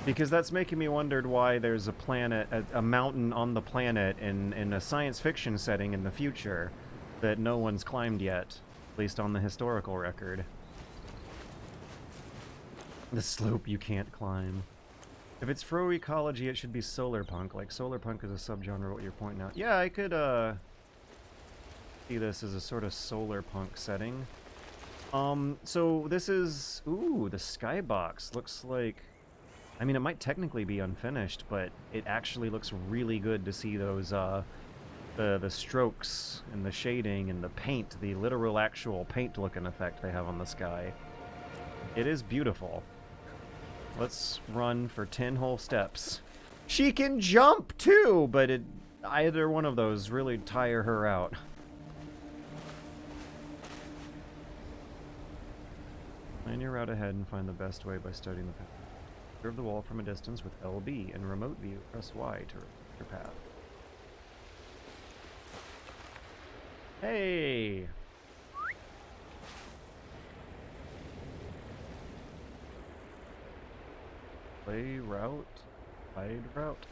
Because that's making me wonder why there's a planet, a mountain on the planet in a science fiction setting in the future that no one's climbed yet, at least on the historical record. The slope you can't climb. If it's fro ecology, it should be solar punk. Like, solar punk is a subgenre, what you're pointing out. Yeah, I could, see this as a sort of solar punk setting. So this is... Ooh, the skybox looks like... I mean, it might technically be unfinished, but it actually looks really good to see those, the strokes and the shading and the paint, the literal actual paint-looking effect they have on the sky. It is beautiful. Let's run for 10 whole steps. She can jump, too, but either one of those really tire her out. Plan your route ahead and find the best way by studying the path. Observe the wall from a distance with LB. In remote view, press Y to repeat your path. Hey! Play route? Hide route?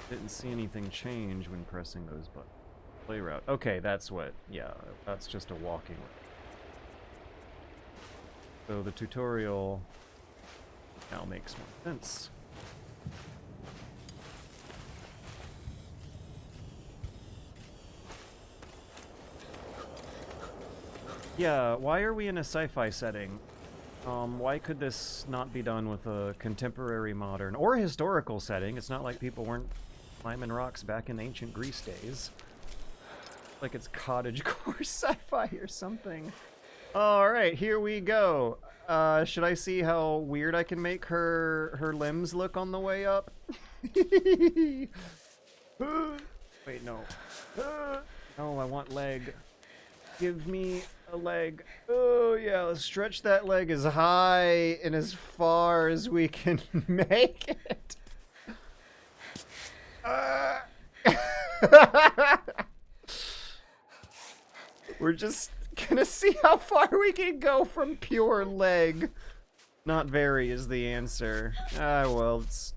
Didn't see anything change when pressing those buttons. Play route. Okay, that's what. Yeah, that's just a walking route. So the tutorial now makes more sense. Yeah, why are we in a sci-fi setting? Why could this not be done with a contemporary, modern, or historical setting? It's not like people weren't climbing rocks back in ancient Greece days. Like it's cottagecore sci-fi or something. Alright, here we go. Should I see how weird I can make her limbs look on the way up? Wait, no. No, I want leg. Give me a leg. Oh, yeah, let's stretch that leg as high and as far as we can make it. We're just gonna see how far we can go from pure leg. Not very is the answer. Well, it's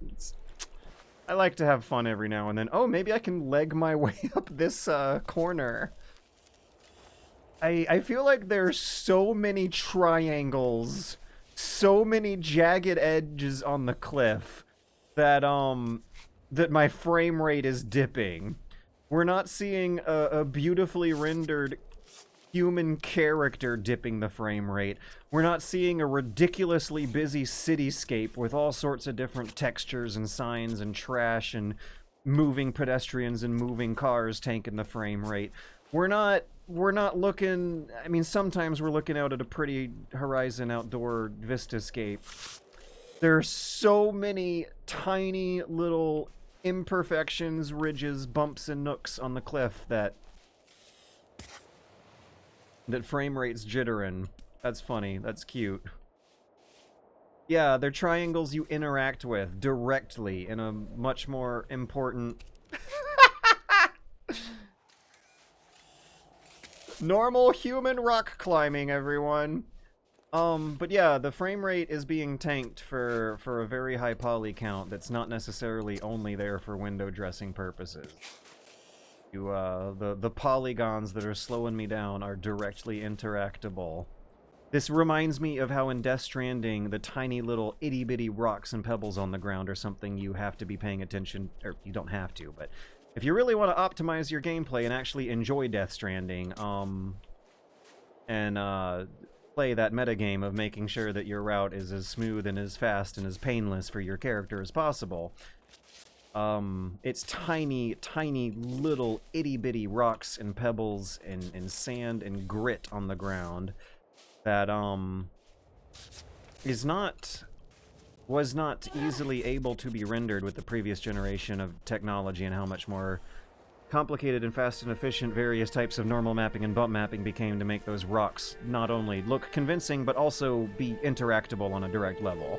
I like to have fun every now and then. Oh, maybe I can leg my way up this corner. I feel like there's so many triangles, so many jagged edges on the cliff that that my frame rate is dipping. We're not seeing a beautifully rendered human character dipping the frame rate. We're not seeing a ridiculously busy cityscape with all sorts of different textures and signs and trash and moving pedestrians and moving cars tanking the frame rate. We're not looking, I mean, sometimes we're looking out at a pretty horizon outdoor vistascape. There are so many tiny little imperfections, ridges, bumps, and nooks on the cliff that frame rate's jittering. That's funny. That's cute. Yeah, they're triangles you interact with directly in a much more important... Normal human rock climbing, everyone. But yeah, the frame rate is being tanked for a very high poly count that's not necessarily only there for window dressing purposes. The polygons that are slowing me down are directly interactable. This reminds me of how in Death Stranding, the tiny little itty-bitty rocks and pebbles on the ground are something you have to be paying attention, or you don't have to, but if you really want to optimize your gameplay and actually enjoy Death Stranding, and play that metagame of making sure that your route is as smooth and as fast and as painless for your character as possible, it's tiny, tiny little itty-bitty rocks and pebbles and sand and grit on the ground that, was not easily able to be rendered with the previous generation of technology, and how much more complicated and fast and efficient various types of normal mapping and bump mapping became to make those rocks not only look convincing, but also be interactable on a direct level.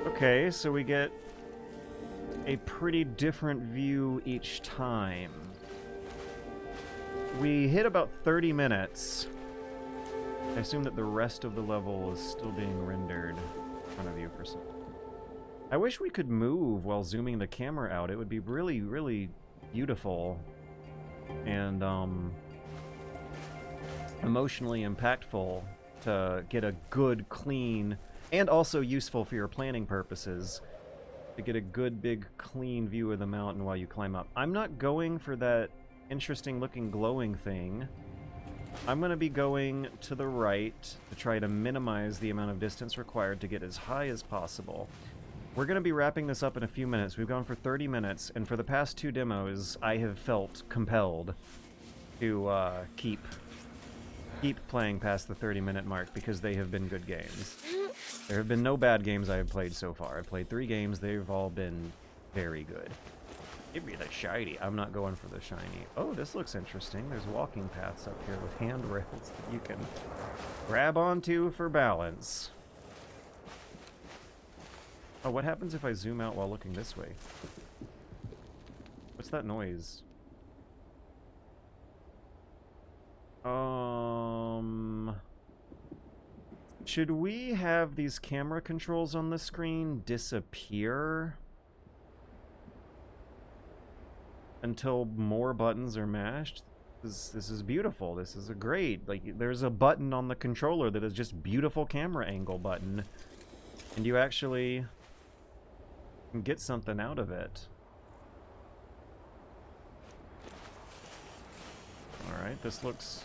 Okay, so we get a pretty different view each time. We hit about 30 minutes. I assume that the rest of the level is still being rendered in front of you for some. I wish we could move while zooming the camera out. It would be really, really beautiful and emotionally impactful to get a good, clean, and also useful for your planning purposes, to get a good, big, clean view of the mountain while you climb up. I'm not going for that interesting-looking glowing thing. I'm going to be going to the right to try to minimize the amount of distance required to get as high as possible. We're going to be wrapping this up in a few minutes. We've gone for 30 minutes, and for the past 2 demos, I have felt compelled to keep playing past the 30-minute mark because they have been good games. There have been no bad games I have played so far. I've played 3 games. They've all been very good. Give me the shiny. I'm not going for the shiny. Oh, this looks interesting. There's walking paths up here with handrails that you can grab onto for balance. Oh, what happens if I zoom out while looking this way? What's that noise? Should we have these camera controls on the screen disappear until more buttons are mashed? This is beautiful. This is a great, like, there's a button on the controller that is just beautiful camera angle button, and you actually can get something out of it. Alright, this looks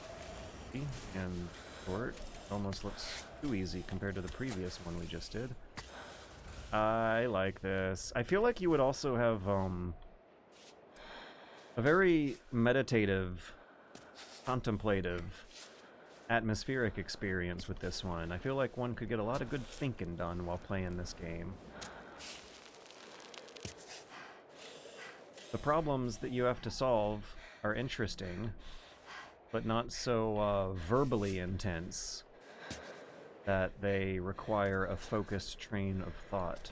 easy and short. Almost looks too easy compared to the previous one we just did. I like this. I feel like you would also have a very meditative, contemplative, atmospheric experience with this one. I feel like one could get a lot of good thinking done while playing this game. The problems that you have to solve are interesting, but not so verbally intense that they require a focused train of thought.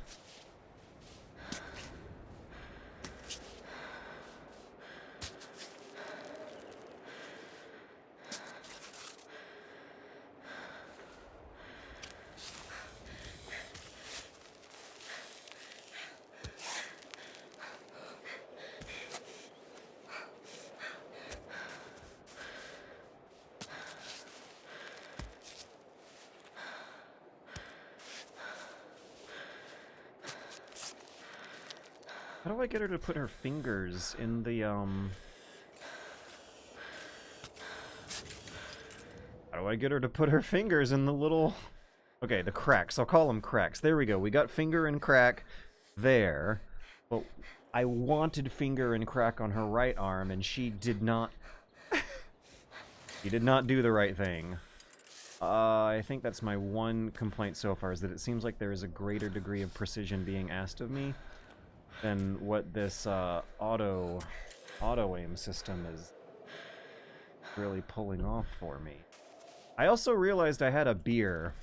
How do I get her to put her fingers in the, How do I get her to put her fingers in the little... Okay, the cracks. I'll call them cracks. There we go. We got finger and crack there. But I wanted finger and crack on her right arm, and she did not... She did not do the right thing. I think that's my one complaint so far, is that it seems like there is a greater degree of precision being asked of me than what this auto aim system is really pulling off for me. I also realized I had a beer.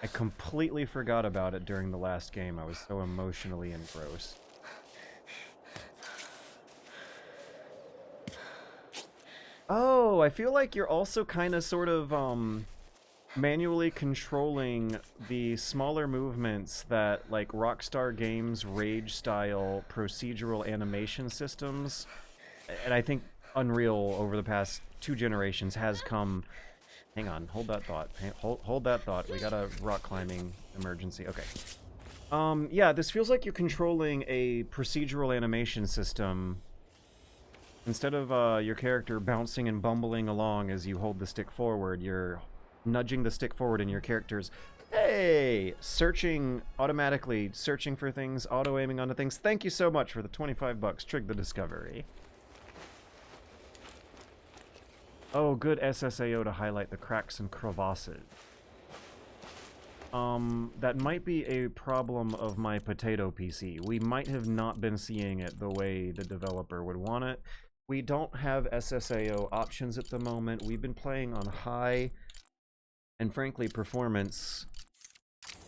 I completely forgot about it during the last game. I was so emotionally engrossed. Oh, I feel like you're also kind of sort of manually controlling the smaller movements that, like, Rockstar Games Rage-style procedural animation systems, and I think Unreal over the past 2 generations has come... Hang on, hold that thought. Hold that thought. We got a rock climbing emergency. Okay. Yeah, this feels like you're controlling a procedural animation system. Instead of your character bouncing and bumbling along as you hold the stick forward, you're nudging the stick forward and your character's, hey, automatically searching for things, auto-aiming onto things. Thank you so much for the 25 bucks. Trig the Discovery. Oh, good SSAO to highlight the cracks and crevasses. That might be a problem of my potato PC. We might have not been seeing it the way the developer would want it. We don't have SSAO options at the moment. We've been playing on high, and frankly, performance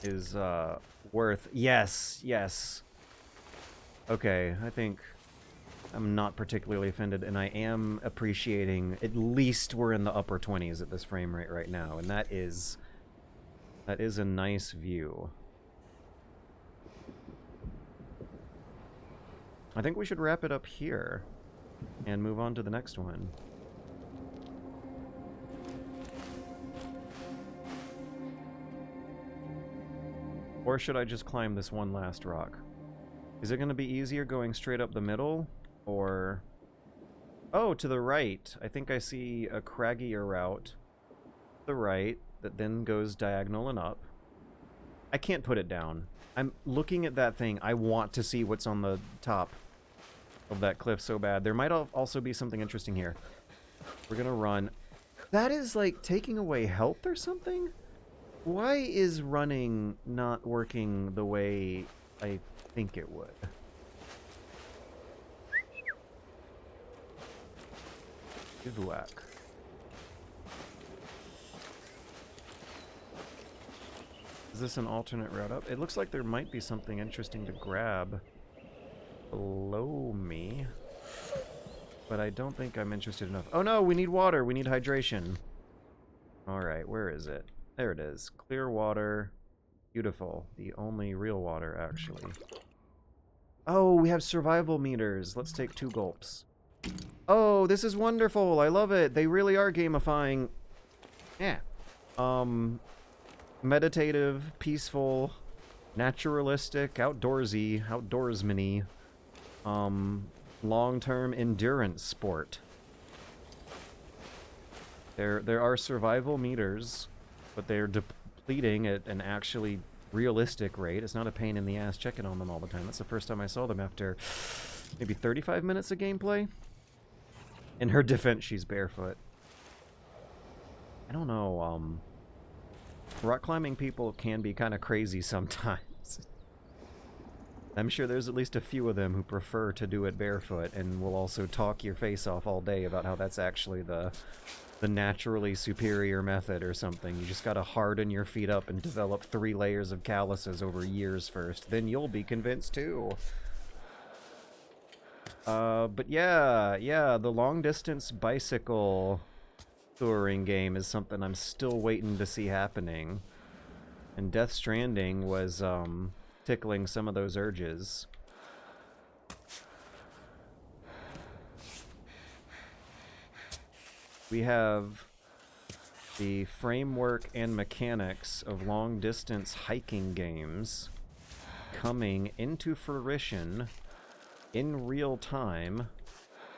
is worth... Yes, yes. Okay, I think I'm not particularly offended, and I am appreciating at least we're in the upper 20s at this frame rate right now, and that is a nice view. I think we should wrap it up here and move on to the next one. Or should I just climb this one last rock? Is it going to be easier going straight up the middle? Or... Oh, to the right. I think I see a craggier route to the right that then goes diagonal and up. I can't put it down. I'm looking at that thing. I want to see what's on the top of that cliff so bad. There might also be something interesting here. We're going to run. That is like taking away health or something? Why is running not working the way I think it would? Bivouac. Is this an alternate route up? It looks like there might be something interesting to grab below me. But I don't think I'm interested enough. Oh no, we need water. We need hydration. Alright, where is it? There it is. Clear water. Beautiful. The only real water, actually. Oh, we have survival meters. Let's take 2 gulps. Oh, this is wonderful. I love it. They really are gamifying. Yeah. Meditative, peaceful, naturalistic, outdoorsy, outdoorsman-y, long-term endurance sport. There are survival meters, but they're depleting at an actually realistic rate. It's not a pain in the ass checking on them all the time. That's the first time I saw them after maybe 35 minutes of gameplay. In her defense, she's barefoot. I don't know, rock climbing people can be kind of crazy sometimes. I'm sure there's at least a few of them who prefer to do it barefoot and will also talk your face off all day about how that's actually the naturally superior method or something. You just gotta harden your feet up and develop 3 layers of calluses over years first. Then you'll be convinced too. But yeah, the long-distance bicycle touring game is something I'm still waiting to see happening. And Death Stranding was, tickling some of those urges. We have the framework and mechanics of long-distance hiking games coming into fruition in real time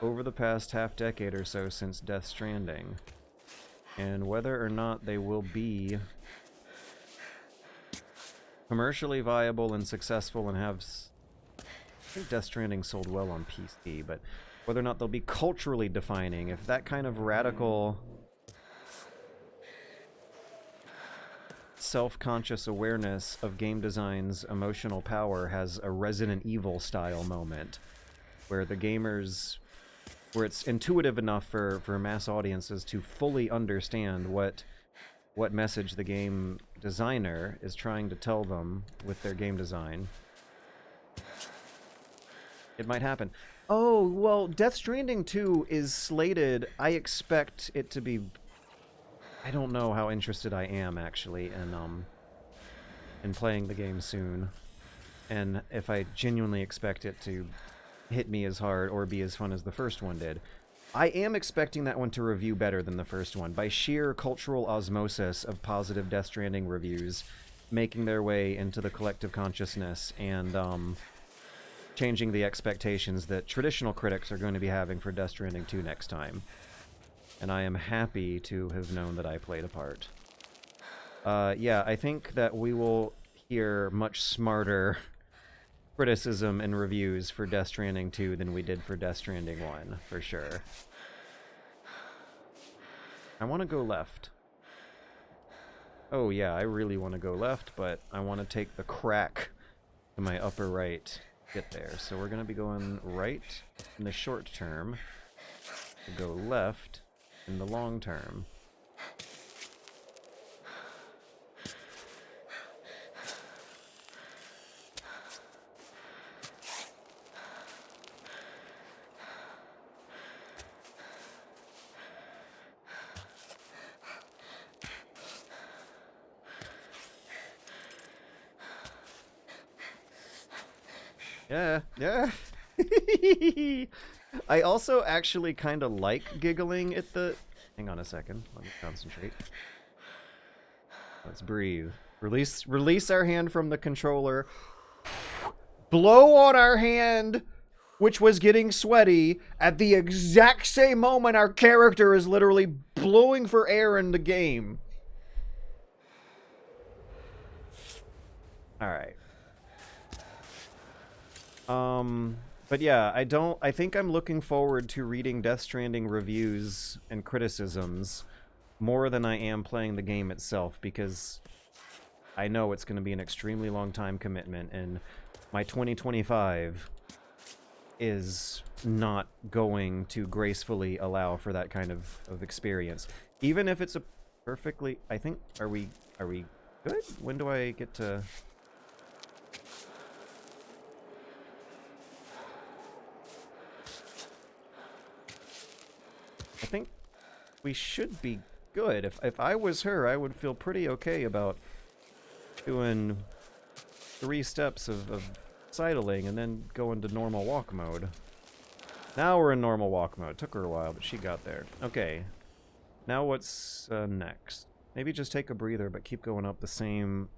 over the past half-decade or so since Death Stranding. And whether or not they will be commercially viable and successful and have... I think Death Stranding sold well on PC, but whether or not they'll be culturally defining, if that kind of radical self-conscious awareness of game design's emotional power has a Resident Evil style moment where the gamers, where it's intuitive enough for mass audiences to fully understand what message the game designer is trying to tell them with their game design. It might happen. Oh, well, Death Stranding 2 is slated. I expect it to be... I don't know how interested I am, actually, in playing the game soon. And if I genuinely expect it to hit me as hard or be as fun as the first one did. I am expecting that one to review better than the first one, by sheer cultural osmosis of positive Death Stranding reviews making their way into the collective consciousness and changing the expectations that traditional critics are going to be having for Death Stranding 2 next time. And I am happy to have known that I played a part. Yeah, I think that we will hear much smarter criticism and reviews for Death Stranding 2 than we did for Death Stranding 1, for sure. I want to go left. Oh yeah, I really want to go left, but I want to take the crack to my upper right to get there. So we're going to be going right in the short term, to go left in the long term. Yeah. I also actually kind of like giggling at the... Hang on a second. Let me concentrate. Let's breathe. Release our hand from the controller. Blow on our hand, which was getting sweaty, at the exact same moment our character is literally blowing for air in the game. Alright. But yeah, I think I'm looking forward to reading Death Stranding reviews and criticisms more than I am playing the game itself, because I know it's going to be an extremely long time commitment, and my 2025 is not going to gracefully allow for that kind of experience. Even if it's a perfectly... I think... Are we good? When do I get to... I think we should be good. If I was her, I would feel pretty okay about doing 3 steps of sidling and then go into normal walk mode. Now we're in normal walk mode. Took her a while, but she got there. Okay. Now what's next? Maybe just take a breather, but keep going up the same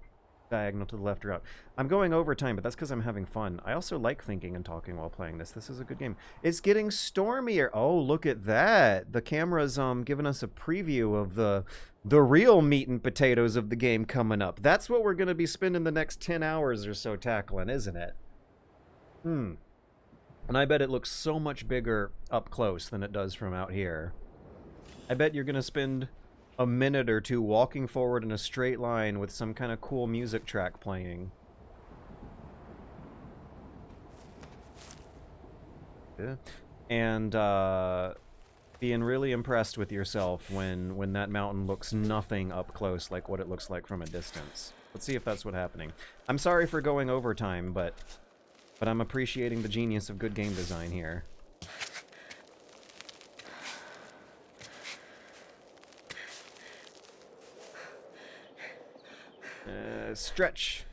diagonal to the left or out. I'm going over time, but that's because I'm having fun. I also like thinking and talking while playing this. This is a good game. It's getting stormier. Oh, look at that. The camera's giving us a preview of the real meat and potatoes of the game coming up. That's what we're going to be spending the next 10 hours or so tackling, isn't it? And I bet it looks so much bigger up close than it does from out here. I bet you're going to spend a minute or two walking forward in a straight line with some kind of cool music track playing. Yeah. And being really impressed with yourself when that mountain looks nothing up close like what it looks like from a distance. Let's see if that's what's happening. I'm sorry for going over time, but I'm appreciating the genius of good game design here. Stretch.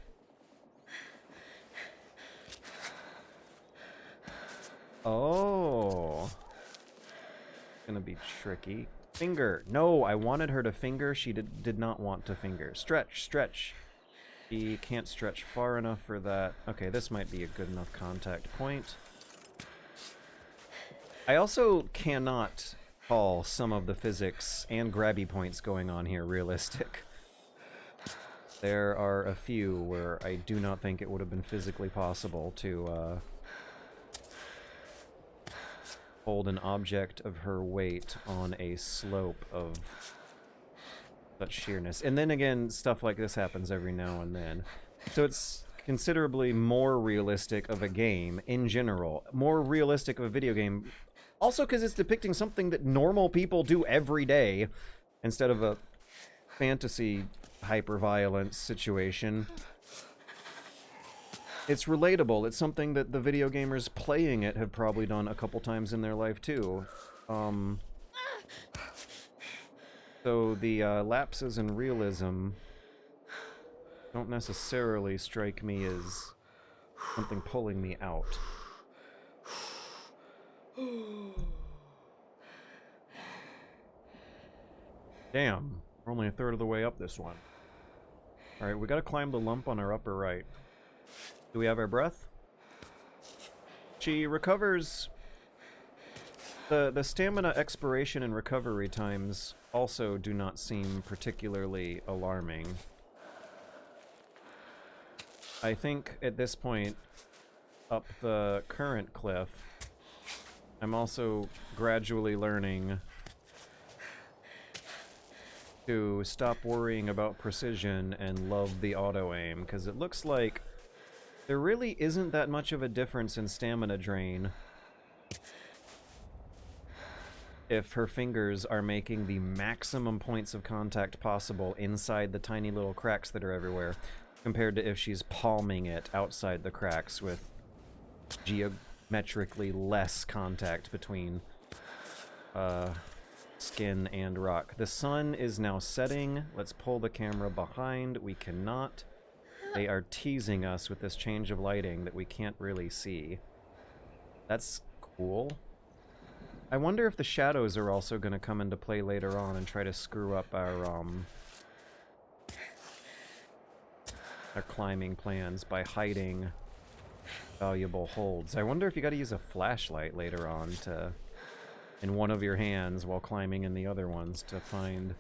Oh. Gonna be tricky. Finger. No, I wanted her to finger. She did not want to finger. Stretch, stretch. She can't stretch far enough for that. Okay, this might be a good enough contact point. I also cannot call some of the physics and grabby points going on here realistic. There are a few where I do not think it would have been physically possible to hold an object of her weight on a slope of such sheerness. And then again, stuff like this happens every now and then. So it's considerably more realistic of a game in general. More realistic of a video game. Also because it's depicting something that normal people do every day instead of a fantasy hyper-violence situation. It's relatable. It's something that the video gamers playing it have probably done a couple times in their life too. So the lapses in realism don't necessarily strike me as something pulling me out. Damn, we're only a third of the way up this one. Alright, we gotta climb the lump on our upper right. Do we have our breath? She recovers... The stamina expiration and recovery times also do not seem particularly alarming. I think at this point, up the current cliff, I'm also gradually learning to stop worrying about precision and love the auto-aim, because it looks like there really isn't that much of a difference in stamina drain if her fingers are making the maximum points of contact possible inside the tiny little cracks that are everywhere, compared to if she's palming it outside the cracks with geometrically less contact between skin and rock. The sun is now setting. Let's pull the camera behind. We cannot. They are teasing us with this change of lighting that we can't really see. That's cool. I wonder if the shadows are also going to come into play later on and try to screw up our climbing plans by hiding valuable holds. I wonder if you got to use a flashlight later on to, in one of your hands while climbing in the other ones, to find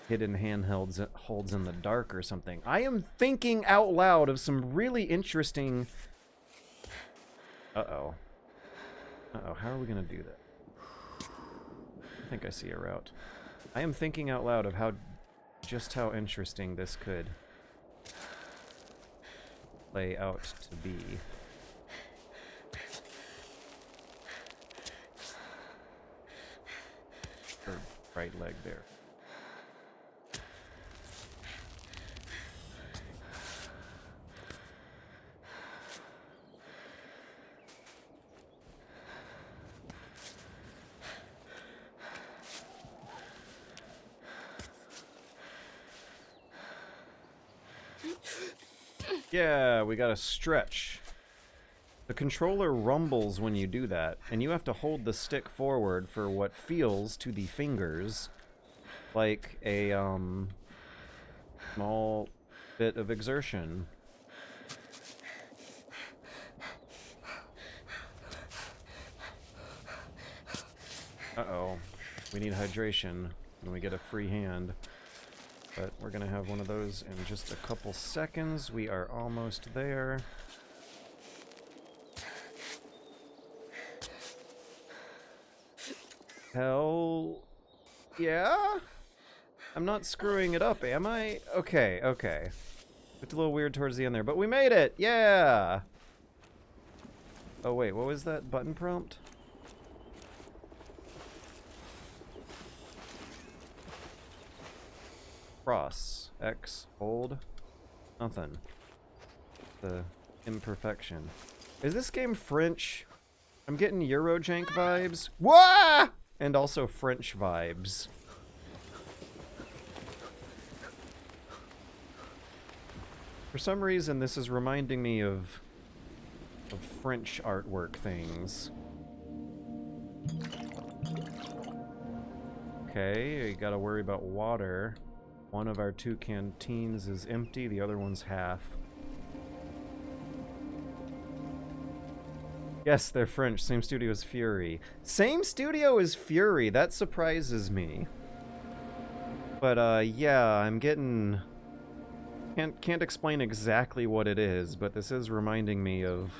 hidden handhelds holds in the dark or something. I am thinking out loud of some really interesting... Uh-oh. Uh-oh, how are we gonna do that? I think I see a route. I am thinking out loud of just how interesting this could play out to be. right leg there. Yeah, we got a stretch. The controller rumbles when you do that, and you have to hold the stick forward for what feels to the fingers like a small bit of exertion. Uh-oh. We need hydration when we get a free hand. But we're gonna have one of those in just a couple seconds. We are almost there. Hell yeah? I'm not screwing it up, am I? Okay, okay. It's a little weird towards the end there, but we made it! Yeah! Oh wait, what was that button prompt? Cross. X. Hold. Nothing. The imperfection. Is this game French? I'm getting Eurojank vibes. Wah! And also French vibes. For some reason, this is reminding me of French artwork things. Okay, you gotta worry about water. One of our 2 canteens is empty, the other one's half. Yes, they're French. Same studio as Fury. Same studio as Fury. That surprises me. But, yeah, I'm getting... Can't explain exactly what it is, but this is reminding me of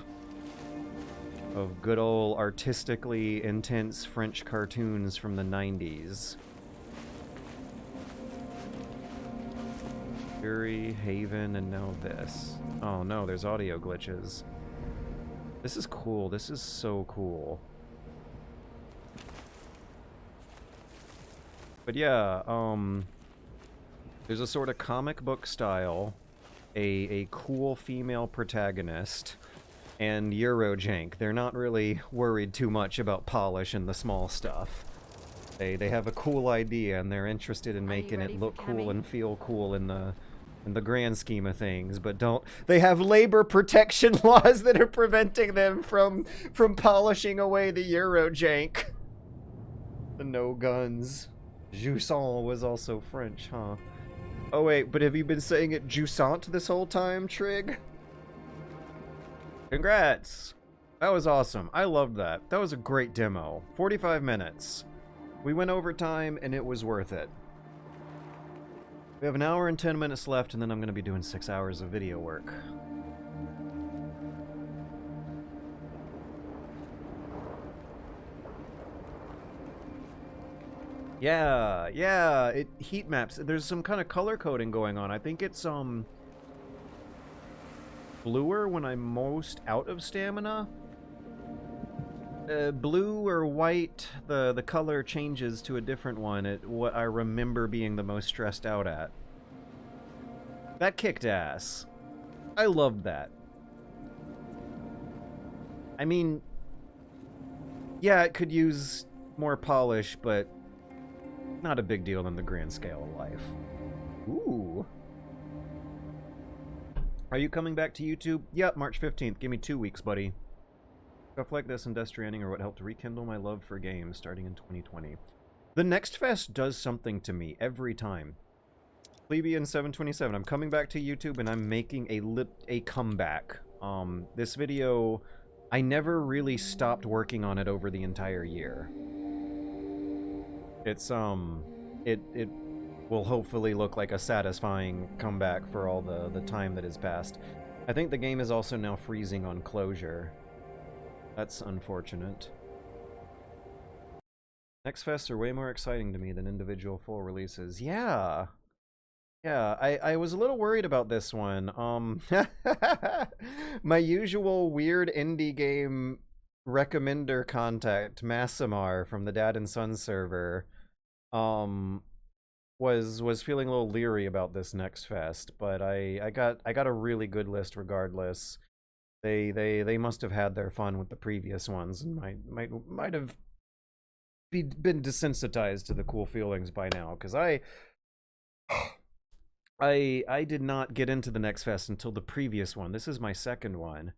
good old artistically intense French cartoons from the 90s. Fury, Haven, and now this. Oh no, there's audio glitches. This is cool. This is so cool. But yeah, there's a sort of comic book style, a cool female protagonist, and Eurojank. They're not really worried too much about polish and the small stuff. They have a cool idea and they're interested in making it look cool and feel cool in the grand scheme of things, but they have labor protection laws that are preventing them from polishing away the Eurojank. The no guns. Jouissant was also French, huh? Oh wait, but have you been saying it Jouissant this whole time, Trig? Congrats! That was awesome. I loved that. That was a great demo. 45 minutes. We went over time and it was worth it. We have an hour and 10 minutes left, and then I'm going to be doing 6 hours of video work. Yeah, it heat maps. There's some kind of color coding going on. I think it's, bluer when I'm most out of stamina. Blue or white, the color changes to a different one at what I remember being the most stressed out at. That kicked ass. I loved that. I mean, yeah, it could use more polish, but not a big deal in the grand scale of life. Ooh. Are you coming back to YouTube? Yep, March 15th. Give me 2 weeks, buddy. Stuff like this and Death Stranding are what helped rekindle my love for games starting in 2020. The Next Fest does something to me every time. Plebeian 727, I'm coming back to YouTube and I'm making a comeback. This video, I never really stopped working on it over the entire year. It's, it will hopefully look like a satisfying comeback for all the time that has passed. I think the game is also now freezing on closure. That's unfortunate. Next fests are way more exciting to me than individual full releases. Yeah. Yeah, I was a little worried about this one. My usual weird indie game recommender contact, Massimar from the Dad and Son server, was feeling a little leery about this next fest, but I got a really good list regardless. They must have had their fun with the previous ones and might have been desensitized to the cool feelings by now, because I did not get into the next fest until the previous one. This is my second one,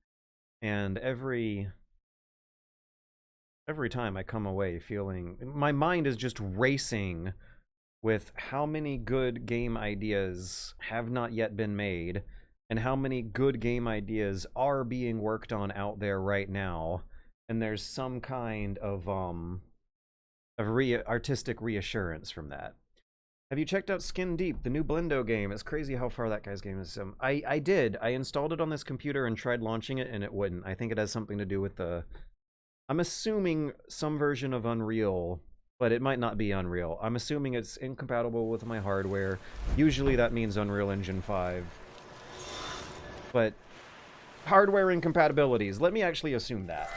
and every time I come away feeling my mind is just racing with how many good game ideas have not yet been made and how many good game ideas are being worked on out there right now, and there's some kind of artistic reassurance from that. Have you checked out Skin Deep, the new Blendo game? It's crazy how far that guy's game is. I did. I installed it on this computer and tried launching it, and it wouldn't. I think it has something to do with the... I'm assuming some version of Unreal, but it might not be Unreal. I'm assuming it's incompatible with my hardware. Usually that means Unreal Engine 5. But hardware incompatibilities, let me actually assume that.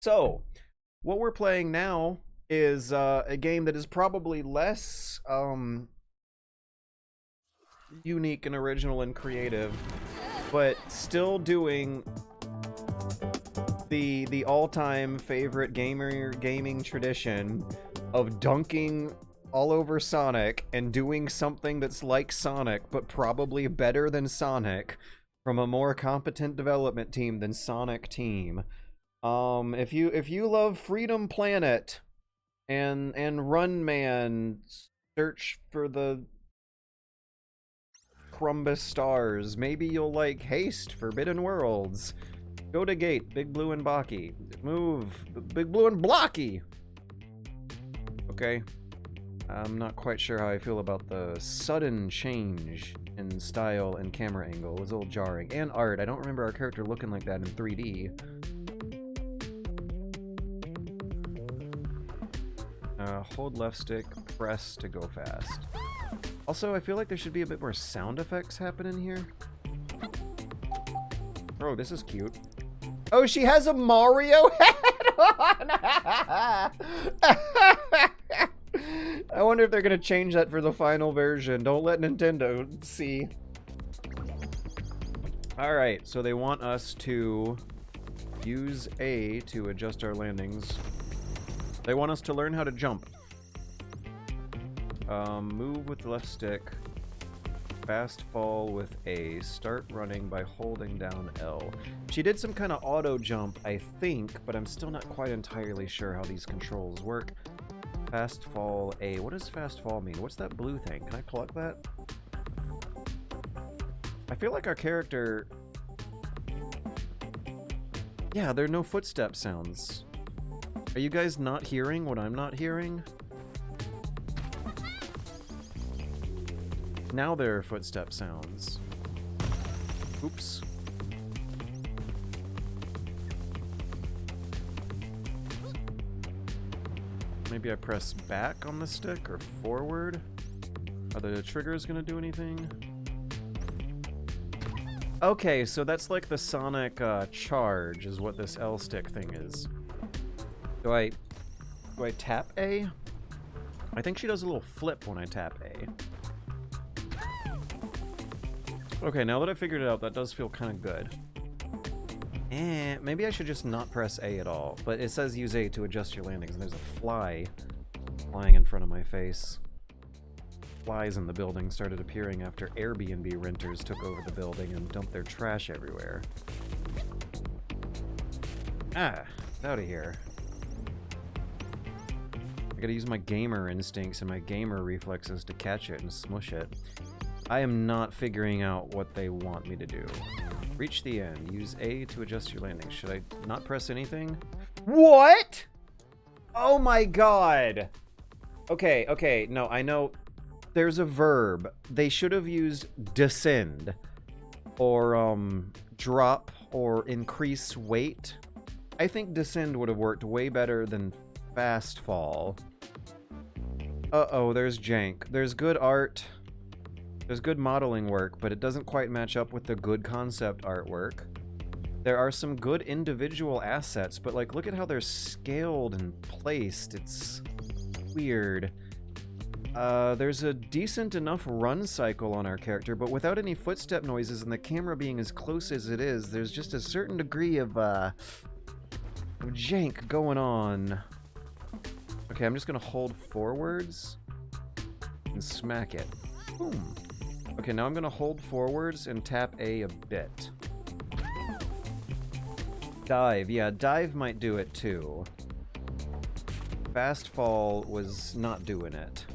So, what we're playing now is a game that is probably less unique and original and creative, but still doing the all-time favorite gaming tradition of dunking all over Sonic and doing something that's like Sonic but probably better than Sonic from a more competent development team than Sonic Team. If you love Freedom Planet and Run Man, Search for the Crumbus Stars, maybe you'll like HASTE, Forbidden Worlds, Go to Gate, Big Blue and Blocky, Move, Big Blue and Blocky. Okay, I'm not quite sure how I feel about the sudden change in style and camera angle. It was a little jarring. And art, I don't remember our character looking like that in 3D. Hold left stick, press to go fast. Also, I feel like there should be a bit more sound effects happening here. Oh, this is cute. Oh, she has a Mario hat on! I wonder if they're gonna change that for the final version. Don't let Nintendo see. Alright, so they want us to use A to adjust our landings. They want us to learn how to jump. Move with the left stick. Fast fall with A. Start running by holding down L. She did some kind of auto jump, I think, but I'm still not quite entirely sure how these controls work. Fast fall A. What does fast fall mean? What's that blue thing? Can I pluck that? I feel like our character... Yeah, there are no footstep sounds. Are you guys not hearing what I'm not hearing? Now there are footstep sounds. Oops. Maybe I press back on the stick or forward? Are the triggers gonna do anything? Okay, so that's like the Sonic charge is what this L stick thing is. Do I tap A? I think she does a little flip when I tap A. Okay, now that I figured it out, that does feel kind of good. Maybe I should just not press A at all. But it says use A to adjust your landings, and there's a fly flying in front of my face. Flies in the building started appearing after Airbnb renters took over the building and dumped their trash everywhere. Ah, it's out of here. I gotta use my gamer instincts and my gamer reflexes to catch it and smush it. I am not figuring out what they want me to do. Reach the end. Use A to adjust your landing. Should I not press anything? What? Oh my god. Okay, no, I know there's a verb. They should have used descend or drop or increase weight. I think descend would have worked way better than fast fall. Uh-oh, there's jank. There's good art. There's good modeling work, but it doesn't quite match up with the good concept artwork. There are some good individual assets, but like, look at how they're scaled and placed. It's weird. There's a decent enough run cycle on our character, but without any footstep noises and the camera being as close as it is, there's just a certain degree of jank going on. Okay, I'm just gonna hold forwards and smack it. Boom. Okay, now I'm gonna hold forwards and tap A a bit. Dive, yeah, dive might do it too. Fast fall was not doing it.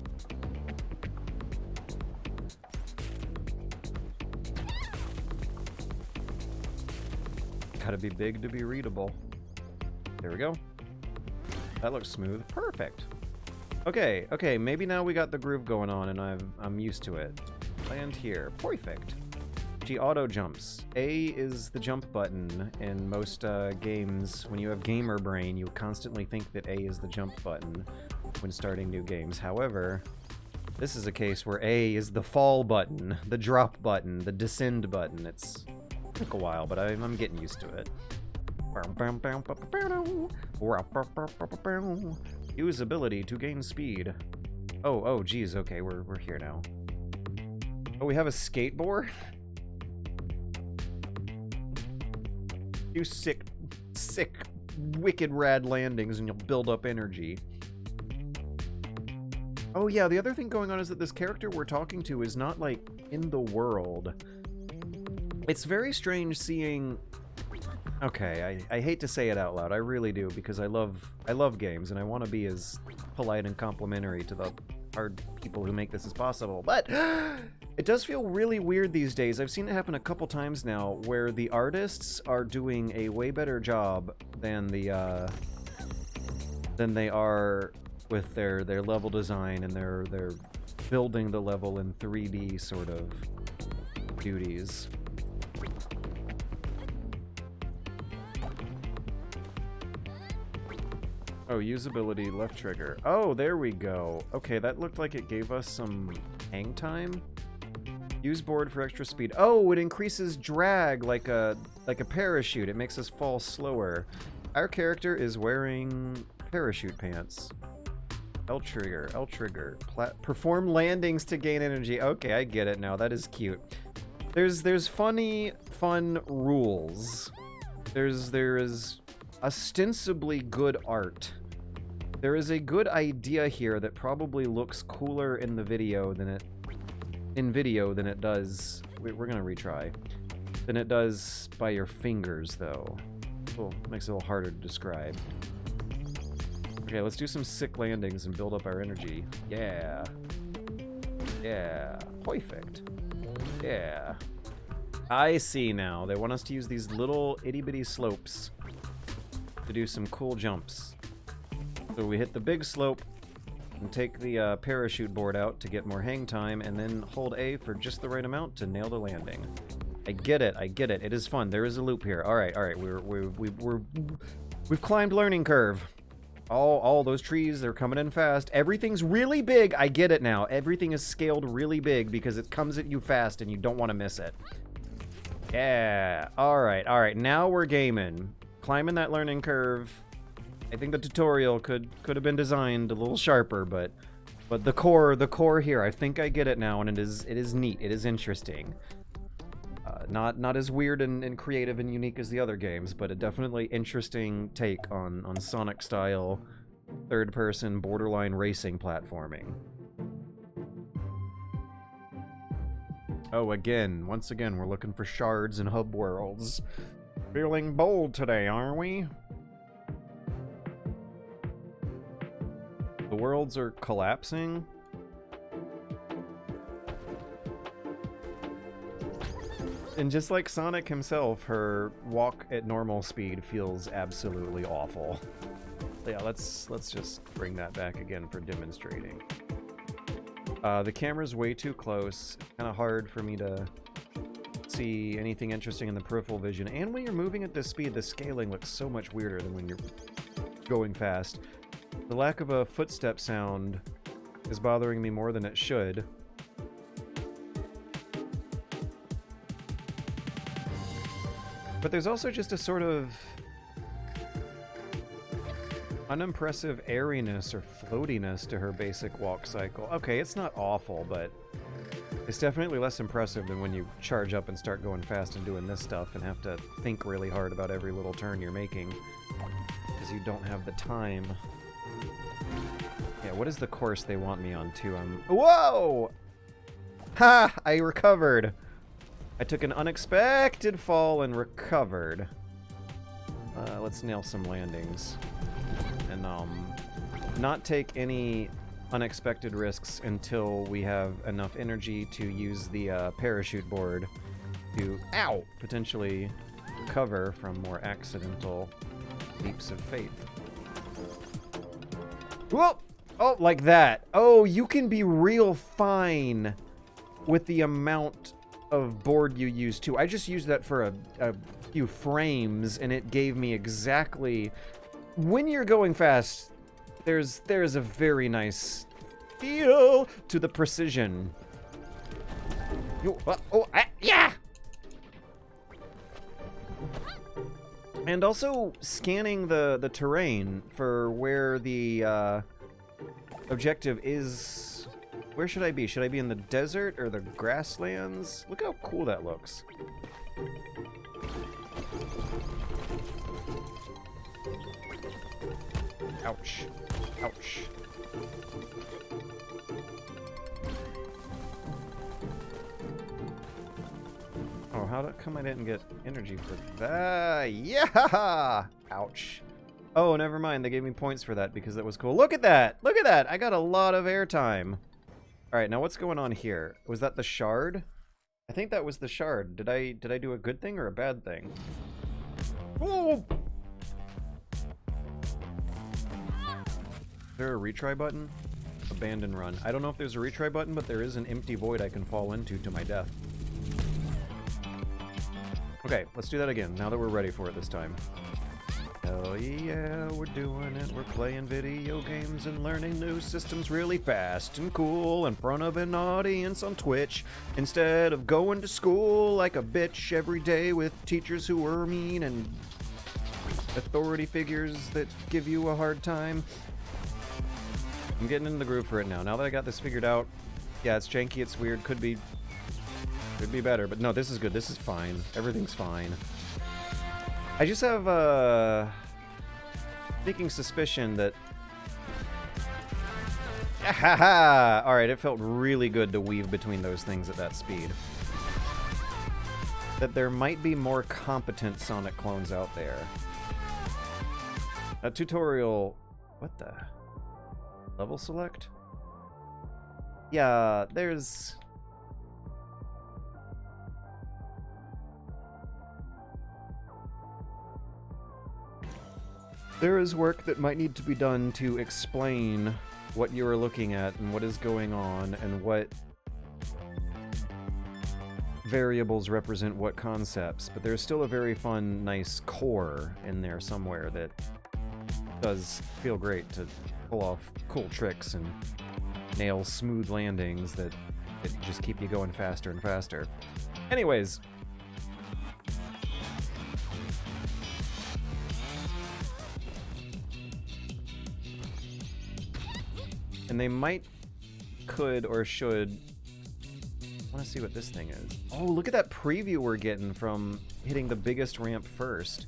Gotta be big to be readable. There we go. That looks smooth. Perfect. Okay, okay, maybe now we got the groove going on and I'm used to it. Land here. Perfect. She auto jumps. A is the jump button in most games. When you have gamer brain, you constantly think that A is the jump button when starting new games. However, this is a case where A is the fall button, the drop button, the descend button. It took a while, but I'm getting used to it. Use ability to gain speed. Oh, geez, okay, we're here now. Oh, we have a skateboard? Do sick, wicked rad landings and you'll build up energy. Oh yeah, the other thing going on is that this character we're talking to is not, like, in the world. It's very strange seeing... Okay, I hate to say it out loud, I really do, because I love games, and I want to be as polite and complimentary to the hard people who make this as possible, but it does feel really weird these days. I've seen it happen a couple times now, where the artists are doing a way better job than they are with their level design, and they're building the level in 3D sort of duties. Oh, usability, left trigger. Oh, there we go. Okay, that looked like it gave us some hang time. Use board for extra speed. Oh, it increases drag like a parachute. It makes us fall slower. Our character is wearing parachute pants. L trigger, L trigger. Perform landings to gain energy. Okay, I get it now. That is cute. There's fun rules. There is ostensibly good art. There is a good idea here that probably looks cooler in the video than it does. We're gonna retry. Than it does by your fingers, though. Well, makes it a little harder to describe. Okay, let's do some sick landings and build up our energy. Yeah. Yeah. Perfect. Yeah. I see now. They want us to use these little itty-bitty slopes to do some cool jumps. So we hit the big slope and take the parachute board out to get more hang time, and then hold A for just the right amount to nail the landing. I get it. It is fun. There is a loop here. All right. We've climbed learning curve. All those trees, they're coming in fast. Everything's really big. I get it now. Everything is scaled really big because it comes at you fast and you don't want to miss it. Yeah. All right. Now we're gaming. Climbing that learning curve. I think the tutorial could have been designed a little sharper, but the core here, I think I get it now, and it is neat. It is interesting. Not as weird and creative and unique as the other games, but a definitely interesting take on Sonic style third-person borderline racing platforming. Oh, once again, we're looking for shards and hub worlds. Feeling bold today, aren't we? The worlds are collapsing. And just like Sonic himself, her walk at normal speed feels absolutely awful. Yeah, let's just bring that back again for demonstrating. The camera's way too close. It's kind of hard for me to see anything interesting in the peripheral vision. And when you're moving at this speed, the scaling looks so much weirder than when you're going fast. The lack of a footstep sound is bothering me more than it should. But there's also just a sort of unimpressive airiness or floatiness to her basic walk cycle. Okay, it's not awful, but it's definitely less impressive than when you charge up and start going fast and doing this stuff and have to think really hard about every little turn you're making because you don't have the time. Yeah, what is the course they want me on too? Whoa! Ha! I recovered. I took an unexpected fall and recovered. Let's nail some landings. And not take any unexpected risks until we have enough energy to use the parachute board to, ow, potentially recover from more accidental leaps of faith. Whoa! Oh, like that. Oh, you can be real fine with the amount of board you use too. I just used that for a few frames and it gave me exactly... When you're going fast, there's a very nice feel to the precision. Yeah! And also scanning the terrain for where the objective is. Where should I be? Should I be in the desert or the grasslands? Look how cool that looks. Ouch. Ouch. Oh, how come I didn't get energy for that? Yeah! Ouch. Oh, never mind. They gave me points for that because that was cool. Look at that! Look at that! I got a lot of airtime. Alright, now what's going on here? Was that the shard? I think that was the shard. Did I do a good thing or a bad thing? Oh! Is there a retry button? Abandon run. I don't know if there's a retry button, but there is an empty void I can fall into to my death. Okay, let's do that again, now that we're ready for it this time. Hell yeah, we're doing it. We're playing video games and learning new systems really fast and cool in front of an audience on Twitch, instead of going to school like a bitch every day with teachers who are mean and authority figures that give you a hard time. I'm getting in the groove for it now. Now that I got this figured out, yeah, it's janky, it's weird, could be better, but no, this is good. This is fine. Everything's fine. I just have a sneaking suspicion that... Alright, it felt really good to weave between those things at that speed. That there might be more competent Sonic clones out there. A tutorial... What the... Level select? Yeah, there's... There is work that might need to be done to explain what you are looking at and what is going on and what variables represent what concepts, but there's still a very fun, nice core in there somewhere that does feel great to pull off cool tricks and nail smooth landings that just keep you going faster and faster. Anyways, and they might, could, or should... I want to see what this thing is. Oh, look at that preview we're getting from hitting the biggest ramp first.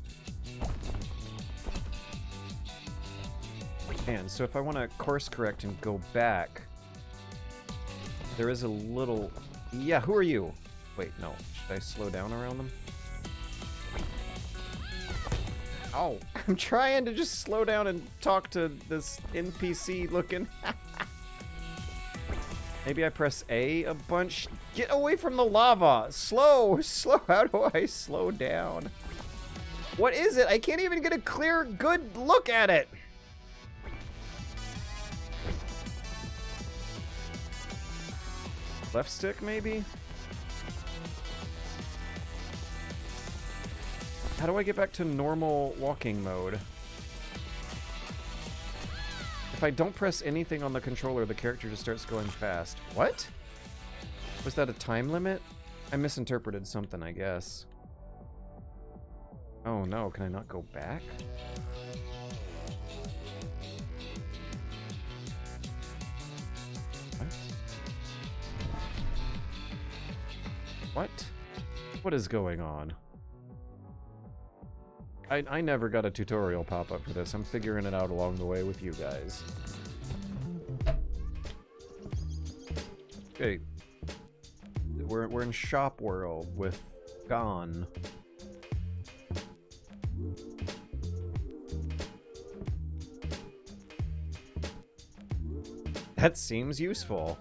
Man, so if I want to course correct and go back, there is a little... Yeah, who are you? Wait, no. Should I slow down around them? Oh, I'm trying to just slow down and talk to this NPC looking... Maybe I press A a bunch. Get away from the lava. Slow. How do I slow down? What is it? I can't even get a clear, good look at it. Left stick, maybe? How do I get back to normal walking mode? If I don't press anything on the controller, the character just starts going fast. What? Was that a time limit? I misinterpreted something, I guess. Oh no, can I not go back? What? What is going on? I never got a tutorial pop up for this. I'm figuring it out along the way with you guys. Okay. We're in Shop World with Gone. That seems useful.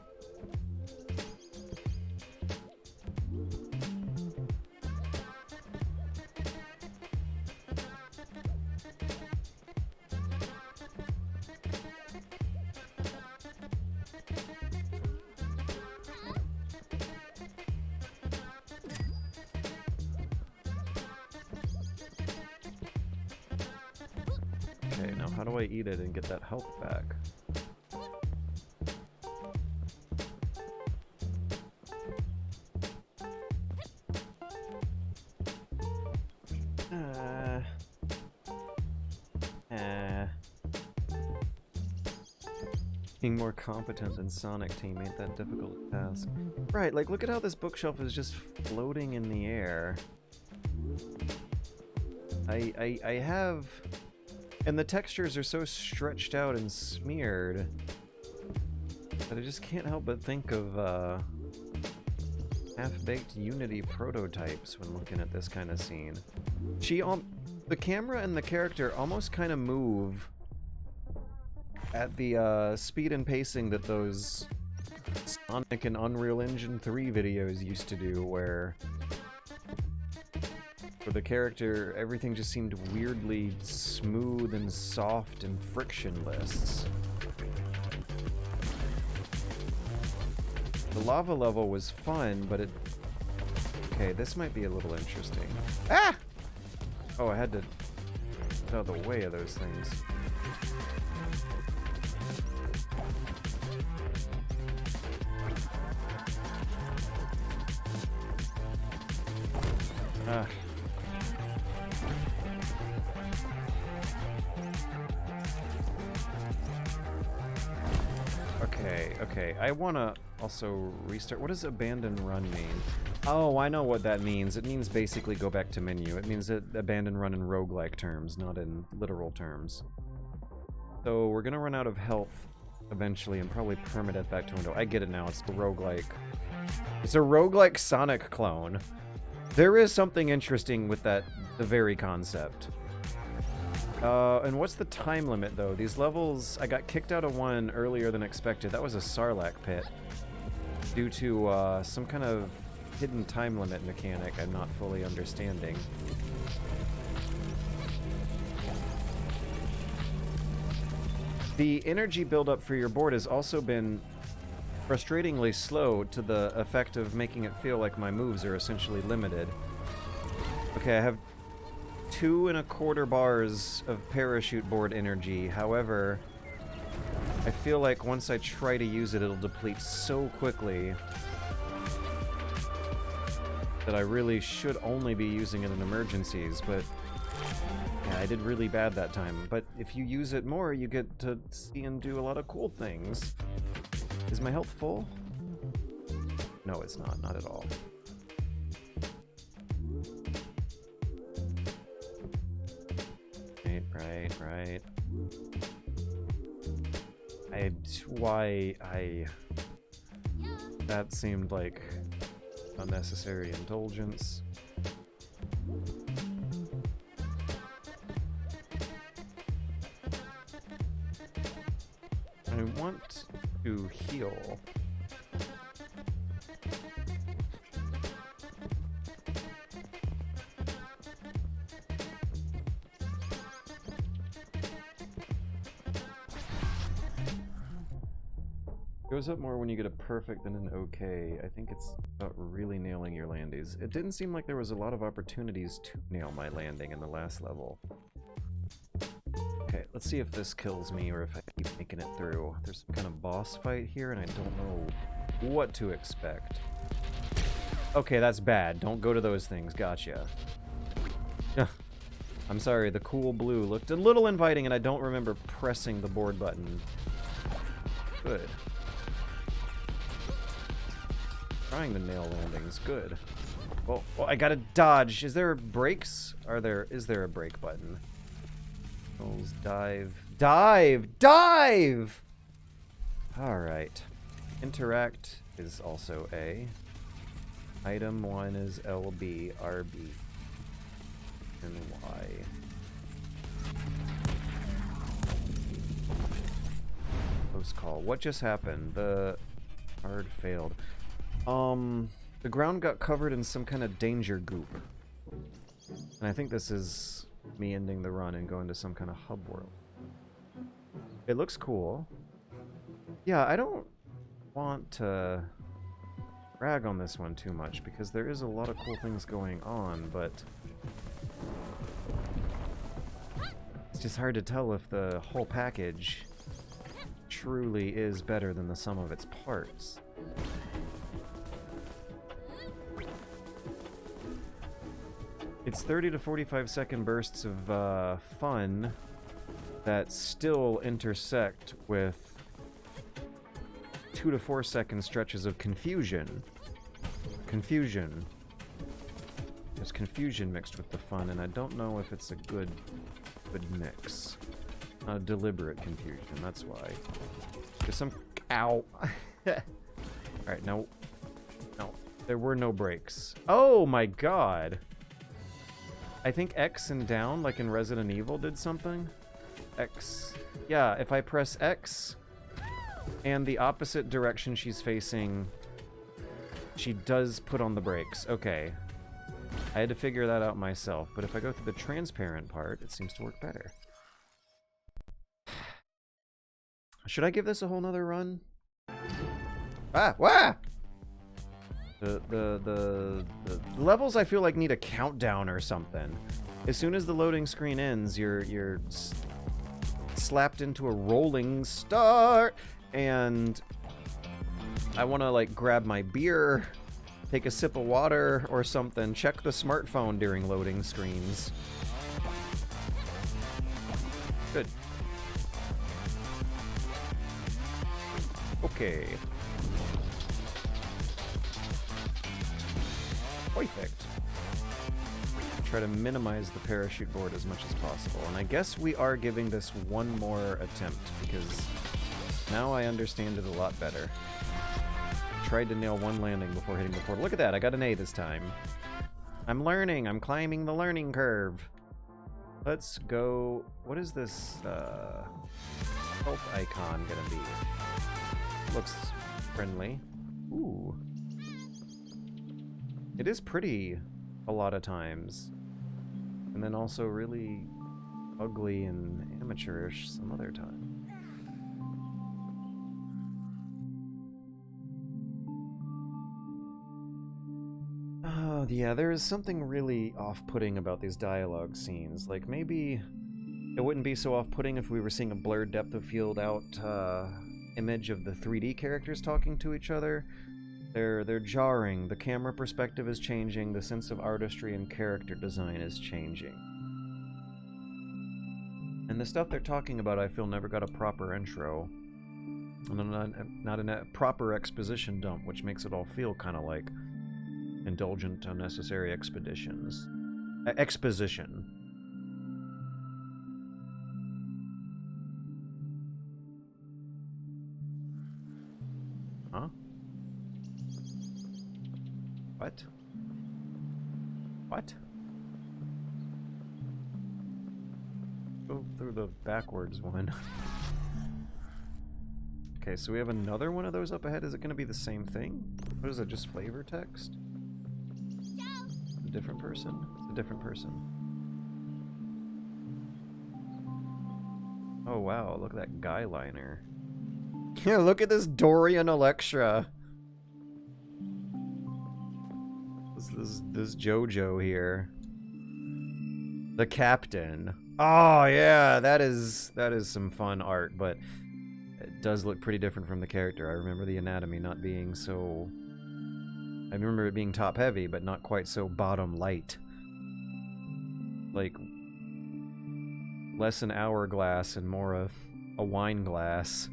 Okay, now how do I eat it and get that health back? Being more competent than Sonic Team ain't that difficult a task. Right, like look at how this bookshelf is just floating in the air. I have... And the textures are so stretched out and smeared that I just can't help but think of half-baked Unity prototypes when looking at this kind of scene. The camera and the character almost kind of move at the speed and pacing that those Sonic and Unreal Engine 3 videos used to do, where for the character, everything just seemed weirdly smooth and soft and frictionless. The lava level was fun, but it... Okay, this might be a little interesting. Ah! Oh, I had to get out of the way of those things. Ah. Okay, I wanna also restart. What does abandon run mean? Oh, I know what that means. It means basically go back to menu. It means that abandon run in roguelike terms, not in literal terms. So we're gonna run out of health eventually and probably permit it back to window. I get it now, it's the roguelike. It's a roguelike Sonic clone. There is something interesting with that, the very concept. And what's the time limit, though? These levels, I got kicked out of one earlier than expected. That was a Sarlacc pit. Due to some kind of hidden time limit mechanic I'm not fully understanding. The energy buildup for your board has also been frustratingly slow, to the effect of making it feel like my moves are essentially limited. Okay, I have 2¼ bars of parachute board energy. However, I feel like once I try to use it, it'll deplete so quickly that I really should only be using it in emergencies, but yeah, I did really bad that time. But if you use it more, you get to see and do a lot of cool things. Is my health full? No, it's not. Not at all. Right. That seemed like unnecessary indulgence. I want to heal. Goes up more when you get a perfect than an okay. I think it's about really nailing your landings. It didn't seem like there was a lot of opportunities to nail my landing in the last level. Okay, let's see if this kills me or if I keep making it through. There's some kind of boss fight here and I don't know what to expect. Okay, that's bad. Don't go to those things. Gotcha. I'm sorry, the cool blue looked a little inviting and I don't remember pressing the board button. Good. trying to nail landings. Good. Well, I gotta dodge. Is there brakes? Is there a brake button? Dive. Dive! Dive! Alright. Interact is also A. Item 1 is LB, RB, and Y. Close call. What just happened? The card failed. The ground got covered in some kind of danger goop. And I think this is me ending the run and going to some kind of hub world. It looks cool. Yeah, I don't want to rag on this one too much because there is a lot of cool things going on, but it's just hard to tell if the whole package truly is better than the sum of its parts. It's 30 to 45 second bursts of fun that still intersect with 2 to 4 second stretches of confusion. There's confusion mixed with the fun, and I don't know if it's a good mix. Not a deliberate confusion, that's why. There's some... Ow! Alright, no. There were no brakes. Oh my god! I think X and down, like in Resident Evil, did something. X. Yeah, if I press X and the opposite direction she's facing, she does put on the brakes. Okay. I had to figure that out myself, but if I go through the transparent part, it seems to work better. Should I give this a whole nother run? Ah! Wah! The levels I feel like need a countdown or something. As soon as the loading screen ends, you're slapped into a rolling start, and I want to like grab my beer, take a sip of water or something, check the smartphone during loading screens. Good. Okay. Perfect. Try to minimize the parachute board as much as possible. And I guess we are giving this one more attempt because now I understand it a lot better. Tried to nail one landing before hitting the portal. Look at that, I got an A this time. I'm learning, I'm climbing the learning curve. Let's go... What is this health icon gonna be? Looks friendly. Ooh. It is pretty a lot of times. And then also really ugly and amateurish some other time. Oh, yeah, there is something really off-putting about these dialogue scenes. Like, maybe it wouldn't be so off-putting if we were seeing a blurred depth of field out image of the 3D characters talking to each other. They're jarring. The camera perspective is changing. The sense of artistry and character design is changing. And the stuff they're talking about, I feel, never got a proper intro. And not a proper exposition dump, which makes it all feel kind of like indulgent, unnecessary expeditions. Exposition. Huh? What? What? Go through the backwards one. Okay, so we have another one of those up ahead. Is it going to be the same thing? What is it, just flavor text? A different person? It's a different person. Oh wow, look at that guy liner. Yeah, look at this Dorian Electra. This JoJo here. The captain. Oh yeah, that is some fun art, but it does look pretty different from the character. I remember the anatomy not being so... I remember it being top heavy, but not quite so bottom light. Like, less an hourglass and more a wine glass.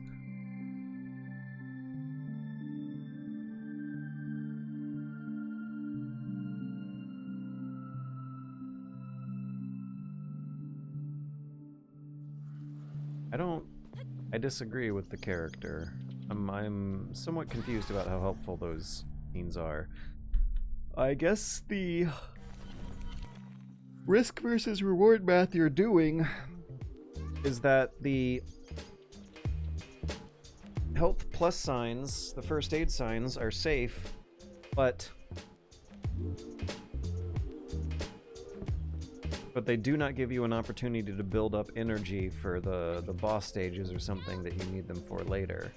I disagree with the character. I'm somewhat confused about how helpful those scenes are. I guess the risk versus reward math you're doing is that the health plus signs, the first aid signs, are safe, but they do not give you an opportunity to build up energy for the boss stages or something that you need them for later.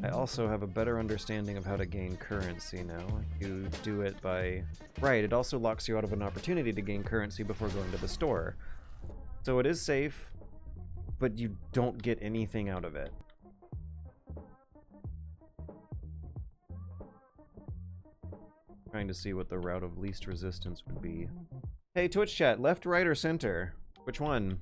I also have a better understanding of how to gain currency now. You do it by... Right, it also locks you out of an opportunity to gain currency before going to the store. So it is safe, but you don't get anything out of it. Trying to see what the route of least resistance would be. Hey, Twitch chat, left, right, or center? Which one?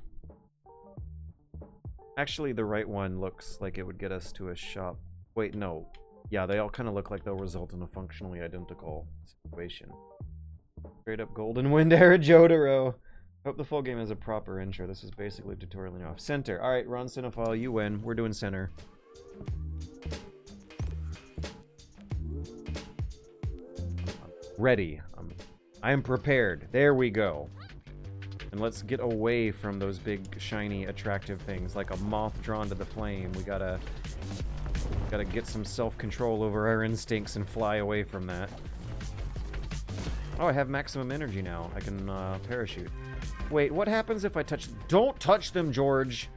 Actually, the right one looks like it would get us to a shop. Wait, no. Yeah, they all kind of look like they'll result in a functionally identical situation. Straight up Golden Wind era Jotaro. Hope the full game has a proper intro. This is basically tutorialing off. Center. Alright, Ron Cinephile, you win. We're doing center. Ready. I am prepared. There we go. And let's get away from those big, shiny, attractive things. Like a moth drawn to the flame. We gotta get some self-control over our instincts and fly away from that. Oh, I have maximum energy now. I can parachute. Wait, what happens if I touch... Don't touch them, George!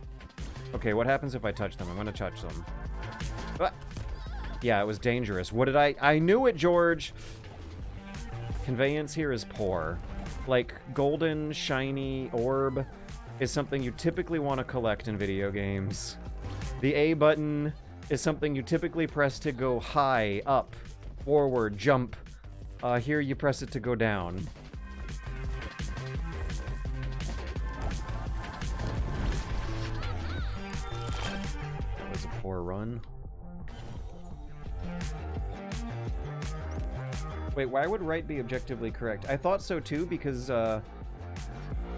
Okay, what happens if I touch them? I'm gonna touch them. Ah! Yeah, it was dangerous. What did I knew it, George! Conveyance here is poor. Like, golden, shiny orb is something you typically want to collect in video games. The A button is something you typically press to go high, up, forward, jump. Here you press it to go down. That was a poor run. Wait, why would right be objectively correct? I thought so too, because the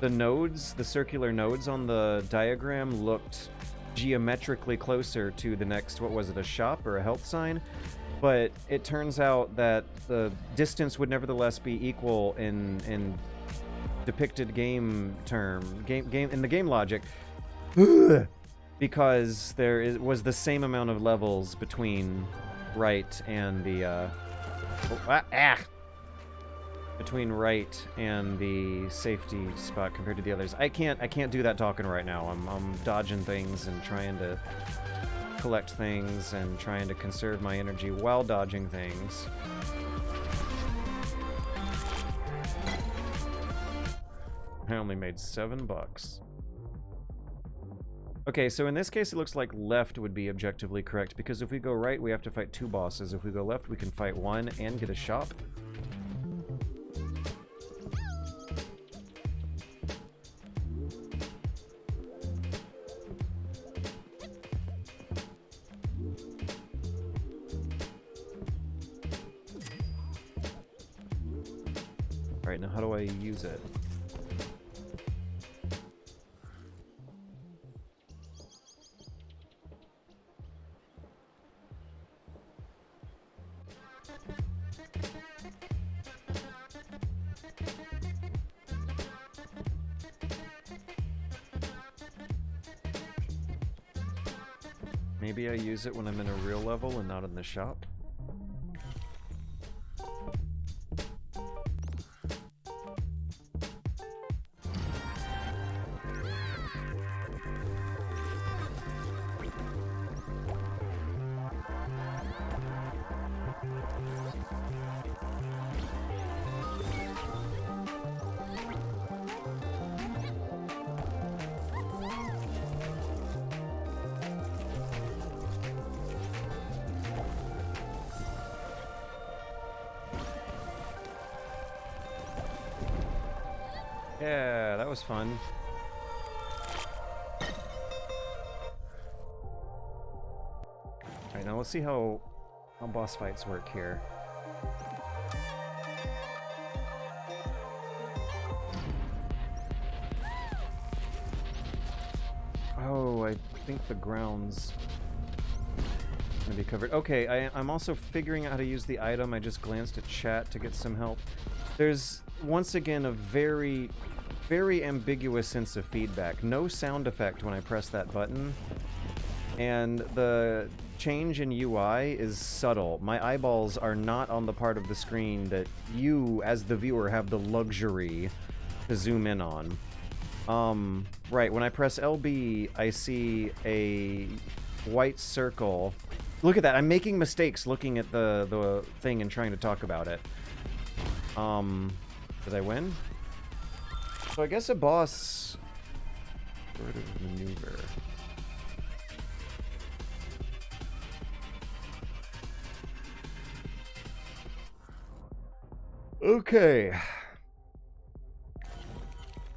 nodes, the circular nodes on the diagram looked geometrically closer to the next, what was it, a shop or a health sign? But it turns out that the distance would nevertheless be equal in depicted game in the game logic, because was the same amount of levels between right and the between right and the safety spot compared to the others. I can't do that talking right now. I'm dodging things and trying to collect things and trying to conserve my energy while dodging things. I only made $7. Okay, so in this case, it looks like left would be objectively correct, because if we go right, we have to fight 2 bosses. If we go left, we can fight 1 and get a shop. Alright, now how do I use it? Maybe I use it when I'm in a real level and not in the shop. Yeah, that was fun. Alright, now let's see how boss fights work here. think the ground's gonna be covered. Okay, I'm also figuring out how to use the item. I just glanced at chat to get some help. There's, once again, a very, very ambiguous sense of feedback. No sound effect when I press that button. And the change in UI is subtle. My eyeballs are not on the part of the screen that you, as the viewer, have the luxury to zoom in on. Right, when I press LB, I see a white circle. Look at that, I'm making mistakes looking at the thing and trying to talk about it. Did I win? So I guess a boss sort of maneuver. Okay.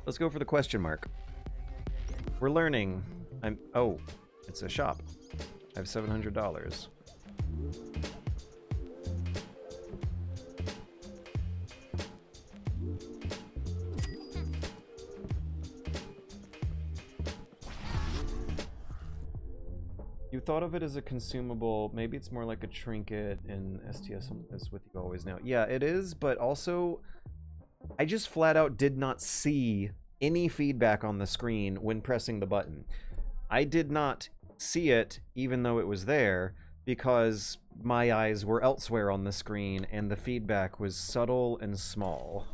Let's go for the question mark. We're learning. Oh, it's a shop. I have $700. You thought of it as a consumable. Maybe it's more like a trinket in STS is with you always now. Yeah, it is, but also I just flat out did not see any feedback on the screen when pressing the button. I did not see it even though it was there because my eyes were elsewhere on the screen and the feedback was subtle and small.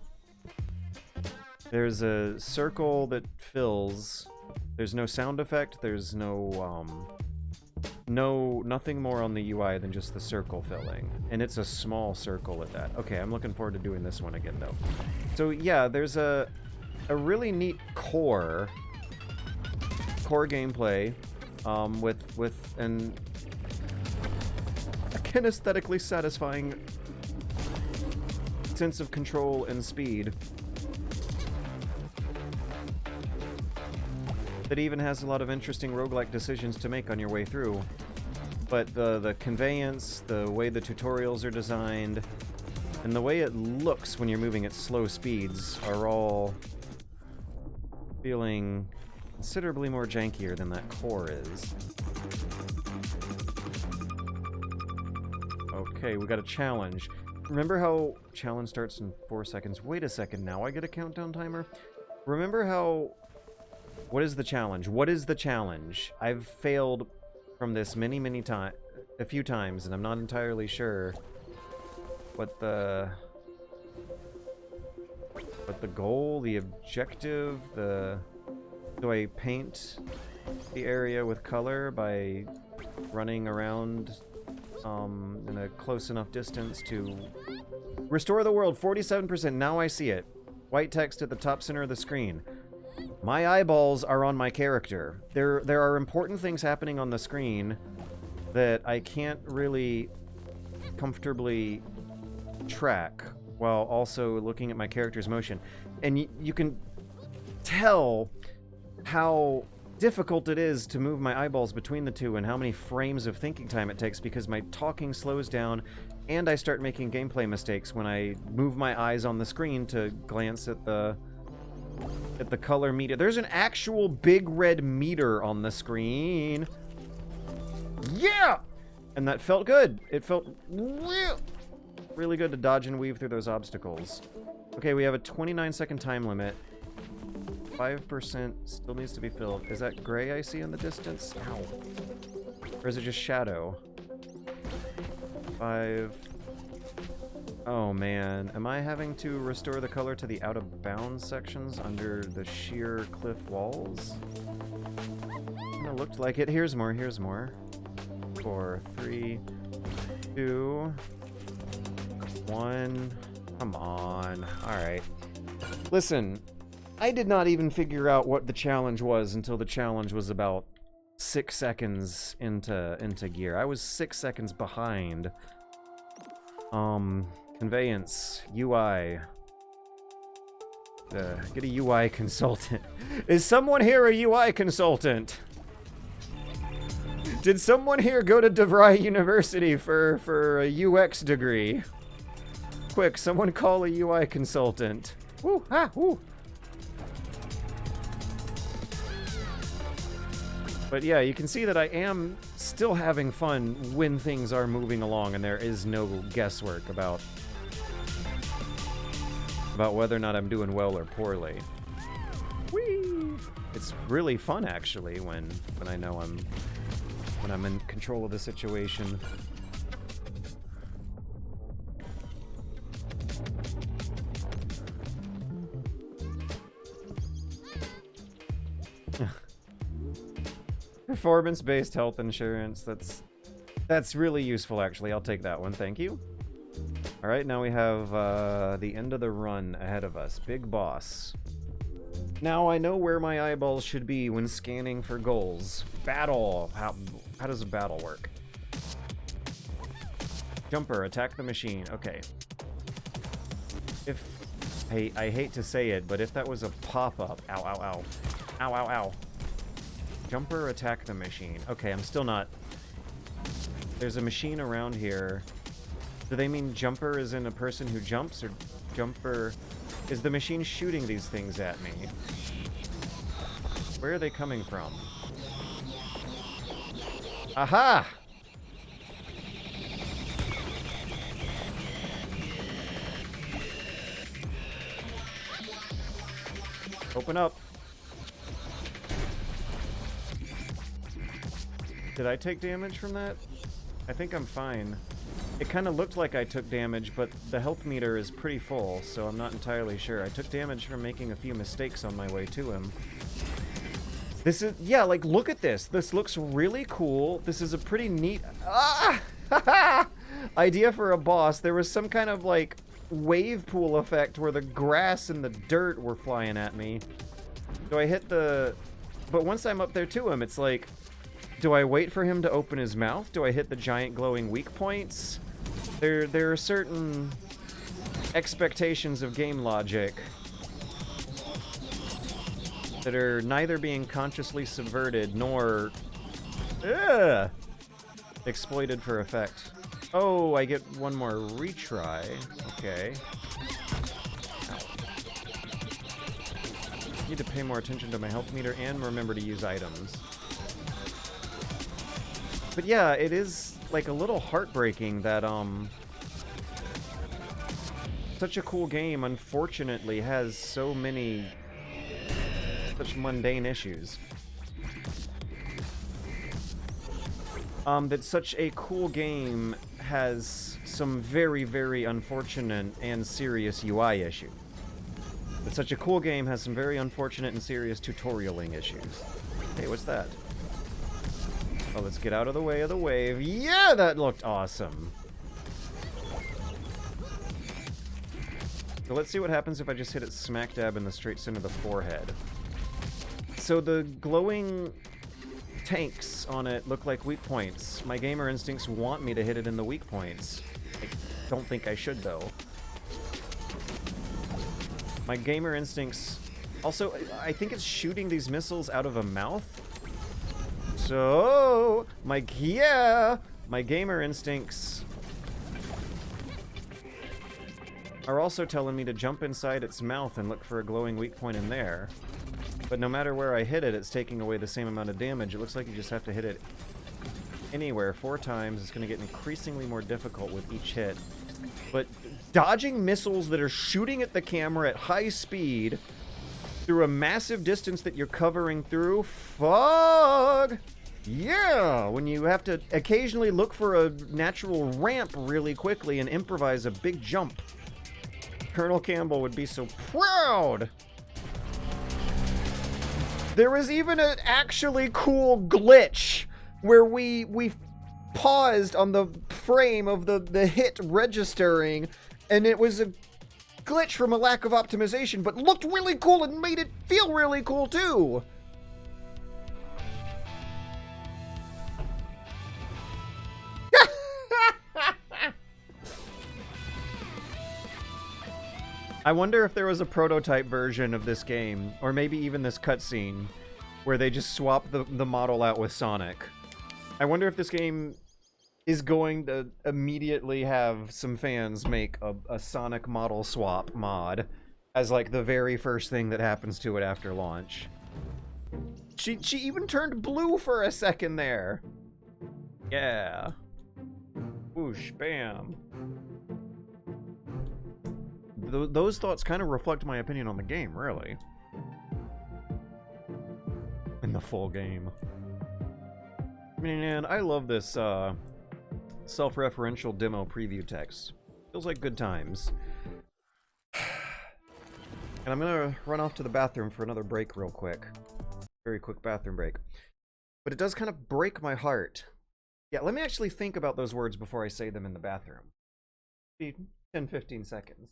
There's a circle that fills. There's no sound effect. There's nothing more on the UI than just the circle filling. And it's a small circle at that. Okay, I'm looking forward to doing this one again, though. So, yeah, there's a really neat core gameplay with an kinesthetically satisfying sense of control and speed that even has a lot of interesting roguelike decisions to make on your way through. But the conveyance, the way the tutorials are designed, and the way it looks when you're moving at slow speeds are all feeling considerably more jankier than that core is. Okay, we got a challenge. Remember how challenge starts in 4 seconds? Wait a second, now I get a countdown timer? Remember how... What is the challenge? What is the challenge? I've failed from this many times, a few times, and I'm not entirely sure what the goal, the objective, do I paint the area with color by running around in a close enough distance to restore the world? 47%. Now I see it. White text at the top center of the screen. My eyeballs are on my character. There are important things happening on the screen that I can't really comfortably track while also looking at my character's motion. And you can tell how difficult it is to move my eyeballs between the two and how many frames of thinking time it takes because my talking slows down and I start making gameplay mistakes when I move my eyes on the screen to glance at the color meter. There's an actual big red meter on the screen. Yeah! And that felt good. It felt really good to dodge and weave through those obstacles. Okay, we have a 29-second time limit. 5% still needs to be filled. Is that gray I see in the distance? Ow. Or is it just shadow? 5... Oh man, am I having to restore the color to the out-of-bounds sections under the sheer cliff walls? It looked like it. Here's more, here's more. 4, 3, 2, 1. Come on. Alright. Listen, I did not even figure out what the challenge was until the challenge was about 6 seconds into gear. I was 6 seconds behind. Conveyance, UI. Get a UI consultant. Is someone here a UI consultant? Did someone here go to DeVry University for a UX degree? Quick, someone call a UI consultant. Woo, ha, woo. But yeah, you can see that I am still having fun when things are moving along and there is no guesswork about whether or not I'm doing well or poorly. Whee! It's really fun actually when I know when I'm in control of the situation. Performance-based health insurance. That's really useful, actually. I'll take that one. Thank you. All right, now we have the end of the run ahead of us. Big boss. Now I know where my eyeballs should be when scanning for goals. Battle. How does a battle work? Jumper. Attack the machine. Okay. I hate to say it, but if that was a pop-up... Ow, ow, ow. Ow, ow, ow. Jumper, attack the machine. Okay, I'm still not... There's a machine around here. Do they mean jumper is in a person who jumps, or jumper... Is the machine shooting these things at me? Where are they coming from? Aha! Open up. Did I take damage from that? I think I'm fine. It kind of looked like I took damage, but the health meter is pretty full, so I'm not entirely sure. I took damage from making a few mistakes on my way to him. This is... Yeah, like, look at this. This looks really cool. This is a pretty neat... Ah! idea for a boss. There was some kind of, like, wave pool effect where the grass and the dirt were flying at me. Do I hit the... But once I'm up there to him, it's like... Do I wait for him to open his mouth? Do I hit the giant glowing weak points? There are certain expectations of game logic that are neither being consciously subverted nor exploited for effect. Oh, I get one more retry. Okay. Need to pay more attention to my health meter and remember to use items. But yeah, it is like a little heartbreaking that such a cool game unfortunately has so many such mundane issues. That such a cool game has some very, very unfortunate and serious UI issues. That such a cool game has some very unfortunate and serious tutorialing issues. Hey, what's that? Oh, let's get out of the way of the wave. Yeah, that looked awesome. So let's see what happens if I just hit it smack dab in the straight center of the forehead. So the glowing tanks on it look like weak points. My gamer instincts want me to hit it in the weak points. I don't think I should, though. My gamer instincts... Also, I think it's shooting these missiles out of a mouth. So, my gamer instincts are also telling me to jump inside its mouth and look for a glowing weak point in there. But no matter where I hit it, it's taking away the same amount of damage. It looks like you just have to hit it anywhere 4 times. It's going to get increasingly more difficult with each hit. But dodging missiles that are shooting at the camera at high speed through a massive distance that you're covering through, fog! Yeah! When you have to occasionally look for a natural ramp really quickly and improvise a big jump. Colonel Campbell would be so proud! There was even an actually cool glitch where we paused on the frame of the hit registering, and it was a glitch from a lack of optimization, but looked really cool and made it feel really cool too. I wonder if there was a prototype version of this game, or maybe even this cutscene, where they just swap the model out with Sonic. I wonder if this game is going to immediately have some fans make a Sonic model swap mod as like the very first thing that happens to it after launch. She even turned blue for a second there. Yeah. Whoosh, bam. Those thoughts kind of reflect my opinion on the game, really. In the full game. Man, I love this self-referential demo preview text. Feels like good times. And I'm gonna run off to the bathroom for another break real quick. Very quick bathroom break. But it does kind of break my heart. Yeah, let me actually think about those words before I say them in the bathroom. Be 10-15 seconds.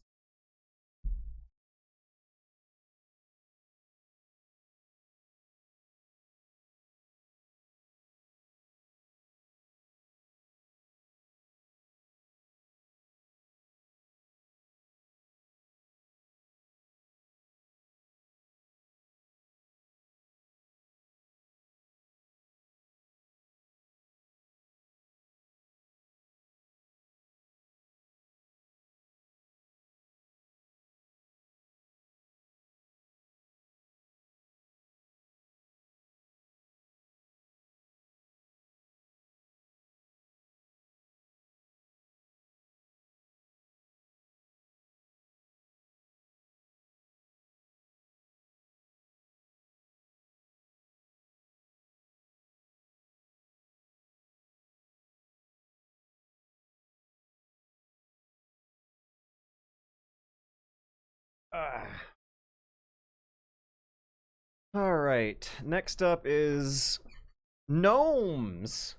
Alright, next up is gnomes.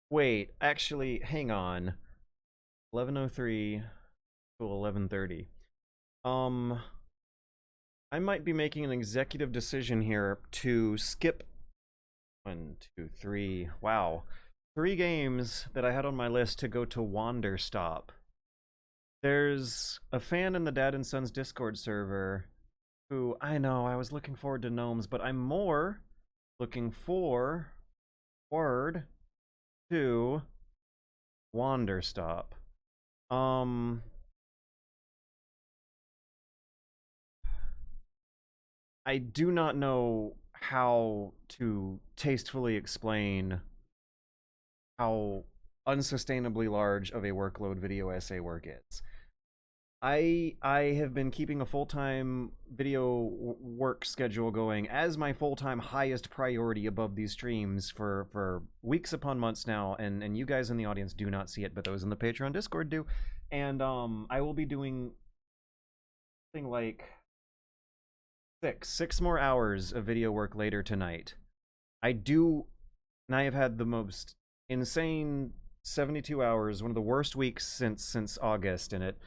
Wait, actually, hang on. 11:03 to 11:30. I might be making an executive decision here to skip 1, 2, 3. Wow. 3 games that I had on my list to go to Wander Stop. There's a fan in the Dad and Sons Discord server who, I know, I was looking forward to gnomes, but I'm more looking forward to Wander Stop. I do not know how to tastefully explain how unsustainably large of a workload video essay work is. I have been keeping a full-time video work schedule going as my full-time highest priority above these streams for weeks upon months now, and you guys in the audience do not see it, but those in the Patreon Discord do. And I will be doing something like six more hours of video work later tonight. And I have had the most insane 72 hours, one of the worst weeks since August, and it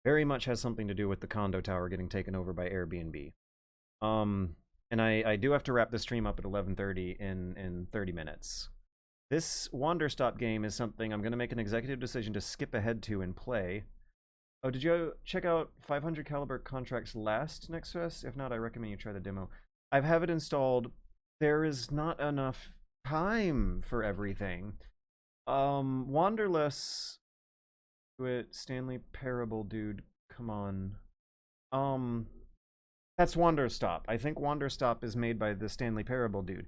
very much has something to do with the condo tower getting taken over by Airbnb. And I do have to wrap the stream up at 11:30 in 30 minutes. This Wander Stop game is something I'm going to make an executive decision to skip ahead to and play. Oh, did you check out 500 caliber contracts last Nexus? If not, I recommend you try the demo. I have it installed. There is not enough time for everything. Wanderless do it, Stanley Parable dude, come on. That's Wander Stop. I think Wander Stop is made by the Stanley Parable dude.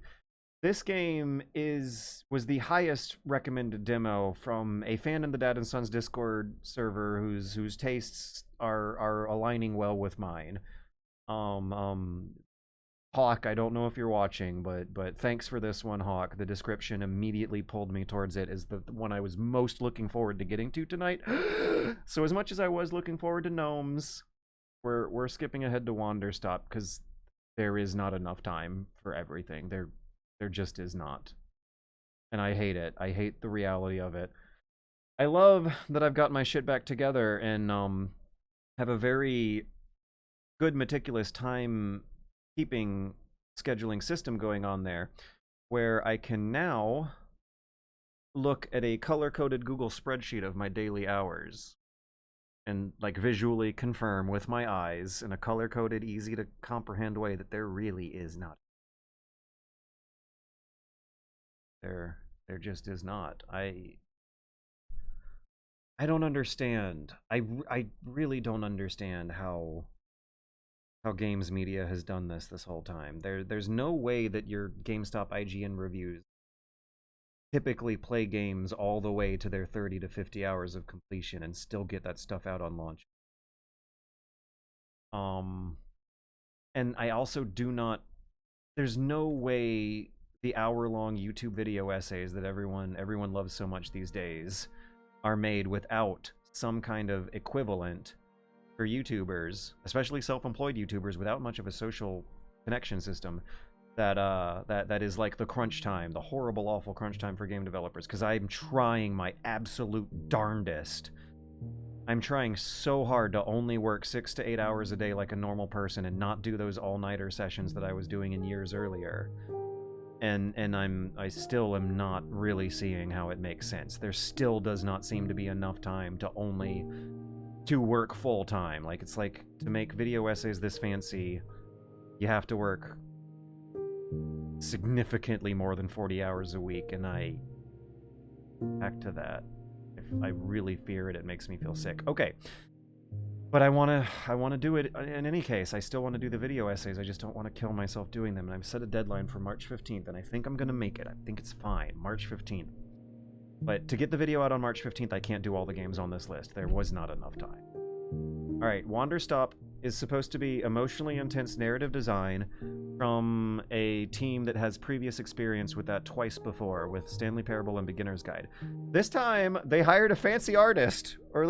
This game was the highest recommended demo from a fan in the Dad and Sons Discord server whose tastes are aligning well with mine. Hawk, I don't know if you're watching, but thanks for this one, Hawk. The description immediately pulled me towards it as the one I was most looking forward to getting to tonight. So as much as I was looking forward to gnomes, we're skipping ahead to Wander Stop because there is not enough time for everything. There just is not. And I hate it. I hate the reality of it. I love that I've got my shit back together and have a very good, meticulous time keeping scheduling system going on there, where I can now look at a color-coded Google spreadsheet of my daily hours and like visually confirm with my eyes in a color-coded, easy to comprehend way that there really is not. There just is not. I don't understand. I really don't understand how how games media has done this whole time. There's no way that your GameStop IGN reviews typically play games all the way to their 30 to 50 hours of completion and still get that stuff out on launch. And I also do not... There's no way the hour-long YouTube video essays that everyone loves so much these days are made without some kind of equivalent for YouTubers, especially self-employed YouTubers without much of a social connection system, that is like the crunch time, the horrible, awful crunch time for game developers, because I'm trying my absolute darndest. I'm trying so hard to only work 6 to 8 hours a day like a normal person and not do those all-nighter sessions that I was doing in years earlier. And I still am not really seeing how it makes sense. There still does not seem to be enough time to work full-time. Like, it's like, to make video essays this fancy, you have to work significantly more than 40 hours a week, and back to that. I really fear it. It makes me feel sick. Okay. But I want to do it in any case. I still want to do the video essays. I just don't want to kill myself doing them. And I've set a deadline for March 15th, and I think I'm going to make it. I think it's fine. March 15th. But to get the video out on March 15th, I can't do all the games on this list. There was not enough time. Alright, Wanderstop is supposed to be emotionally intense narrative design from a team that has previous experience with that twice before, with Stanley Parable and Beginner's Guide. This time, they hired a fancy artist, or at least